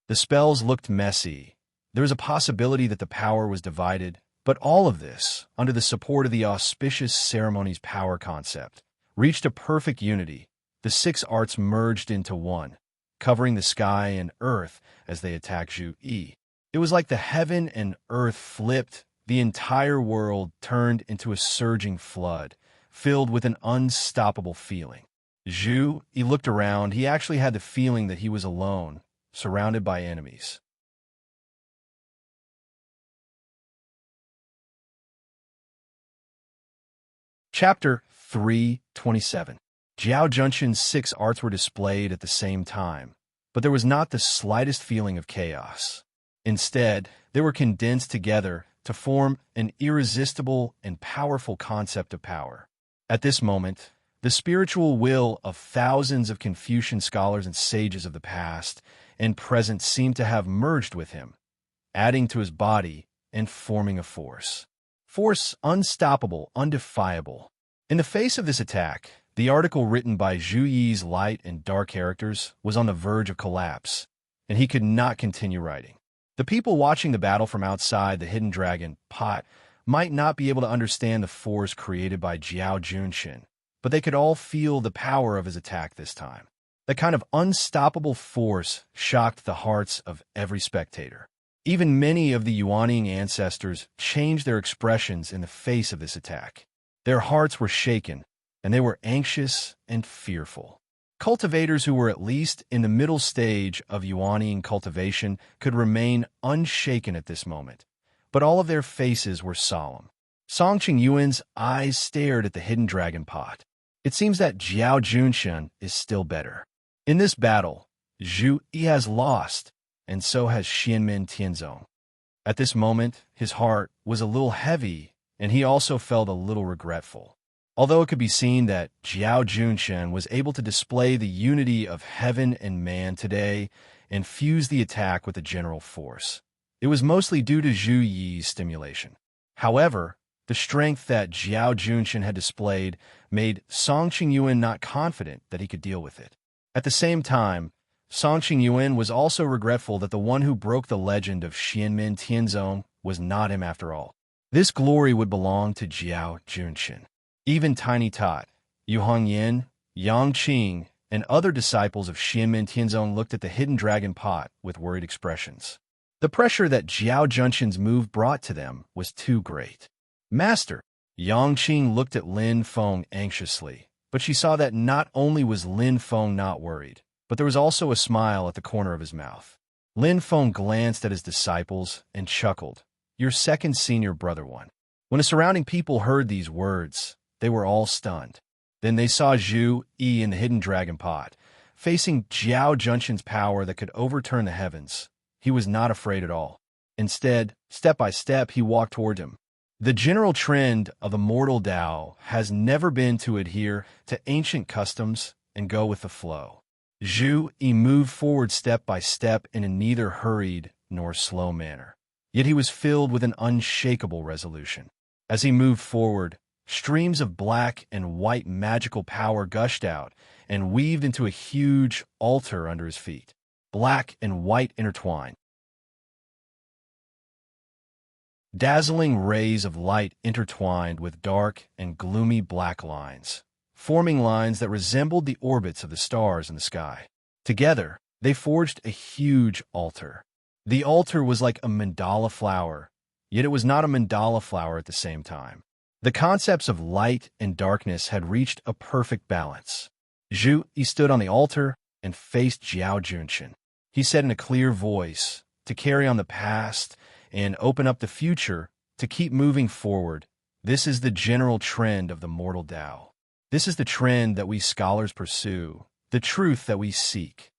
The spells looked messy. There was a possibility that the power was divided, but all of this, under the support of the auspicious ceremony's power concept, reached a perfect unity. The 6 arts merged into one, covering the sky and earth as they attacked Zhu Yi. It was like the heaven and earth flipped. The entire world turned into a surging flood, filled with an unstoppable feeling. Zhu Yi looked around. He actually had the feeling that he was alone, surrounded by enemies. Chapter 3:27. Jiao Junshan's 6 arts were displayed at the same time, but there was not the slightest feeling of chaos. Instead, they were condensed together to form an irresistible and powerful concept of power. At this moment, the spiritual will of thousands of Confucian scholars and sages of the past and present seemed to have merged with him, adding to his body and forming a force. Force unstoppable, undefiable. In the face of this attack, the article written by Zhu Yi's light and dark characters was on the verge of collapse, and he could not continue writing. The people watching the battle from outside the hidden dragon pot might not be able to understand the force created by Jiao Junshan, but they could all feel the power of his attack this time. That kind of unstoppable force shocked the hearts of every spectator. Even many of the Yuanning ancestors changed their expressions in the face of this attack. Their hearts were shaken, and they were anxious and fearful. Cultivators who were at least in the middle stage of Yuanning cultivation could remain unshaken at this moment, but all of their faces were solemn. Song Qingyuan's eyes stared at the hidden dragon pot. It seems that Jiao Junshan is still better. In this battle, Zhu Yi has lost, and so has Xianmin Tianzong. At this moment, his heart was a little heavy, and he also felt a little regretful. Although it could be seen that Jiao Junshan was able to display the unity of heaven and man today and fuse the attack with a general force, it was mostly due to Zhu Yi's stimulation. However, the strength that Jiao Junshan had displayed made Song Qingyuan not confident that he could deal with it. At the same time, Song Qingyuan was also regretful that the one who broke the legend of Xianmin Tianzong was not him after all. This glory would belong to Jiao Junshan. Even Tiny Tot, Yu Hongyan, Yang Qing, and other disciples of Xianmin Tianzong looked at the hidden dragon pot with worried expressions. The pressure that Jiao Junshan's move brought to them was too great. Master, Yang Qing looked at Lin Feng anxiously, but she saw that not only was Lin Feng not worried, but there was also a smile at the corner of his mouth. Lin Feng glanced at his disciples and chuckled. Your second senior brother won. When the surrounding people heard these words, they were all stunned. Then they saw Zhu Yi in the hidden dragon pot, facing Jiao Junshan's power that could overturn the heavens. He was not afraid at all. Instead, step by step, he walked toward him. The general trend of the mortal Tao has never been to adhere to ancient customs and go with the flow. Zhu Yi moved forward step by step in a neither hurried nor slow manner. Yet he was filled with an unshakable resolution. As he moved forward, streams of black and white magical power gushed out and weaved into a huge altar under his feet. Black and white intertwined. Dazzling rays of light intertwined with dark and gloomy black lines, forming lines that resembled the orbits of the stars in the sky. Together, they forged a huge altar. The altar was like a mandala flower, yet it was not a mandala flower at the same time. The concepts of light and darkness had reached a perfect balance. Zhu Yi stood on the altar and faced Jiao Junshan. He said in a clear voice, to carry on the past and open up the future, to keep moving forward, this is the general trend of the mortal Tao. This is the trend that we scholars pursue, the truth that we seek.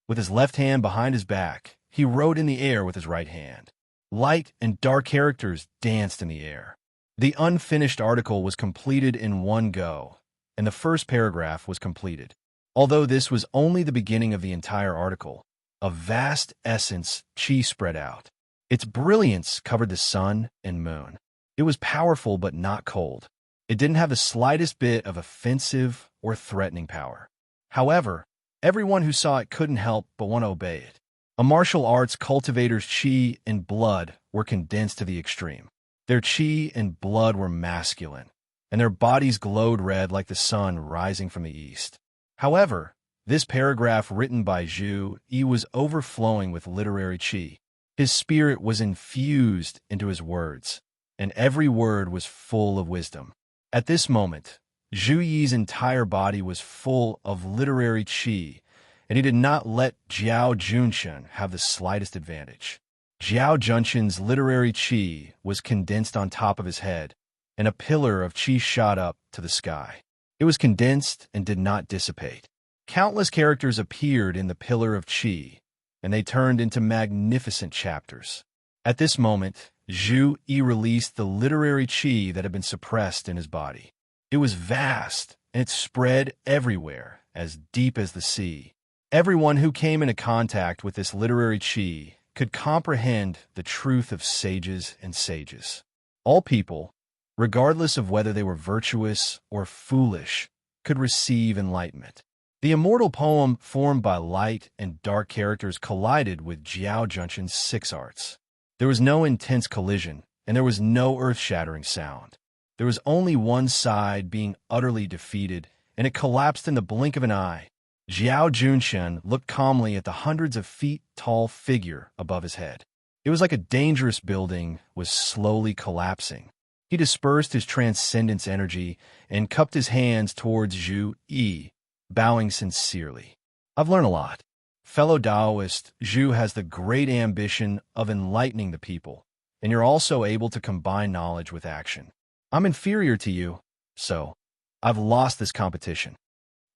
With his left hand behind his back, he wrote in the air with his right hand. Light and dark characters danced in the air. The unfinished article was completed in one go, and the first paragraph was completed. Although this was only the beginning of the entire article, a vast essence qi spread out. Its brilliance covered the sun and moon. It was powerful but not cold. It didn't have the slightest bit of offensive or threatening power. However, everyone who saw it couldn't help but want to obey it. A martial arts cultivator's qi and blood were condensed to the extreme. Their qi and blood were masculine, and their bodies glowed red like the sun rising from the east. However, this paragraph written by Zhu Yi was overflowing with literary qi. His spirit was infused into his words, and every word was full of wisdom. At this moment, Zhu Yi's entire body was full of literary qi, and he did not let Jiao Junshan have the slightest advantage. Jiao Junshan's literary qi was condensed on top of his head, and a pillar of qi shot up to the sky. It was condensed and did not dissipate. Countless characters appeared in the pillar of qi, and they turned into magnificent chapters. At this moment, Zhu Yi released the literary qi that had been suppressed in his body. It was vast, and it spread everywhere, as deep as the sea. Everyone who came into contact with this literary qi could comprehend the truth of sages and sages. All people, regardless of whether they were virtuous or foolish, could receive enlightenment. The immortal poem formed by light and dark characters collided with Jiao Junshan's 6 arts. There was no intense collision, and there was no earth-shattering sound. There was only one side being utterly defeated, and it collapsed in the blink of an eye. Jiao Junshan looked calmly at the hundreds of feet tall figure above his head. It was like a dangerous building was slowly collapsing. He dispersed his transcendence energy and cupped his hands towards Zhu Yi, bowing sincerely. I've learned a lot. Fellow Taoist, Zhu has the great ambition of enlightening the people, and you're also able to combine knowledge with action. I'm inferior to you, so I've lost this competition.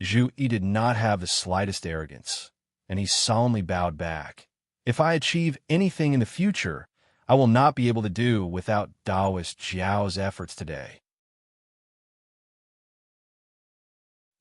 Zhu Yi did not have the slightest arrogance, and he solemnly bowed back. If I achieve anything in the future, I will not be able to do without Taoist Jiao's efforts today.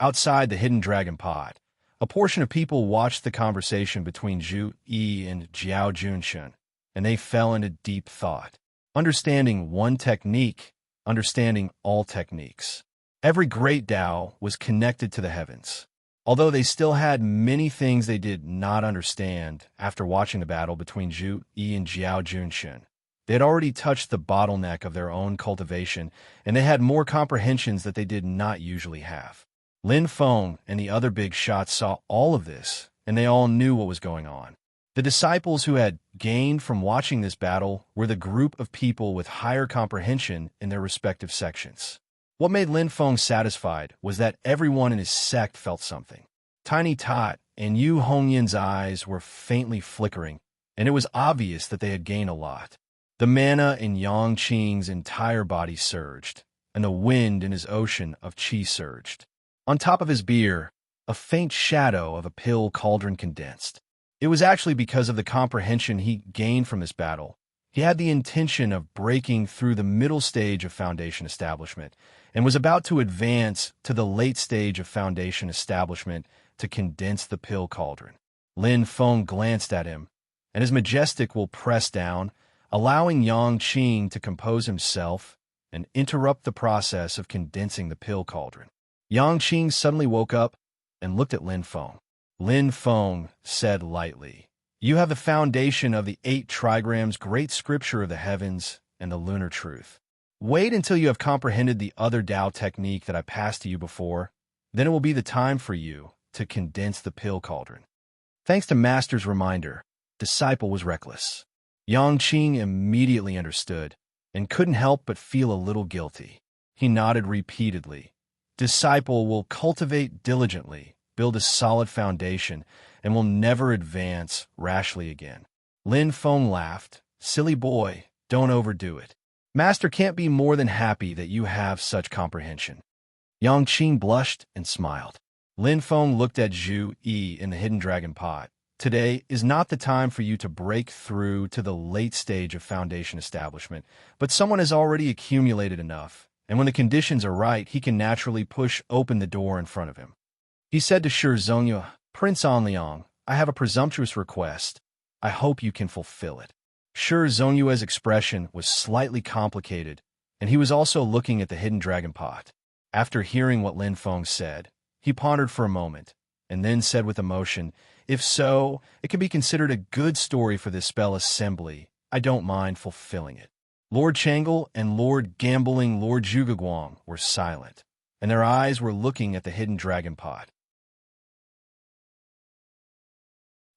Outside the hidden dragon pod, a portion of people watched the conversation between Zhu Yi and Jiao Junshen, and they fell into deep thought. Understanding one technique, understanding all techniques. Every great Tao was connected to the heavens. Although they still had many things they did not understand after watching the battle between Zhu Yi and Jiao Junshen, they had already touched the bottleneck of their own cultivation, and they had more comprehensions that they did not usually have. Lin Feng and the other big shots saw all of this, and they all knew what was going on. The disciples who had gained from watching this battle were the group of people with higher comprehension in their respective sections. What made Lin Feng satisfied was that everyone in his sect felt something. Tiny Tot and Yu Hongyin's eyes were faintly flickering, and it was obvious that they had gained a lot. The mana in Yang Qing's entire body surged, and the wind in his ocean of qi surged. On top of his beer, a faint shadow of a pill cauldron condensed. It was actually because of the comprehension he gained from this battle. He had the intention of breaking through the middle stage of Foundation establishment and was about to advance to the late stage of Foundation establishment to condense the pill cauldron. Lin Feng glanced at him, and his majestic will pressed down, allowing Yang Qing to compose himself and interrupt the process of condensing the pill cauldron. Yang Qing suddenly woke up and looked at Lin Feng. Lin Feng said lightly, "You have the foundation of the 8 trigrams, great scripture of the heavens, and the lunar truth. Wait until you have comprehended the other Tao technique that I passed to you before. Then it will be the time for you to condense the pill cauldron." Thanks to Master's reminder, disciple was reckless. Yang Qing immediately understood and couldn't help but feel a little guilty. He nodded repeatedly. Disciple will cultivate diligently, build a solid foundation, and will never advance rashly again. Lin Feng laughed. Silly boy, don't overdo it. Master can't be more than happy that you have such comprehension. Yang Qing blushed and smiled. Lin Feng looked at Zhu Yi in the hidden dragon pot. Today is not the time for you to break through to the late stage of Foundation establishment, but someone has already accumulated enough, and when the conditions are right, he can naturally push open the door in front of him. He said to Shi Zhongyue, "Prince Anliang, I have a presumptuous request. I hope you can fulfill it." Shi Zhongyue's expression was slightly complicated, and he was also looking at the hidden dragon pot. After hearing what Lin Feng said, he pondered for a moment, and then said with emotion, "If so, it can be considered a good story for this spell assembly. I don't mind fulfilling it." Lord Changle and Lord Gambling Lord Zhugeguang were silent, and their eyes were looking at the hidden dragon pot.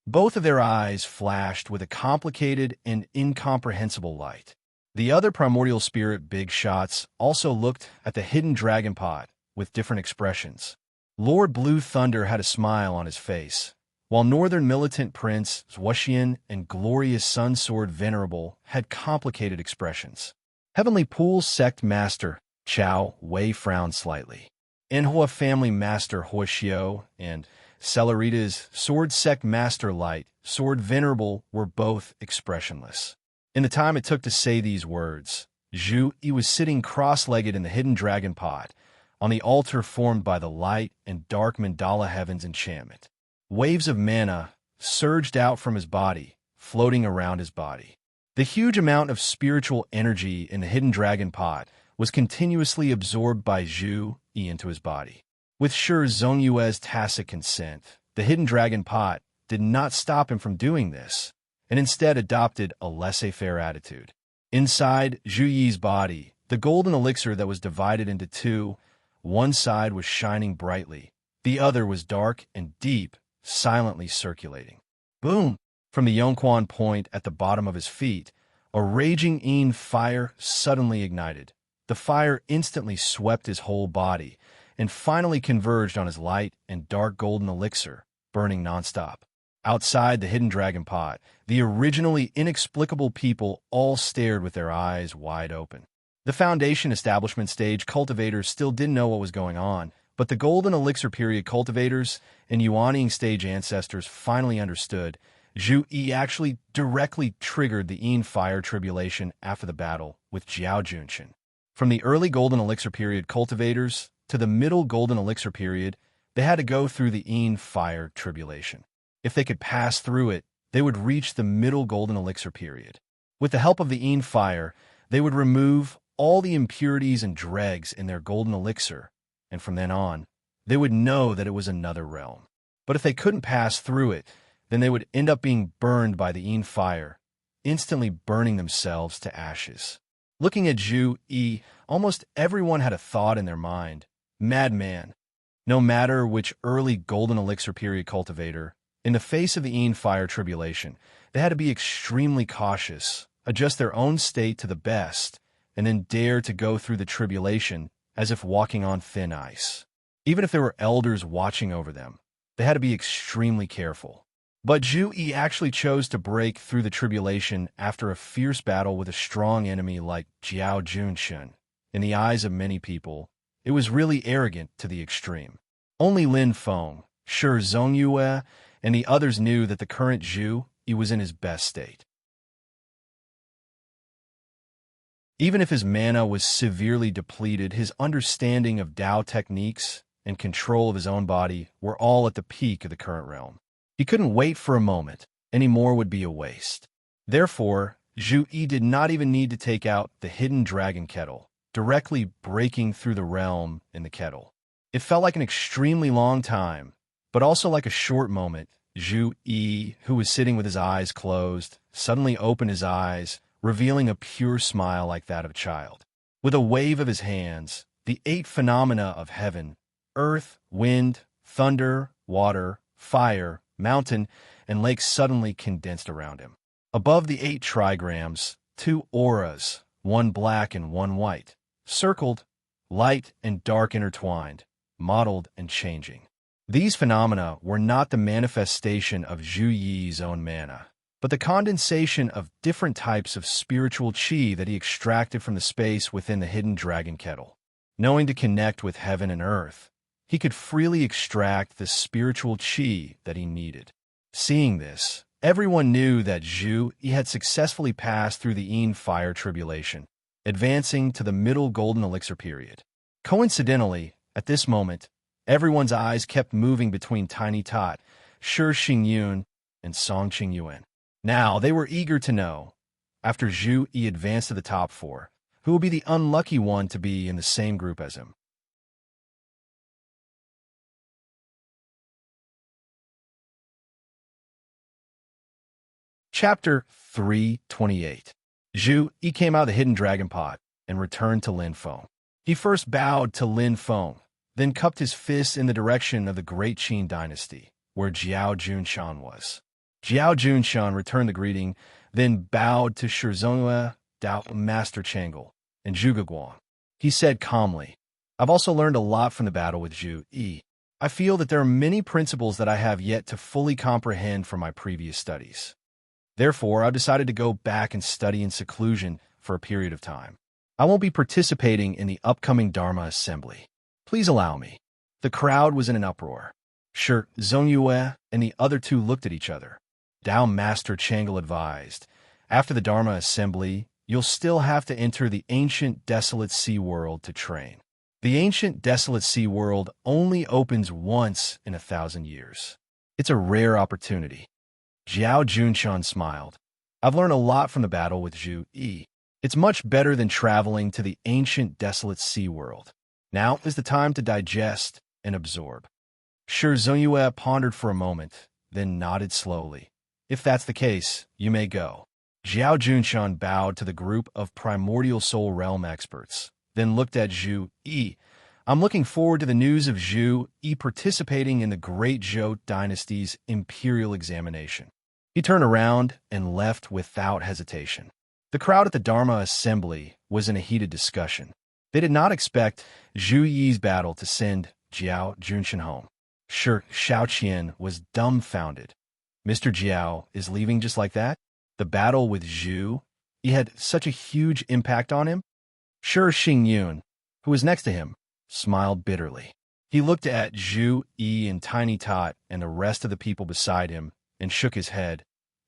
Both of their eyes flashed with a complicated and incomprehensible light. The other primordial spirit big shots also looked at the hidden dragon pot with different expressions. Lord Blue Thunder had a smile on his face, while Northern Militant Prince Zhuxian and Glorious Sun Sword Venerable had complicated expressions. Heavenly Pool's Sect Master Chao Wei frowned slightly. Enhua Family Master Huoxiu and Celerita's Sword Sect Master Light Sword Venerable were both expressionless. In the time it took to say these words, Zhu Yi was sitting cross-legged in the hidden dragon pot, on the altar formed by the light and dark mandala heaven's enchantment. Waves of mana surged out from his body, floating around his body. The huge amount of spiritual energy in the hidden dragon pot was continuously absorbed by Zhu Yi into his body. With Shi Zhongyue's tacit consent, the hidden dragon pot did not stop him from doing this, and instead adopted a laissez-faire attitude. Inside Zhu Yi's body, the golden elixir that was divided into two, one side was shining brightly, the other was dark and deep, silently circulating. Boom! From the Yongquan point at the bottom of his feet, a raging fire suddenly ignited. The fire instantly swept his whole body and finally converged on his light and dark golden elixir, burning nonstop. Outside the hidden dragon pot, the originally inexplicable people all stared with their eyes wide open. The Foundation establishment stage cultivators still didn't know what was going on, but the golden elixir period cultivators and Yuaning stage ancestors finally understood. Zhu Yi actually directly triggered the fire tribulation after the battle with Jiao Junshan. From the early golden elixir period cultivators to the middle golden elixir period, they had to go through the fire tribulation. If they could pass through it, they would reach the middle golden elixir period. With the help of the fire, they would remove all the impurities and dregs in their golden elixir, and from then on, they would know that it was another realm. But if they couldn't pass through it, then they would end up being burned by the fire, instantly burning themselves to ashes. Looking at Zhu Yi, almost everyone had a thought in their mind. Madman. No matter which early golden elixir period cultivator, in the face of the fire tribulation, they had to be extremely cautious, adjust their own state to the best, and then dare to go through the tribulation as if walking on thin ice. Even if there were elders watching over them, they had to be extremely careful. But Zhu Yi actually chose to break through the tribulation after a fierce battle with a strong enemy like Jiao Junshan. In the eyes of many people, it was really arrogant to the extreme. Only Lin Feng, Shi Zongyue, and the others knew that the current Zhu Yi was in his best state. Even if his mana was severely depleted, his understanding of Dao techniques and control of his own body were all at the peak of the current realm. He couldn't wait for a moment. Any more would be a waste. Therefore, Zhu Yi did not even need to take out the hidden dragon kettle, directly breaking through the realm in the kettle. It felt like an extremely long time, but also like a short moment. Zhu Yi, who was sitting with his eyes closed, suddenly opened his eyes, revealing a pure smile like that of a child. With a wave of his hands, the 8 phenomena of heaven, earth, wind, thunder, water, fire, mountain, and lake suddenly condensed around him. Above the 8 trigrams, 2 auras, one black and one white, circled, light and dark intertwined, mottled and changing. These phenomena were not the manifestation of Zhu Yi's own mana, but the condensation of different types of spiritual qi that he extracted from the space within the hidden dragon kettle. Knowing to connect with heaven and earth, he could freely extract the spiritual qi that he needed. Seeing this, everyone knew that Zhu Yi had successfully passed through the fire tribulation, advancing to the middle golden elixir period. Coincidentally, at this moment, everyone's eyes kept moving between Tiny Tot, Shi Xingyun, and Song Qingyuan. Now, they were eager to know, after Zhu Yi advanced to the top 4, who would be the unlucky one to be in the same group as him. Chapter 328. Zhu Yi came out of the hidden dragon pot and returned to Lin Feng. He first bowed to Lin Feng, then cupped his fist in the direction of the great Qin dynasty, where Jiao Junshan was. Jiao Junshan returned the greeting, then bowed to Shi Zongyue, Dao Master Changel, and Zhuge Guang. He said calmly, "I've also learned a lot from the battle with Zhu Yi. I feel that there are many principles that I have yet to fully comprehend from my previous studies. Therefore, I've decided to go back and study in seclusion for a period of time. I won't be participating in the upcoming Dharma assembly. Please allow me." The crowd was in an uproar. Shi Zongyue and the other 2 looked at each other. Dao Master Changel advised, "After the Dharma assembly, you'll still have to enter the ancient desolate sea world to train. The ancient desolate sea world only opens once in 1,000 years. It's a rare opportunity." Jiao Junshan smiled. "I've learned a lot from the battle with Zhu Yi. It's much better than traveling to the ancient desolate sea world. Now is the time to digest and absorb." Shi Zongyue pondered for a moment, then nodded slowly. "If that's the case, you may go." Jiao Junshan bowed to the group of primordial soul realm experts, then looked at Zhu Yi. "I'm looking forward to the news of Zhu Yi participating in the Great Zhou dynasty's imperial examination." He turned around and left without hesitation. The crowd at the Dharma assembly was in a heated discussion. They did not expect Zhu Yi's battle to send Jiao Junshin home. Sure, Xiaoqian was dumbfounded. Mr. Jiao is leaving just like that? The battle with Zhu, he had such a huge impact on him? Sure, Xingyun, who was next to him, smiled bitterly. He looked at Zhu Yi and Tiny Tot and the rest of the people beside him and shook his head.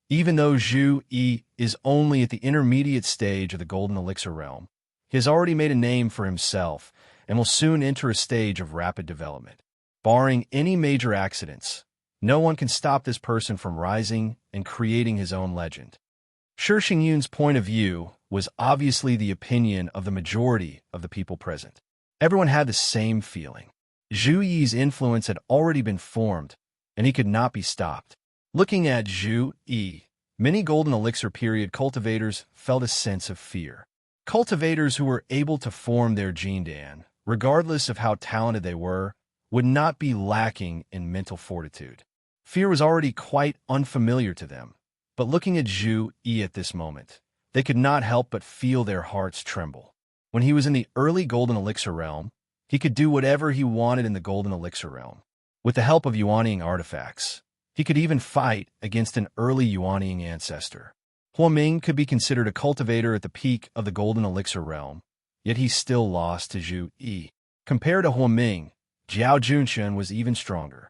Even though Zhu Yi is only at the intermediate stage of the Golden Elixir realm, he has already made a name for himself and will soon enter a stage of rapid development. Barring any major accidents, no one can stop this person from rising and creating his own legend. Shi Xingyun's point of view was obviously the opinion of the majority of the people present. Everyone had the same feeling. Zhu Yi's influence had already been formed, and he could not be stopped. Looking at Zhu Yi, many Golden Elixir period cultivators felt a sense of fear. Cultivators who were able to form their Jindan, regardless of how talented they were, would not be lacking in mental fortitude. Fear was already quite unfamiliar to them, but looking at Zhu Yi at this moment, they could not help but feel their hearts tremble. When he was in the early Golden Elixir realm, he could do whatever he wanted in the Golden Elixir realm. With the help of Yuanying artifacts, he could even fight against an early Yuanying ancestor. Huaming could be considered a cultivator at the peak of the Golden Elixir realm, yet he still lost to Zhu Yi. Compared to Huaming, Jiao Junshin was even stronger.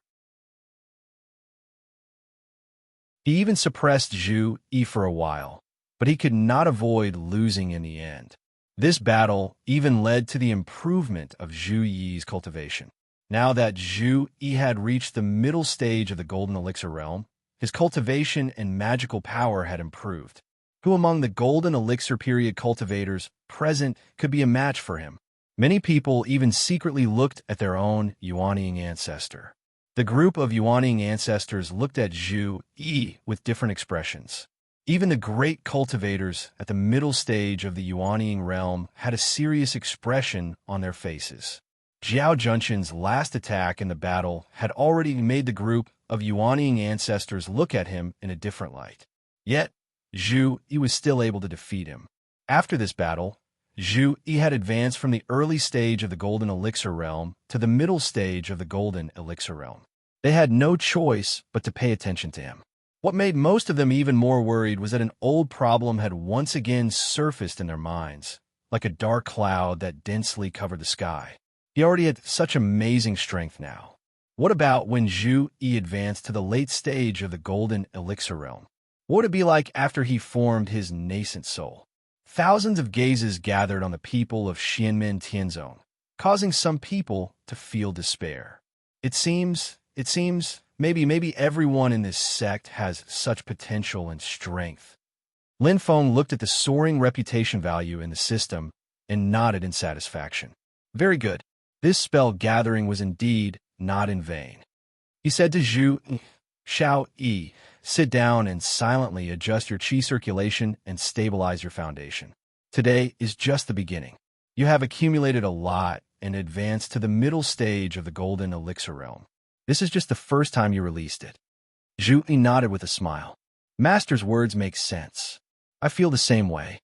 He even suppressed Zhu Yi for a while, but he could not avoid losing in the end. This battle even led to the improvement of Zhu Yi's cultivation. Now that Zhu Yi had reached the middle stage of the Golden Elixir realm, his cultivation and magical power had improved. Who among the Golden Elixir period cultivators present could be a match for him? Many people even secretly looked at their own Yuanying ancestor. The group of Yuanying ancestors looked at Zhu Yi with different expressions. Even the great cultivators at the middle stage of the Yuanying realm had a serious expression on their faces. Jiao Junshin's last attack in the battle had already made the group of Yuanying ancestors look at him in a different light. Yet, Zhu Yi was still able to defeat him. After this battle, Zhu Yi had advanced from the early stage of the Golden Elixir realm to the middle stage of the Golden Elixir realm. They had no choice but to pay attention to him. What made most of them even more worried was that an old problem had once again surfaced in their minds, like a dark cloud that densely covered the sky. He already had such amazing strength now. What about when Zhu Yi advanced to the late stage of the Golden Elixir realm? What would it be like after he formed his nascent soul? Thousands of gazes gathered on the people of Xianmen Tianzong, causing some people to feel despair. It seems, maybe everyone in this sect has such potential and strength. Lin Feng looked at the soaring reputation value in the system and nodded in satisfaction. Very good. This spell gathering was indeed not in vain. He said to Zhu Xiao Yi, sit down and silently adjust your qi circulation and stabilize your foundation. Today is just the beginning. You have accumulated a lot and advanced to the middle stage of the Golden Elixir realm. This is just the first time you released it. Zhu Yi nodded with a smile. Master's words make sense. I feel the same way.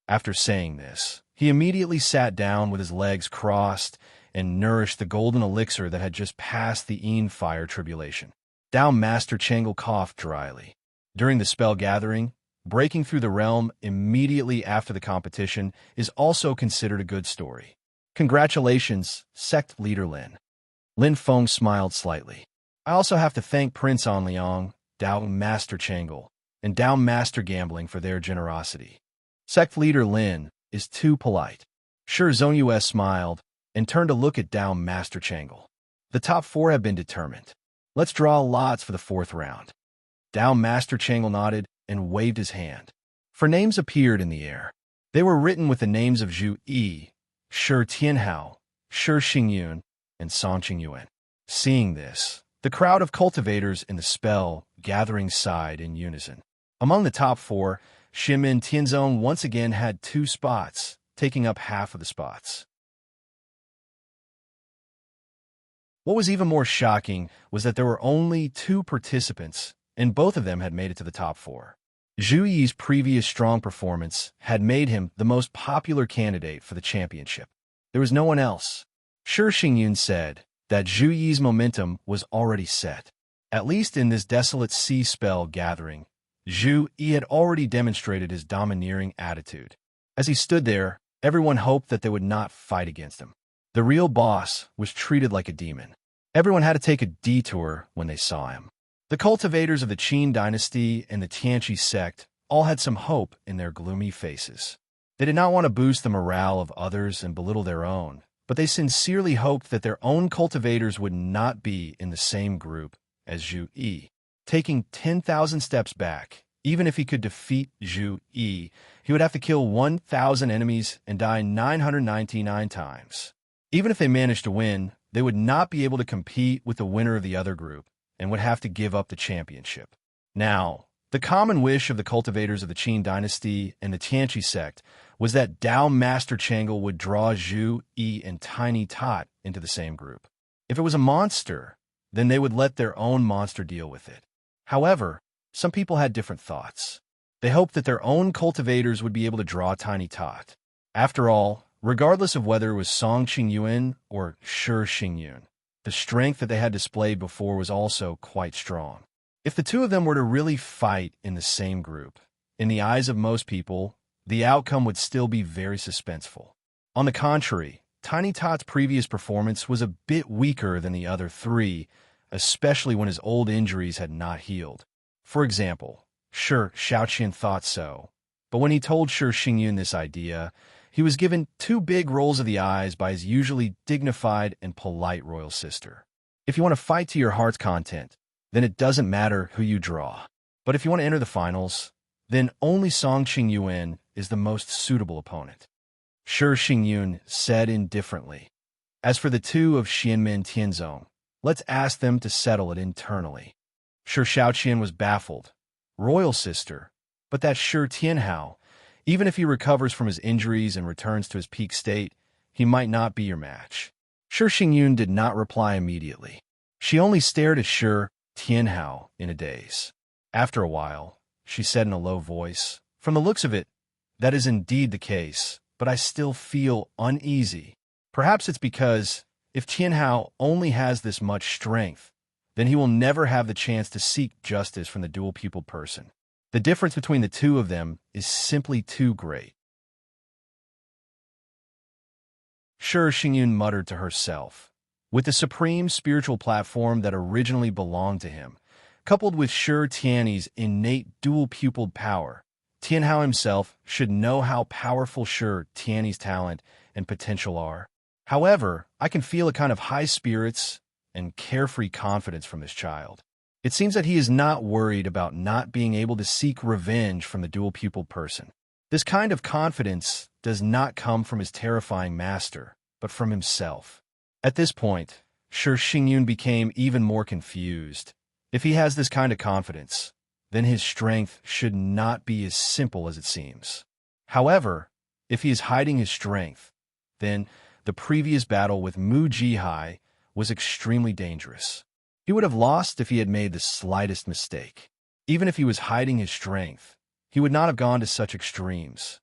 After saying this, he immediately sat down with his legs crossed and nourished the Golden Elixir that had just passed the Yin fire tribulation. Down Master Changel coughed dryly. During the spell gathering, breaking through the realm immediately after the competition is also considered a good story. Congratulations, Sect Leader Lin. Lin Feng smiled slightly. I also have to thank Prince Anliang, Dao Master Changel, and Dao Master Gambling for their generosity. Sect Leader Lin is too polite. Sure, Zhong Yue smiled and turned to look at Dao Master Changel. The top 4 have been determined. Let's draw lots for the 4th round. Dao Master Changel nodded and waved his hand. 4 names appeared in the air. They were written with the names of Zhu Yi, Shi Tianhao, Shi Xingyun, and Song Qingyuan. Seeing this, the crowd of cultivators in the spell gathering sighed in unison. Among the top 4, Xianmen Tianzong once again had 2 spots, taking up half of the spots. What was even more shocking was that there were only 2 participants and both of them had made it to the top 4. Zhu Yi's previous strong performance had made him the most popular candidate for the championship. There was no one else. Shi Xingyun said that Zhu Yi's momentum was already set. At least in this desolate sea spell gathering, Zhu Yi had already demonstrated his domineering attitude. As he stood there, everyone hoped that they would not fight against him. The real boss was treated like a demon. Everyone had to take a detour when they saw him. The cultivators of the Qin dynasty and the Tianqi sect all had some hope in their gloomy faces. They did not want to boost the morale of others and belittle their own, but they sincerely hoped that their own cultivators would not be in the same group as Zhu Yi. Taking 10,000 steps back, even if he could defeat Zhu Yi, he would have to kill 1,000 enemies and die 999 times. Even if they managed to win, they would not be able to compete with the winner of the other group and would have to give up the championship. Now, the common wish of the cultivators of the Qin dynasty and the Tianqi sect was that Dao Master Chang'e would draw Zhu Yi and Tiny Tot into the same group. If it was a monster, then they would let their own monster deal with it. However, some people had different thoughts. They hoped that their own cultivators would be able to draw Tiny Tot. After all, regardless of whether it was Song Qingyun or Shi Xingyun, the strength that they had displayed before was also quite strong. If the two of them were to really fight in the same group, in the eyes of most people, the outcome would still be very suspenseful. On the contrary, Tiny Tot's previous performance was a bit weaker than the other three, especially when his old injuries had not healed. For example, sure, Xiaoqian thought so, but when he told Shi Xingyun this idea, he was given 2 big rolls of the eyes by his usually dignified and polite royal sister. If you want to fight to your heart's content, then it doesn't matter who you draw. But if you want to enter the finals, then only Song Qingyun is the most suitable opponent. Shi Xingyun said indifferently. As for the two of Xianmen Tianzong, let's ask them to settle it internally. Shi Xiaoqian was baffled. Royal sister, but that Shi Tianhao, even if he recovers from his injuries and returns to his peak state, he might not be your match. Shi Xingyun did not reply immediately. She only stared at Shi Tianhao in a daze. After a while, she said in a low voice, "From the looks of it, that is indeed the case, but I still feel uneasy. Perhaps it's because if Tianhao only has this much strength, then he will never have the chance to seek justice from the dual-pupiled person. The difference between the two of them is simply too great." Shi Xingyun muttered to herself. With the supreme spiritual platform that originally belonged to him, coupled with Shi Tianyi's innate dual-pupiled power, Tianhao himself should know how powerful Shi Tianyi's talent and potential are. However, I can feel a kind of high spirits and carefree confidence from this child. It seems that he is not worried about not being able to seek revenge from the dual-pupiled person. This kind of confidence does not come from his terrifying master, but from himself. At this point, Shi Xingyun became even more confused. If he has this kind of confidence, then his strength should not be as simple as it seems. However, if he is hiding his strength, then the previous battle with Mu Jihai was extremely dangerous. He would have lost if he had made the slightest mistake. Even if he was hiding his strength, he would not have gone to such extremes.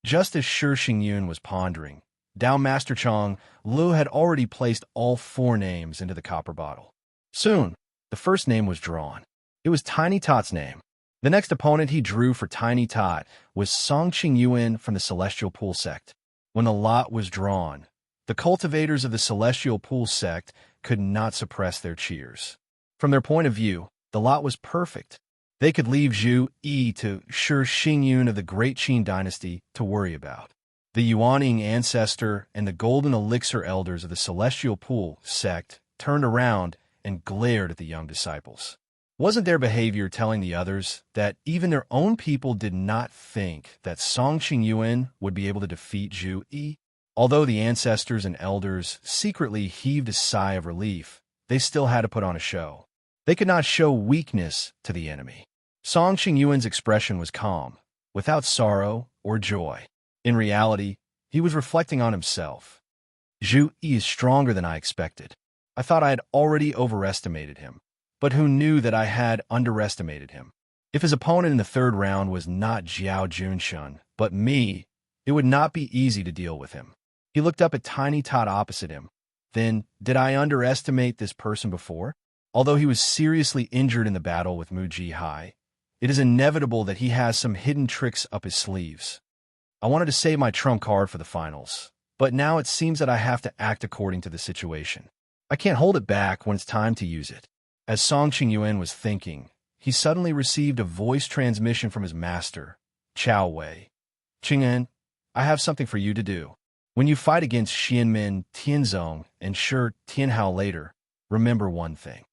Just as Shi Xingyun was pondering, Dao Master Chang Lu had already placed all 4 names into the copper bottle. Soon, the first name was drawn. It was Tiny Tot's name. The next opponent he drew for Tiny Tot was Song Qingyun from the Celestial Pool sect. When the lot was drawn, the cultivators of the Celestial Pool sect could not suppress their cheers. From their point of view, the lot was perfect. They could leave Zhu Yi to Shi Xingyun of the Great Qin dynasty to worry about. The Yuaning ancestor and the Golden Elixir elders of the Celestial Pool sect turned around and glared at the young disciples. Wasn't their behavior telling the others that even their own people did not think that Song Qingyun would be able to defeat Zhu Yi? Although the ancestors and elders secretly heaved a sigh of relief, they still had to put on a show. They could not show weakness to the enemy. Song Qingyun's expression was calm, without sorrow or joy. In reality, he was reflecting on himself. Zhu Yi is stronger than I expected. I thought I had already overestimated him. but who knew that I had underestimated him. If his opponent in the third round was not Zhao Junshun, but me, it would not be easy to deal with him. He looked up at Tiny Tot opposite him. Then, did I underestimate this person before? Although he was seriously injured in the battle with Mu Jihai, it is inevitable that he has some hidden tricks up his sleeves. I wanted to save my trump card for the finals, but now it seems that I have to act according to the situation. I can't hold it back when it's time to use it. As Song Qingyuan was thinking, he suddenly received a voice transmission from his master, Chao Wei. Qing'an, I have something for you to do. When you fight against Xianmin Tianzong and Shi Tianhao later, remember one thing.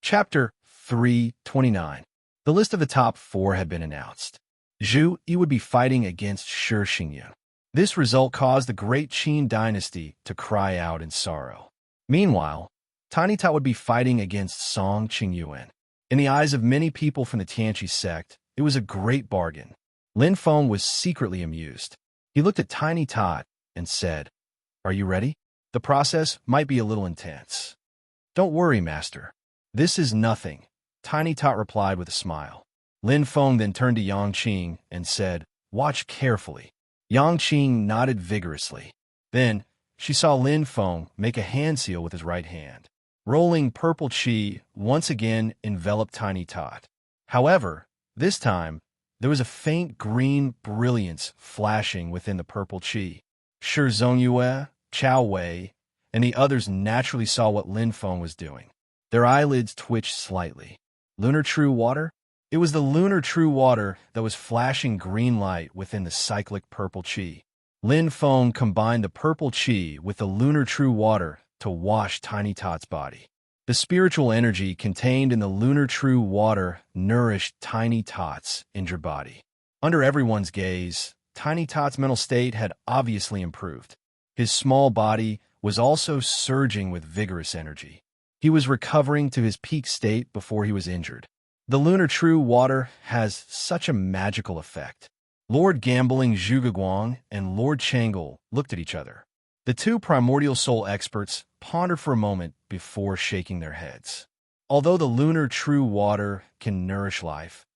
Chapter 329. The list of the top 4 had been announced. Zhu Yi would be fighting against Shi Xingyan. This result caused the great Qin dynasty to cry out in sorrow. Meanwhile, Tiny Tot would be fighting against Song Qingyuan. In the eyes of many people from the Tianqi sect, it was a great bargain. Lin Feng was secretly amused. He looked at Tiny Tot and said, "Are you ready? The process might be a little intense." "Don't worry, master. This is nothing," Tiny Tot replied with a smile. Lin Feng then turned to Yang Qing and said, "Watch carefully." Yang Qing nodded vigorously. Then, she saw Lin Feng make a hand seal with his right hand. Rolling purple qi once again enveloped Tiny Tot. However, this time, there was a faint green brilliance flashing within the purple qi. Shi Zongyue, Chao Wei, and the others naturally saw what Lin Feng was doing. Their eyelids twitched slightly. Lunar True Water? It was the lunar true water that was flashing green light within the cyclic purple qi. Lin Feng combined the purple qi with the lunar true water to wash Tiny Tot's body. The spiritual energy contained in the lunar true water nourished Tiny Tot's injured body. Under everyone's gaze, Tiny Tot's mental state had obviously improved. His small body was also surging with vigorous energy. He was recovering to his peak state before he was injured. The lunar true water has such a magical effect. Lord Gambling Zhugeguang and Lord Changle looked at each other. The two primordial soul experts pondered for a moment before shaking their heads. Although the lunar true water can nourish life,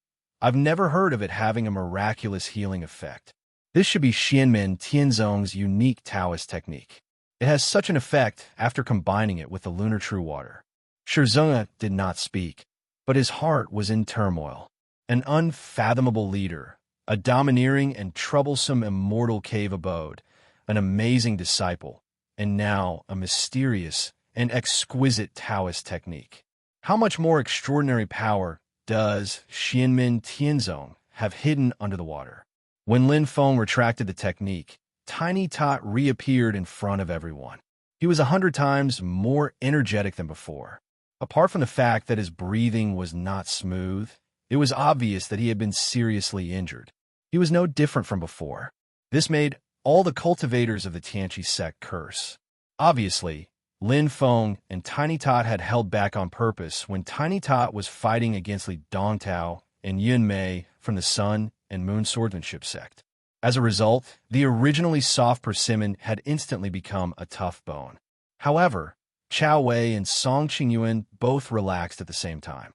I've never heard of it having a miraculous healing effect. This should be Xianmin Tianzong's unique Taoist technique. It has such an effect after combining it with the lunar true water. Shi Zhenghe did not speak, but his heart was in turmoil. An unfathomable leader, a domineering and troublesome immortal cave abode, an amazing disciple, and now a mysterious and exquisite Taoist technique. How much more extraordinary power does Xianmin Tianzong have hidden under the water? When Lin Feng retracted the technique, Tiny Tot reappeared in front of everyone. He was 100 times more energetic than before. Apart from the fact that his breathing was not smooth, it was obvious that he had been seriously injured. He was no different from before. This made all the cultivators of the Tianqi sect curse. Obviously, Lin Feng and Tiny Tot had held back on purpose when Tiny Tot was fighting against Li Dongtao and Yun Mei from the Sun and Moon Swordsmanship sect. As a result, the originally soft persimmon had instantly become a tough bone. However, Chao Wei and Song Qingyuan both relaxed at the same time.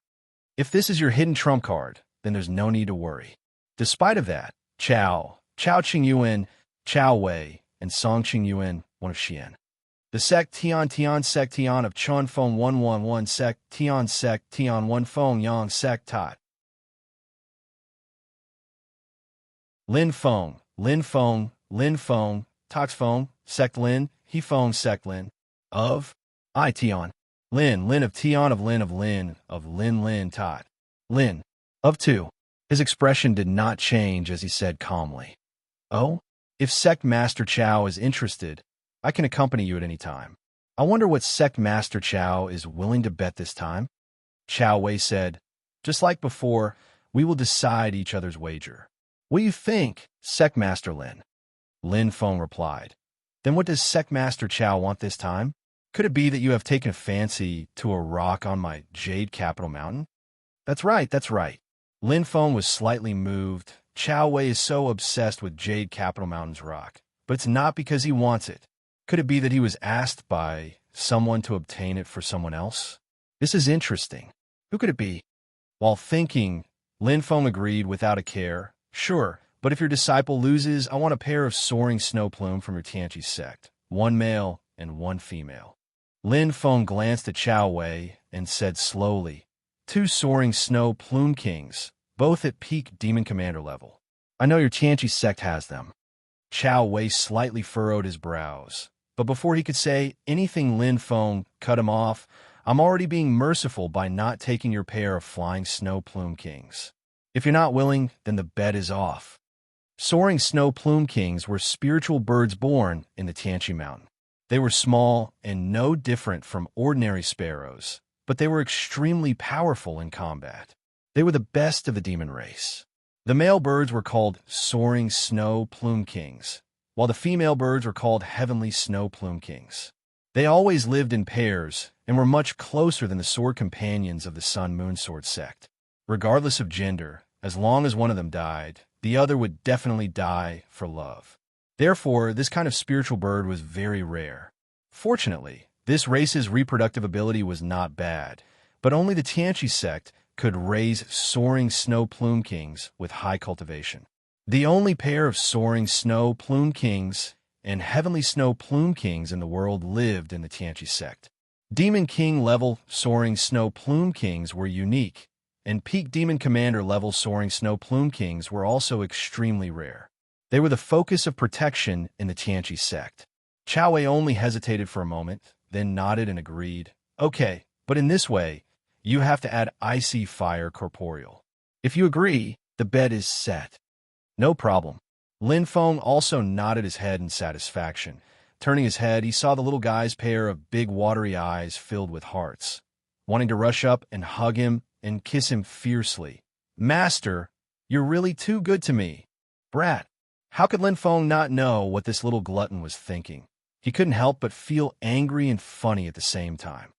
If this is your hidden trump card, then there's no need to worry. Despite of that, Chao Qingyuan, Chao Wei, and Song Qingyuan, one of Xian. The sect Tian sect Tian of Chun Feng 111 sect Tian 1 Feng Yang sect Tot. Lin Feng, Tox Feng, sect Lin, He Feng sect Lin, of I Tian. Lin of Tian of Lin Tot. Lin of 2. His expression did not change as he said calmly, "Oh, if Sect Master Chao is interested, I can accompany you at any time. I wonder what Sect Master Chao is willing to bet this time?" Chao Wei said, "Just like before, we will decide each other's wager." "What do you think, Sect Master Lin?" Lin Feng replied. "Then what does Sect Master Chao want this time? Could it be that you have taken a fancy to a rock on my Jade Capital Mountain?" That's right. Lin Feng was slightly moved. Chao Wei is so obsessed with Jade Capital Mountain's rock. but it's not because he wants it. Could it be that he was asked by someone to obtain it for someone else? This is interesting. Who could it be? While thinking, Lin Feng agreed without a care. Sure, but if your disciple loses, I want a pair of soaring snow plume from your Tianqi sect. One male and one female. Lin Feng glanced at Chao Wei and said slowly, 2 soaring snow plume kings, both at peak demon commander level. I know your Tianqi sect has them. Chao Wei slightly furrowed his brows. But before he could say anything, Lin Feng cut him off. I'm already being merciful by not taking your pair of flying snow plume kings. If you're not willing, then the bet is off. Soaring snow plume kings were spiritual birds born in the Tianqi Mountain. They were small and no different from ordinary sparrows, but they were extremely powerful in combat. They were the best of the demon race. The male birds were called soaring snow plume kings, while the female birds were called heavenly snow plume kings. They always lived in pairs and were much closer than the sword companions of the Sun-Moon Sword sect. Regardless of gender, as long as one of them died, the other would definitely die for love. Therefore, this kind of spiritual bird was very rare. Fortunately, this race's reproductive ability was not bad, but only the Tianqi sect could raise soaring snow plume kings with high cultivation. The only pair of soaring snow plume kings and heavenly snow plume kings in the world lived in the Tianqi sect. Demon King level soaring snow plume kings were unique, and peak demon commander level soaring snow plume kings were also extremely rare. They were the focus of protection in the Tianqi sect. Chao Wei only hesitated for a moment, then nodded and agreed. Okay, but in this way, you have to add icy fire corporeal. If you agree, the bet is set. No problem. Lin Feng also nodded his head in satisfaction. Turning his head, he saw the little guy's pair of big watery eyes filled with hearts, wanting to rush up and hug him and kiss him fiercely. Master, you're really too good to me. Brat. How could Lin Feng not know what this little glutton was thinking? He couldn't help but feel angry and funny at the same time.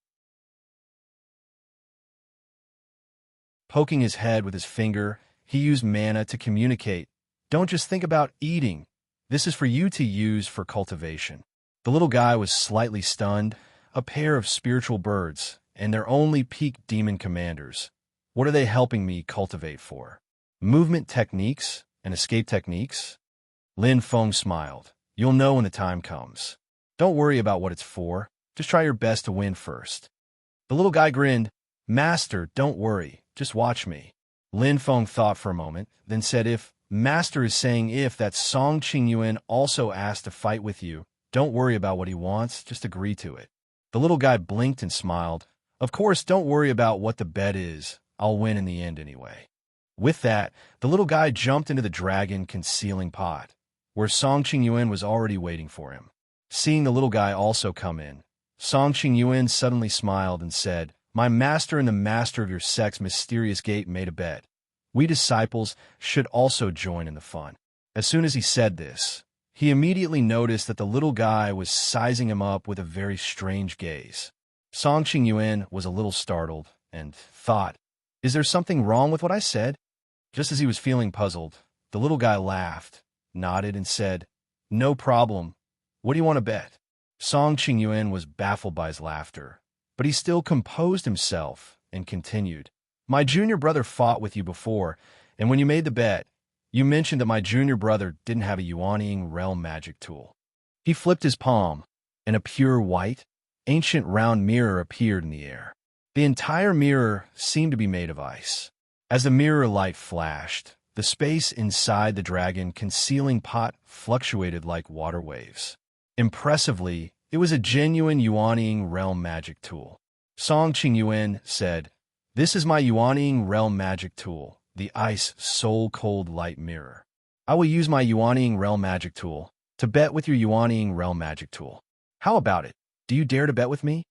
Poking his head with his finger, he used mana to communicate. Don't just think about eating. This is for you to use for cultivation. The little guy was slightly stunned. A pair of spiritual birds, and they're only peak demon commanders. What are they helping me cultivate for? Movement techniques and escape techniques? Lin Feng smiled. You'll know when the time comes. Don't worry about what it's for. Just try your best to win first. The little guy grinned. Master, don't worry. Just watch me. Lin Feng thought for a moment, then said, if Master is saying if that Song Qingyuan also asked to fight with you, don't worry about what he wants, just agree to it. The little guy blinked and smiled. Of course, don't worry about what the bet is. I'll win in the end anyway. With that, the little guy jumped into the dragon concealing pot, where Song Qingyuan was already waiting for him. Seeing the little guy also come in, Song Qingyuan suddenly smiled and said, my master and the master of your sect's mysterious gate made a bet. We disciples should also join in the fun. As soon as he said this, he immediately noticed that the little guy was sizing him up with a very strange gaze. Song Qingyuan was a little startled and thought, is there something wrong with what I said? Just as he was feeling puzzled, the little guy laughed, nodded, and said, no problem. What do you want to bet? Song Qingyuan was baffled by his laughter, but he still composed himself and continued. My junior brother fought with you before, and when you made the bet, you mentioned that my junior brother didn't have a Yuanying realm magic tool. He flipped his palm, and a pure white, ancient round mirror appeared in the air. The entire mirror seemed to be made of ice. As the mirror light flashed, the space inside the dragon concealing pot fluctuated like water waves. Impressively, it was a genuine Yuanying realm magic tool. Song Qingyuan said, this is my Yuanying realm magic tool, the ice soul cold light mirror. I will use my Yuanying realm magic tool to bet with your Yuanying realm magic tool. How about it? Do you dare to bet with me?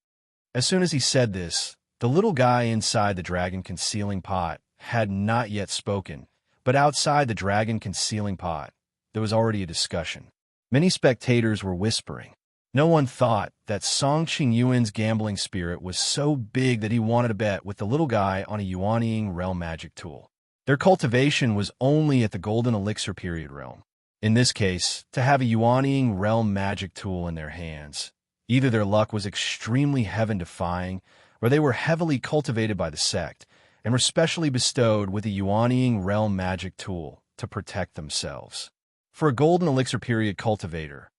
As soon as he said this, the little guy inside the dragon concealing pot had not yet spoken, but outside the dragon concealing pot, there was already a discussion. Many spectators were whispering. No one thought that Song Qingyuan's gambling spirit was so big that he wanted to bet with the little guy on a Yuanying realm magic tool. Their cultivation was only at the golden elixir period realm. In this case, to have a Yuanying realm magic tool in their hands. Either their luck was extremely heaven-defying, or they were heavily cultivated by the sect, and were specially bestowed with a Yuanying realm magic tool to protect themselves. For a golden elixir period cultivator,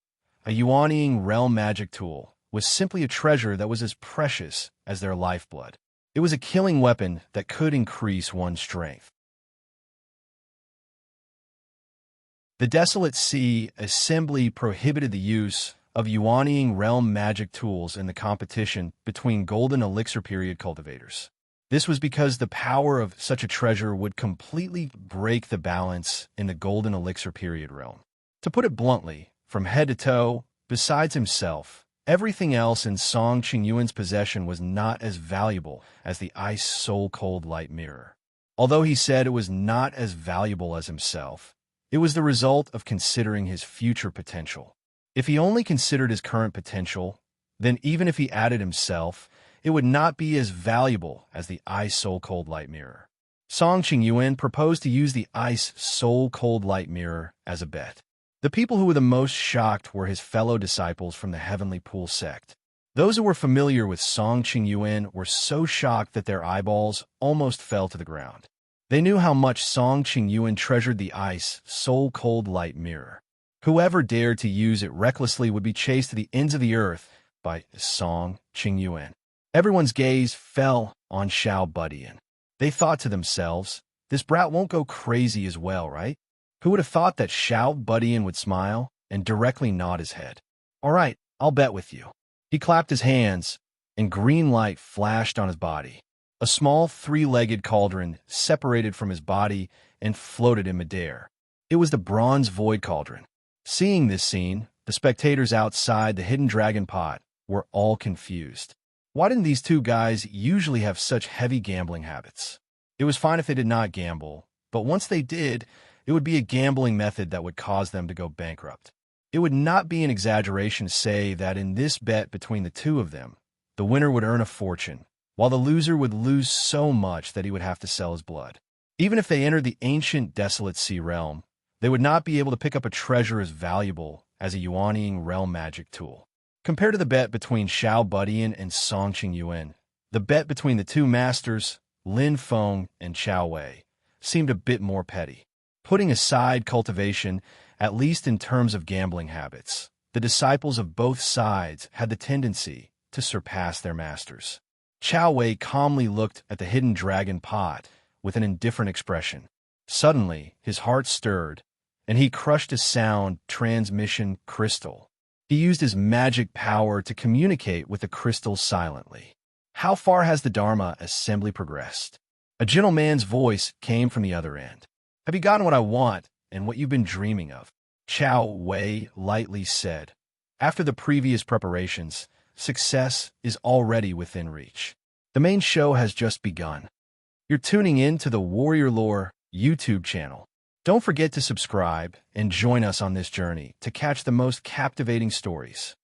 a Yuanying realm magic tool was simply a treasure that was as precious as their lifeblood. It was a killing weapon that could increase one's strength. The Desolate Sea Assembly prohibited the use of Yuanying realm magic tools in the competition between golden elixir period cultivators. This was because the power of such a treasure would completely break the balance in the golden elixir period realm. To put it bluntly, from head to toe, besides himself, everything else in Song Qingyuan's possession was not as valuable as the ice soul cold light mirror. Although he said it was not as valuable as himself, it was the result of considering his future potential. If he only considered his current potential, then even if he added himself, it would not be as valuable as the ice soul cold light mirror. Song Qingyuan proposed to use the ice soul cold light mirror as a bet. The people who were the most shocked were his fellow disciples from the Heavenly Pool sect. Those who were familiar with Song Qingyuan were so shocked that their eyeballs almost fell to the ground. They knew how much Song Qingyuan treasured the ice soul cold light mirror. Whoever dared to use it recklessly would be chased to the ends of the earth by Song Qingyuan. Everyone's gaze fell on Xiao Budian. They thought to themselves, this brat won't go crazy as well, right? Who would have thought that Xiao Budian would smile and directly nod his head? All right, I'll bet with you. He clapped his hands, and green light flashed on his body. A small three-legged cauldron separated from his body and floated in midair. It was the bronze void cauldron. Seeing this scene, the spectators outside the hidden dragon pot were all confused. Why didn't these two guys usually have such heavy gambling habits? It was fine if they did not gamble, but once they did, it would be a gambling method that would cause them to go bankrupt. It would not be an exaggeration to say that in this bet between the two of them, the winner would earn a fortune, while the loser would lose so much that he would have to sell his blood. Even if they entered the ancient Desolate Sea realm, they would not be able to pick up a treasure as valuable as a Yuanying realm magic tool. Compared to the bet between Xiao Budian and Song Qingyuan, the bet between the two masters, Lin Feng and Chao Wei, seemed a bit more petty. Putting aside cultivation, at least in terms of gambling habits, the disciples of both sides had the tendency to surpass their masters. Chao Wei calmly looked at the hidden dragon pot with an indifferent expression. Suddenly, his heart stirred, and he crushed a sound transmission crystal. He used his magic power to communicate with the crystal silently. How far has the Dharma assembly progressed? A gentle man's voice came from the other end. Have you gotten what I want and what you've been dreaming of? Chao Wei lightly said. After the previous preparations, success is already within reach. The main show has just begun. You're tuning in to the Warrior Lore YouTube channel. Don't forget to subscribe and join us on this journey to catch the most captivating stories.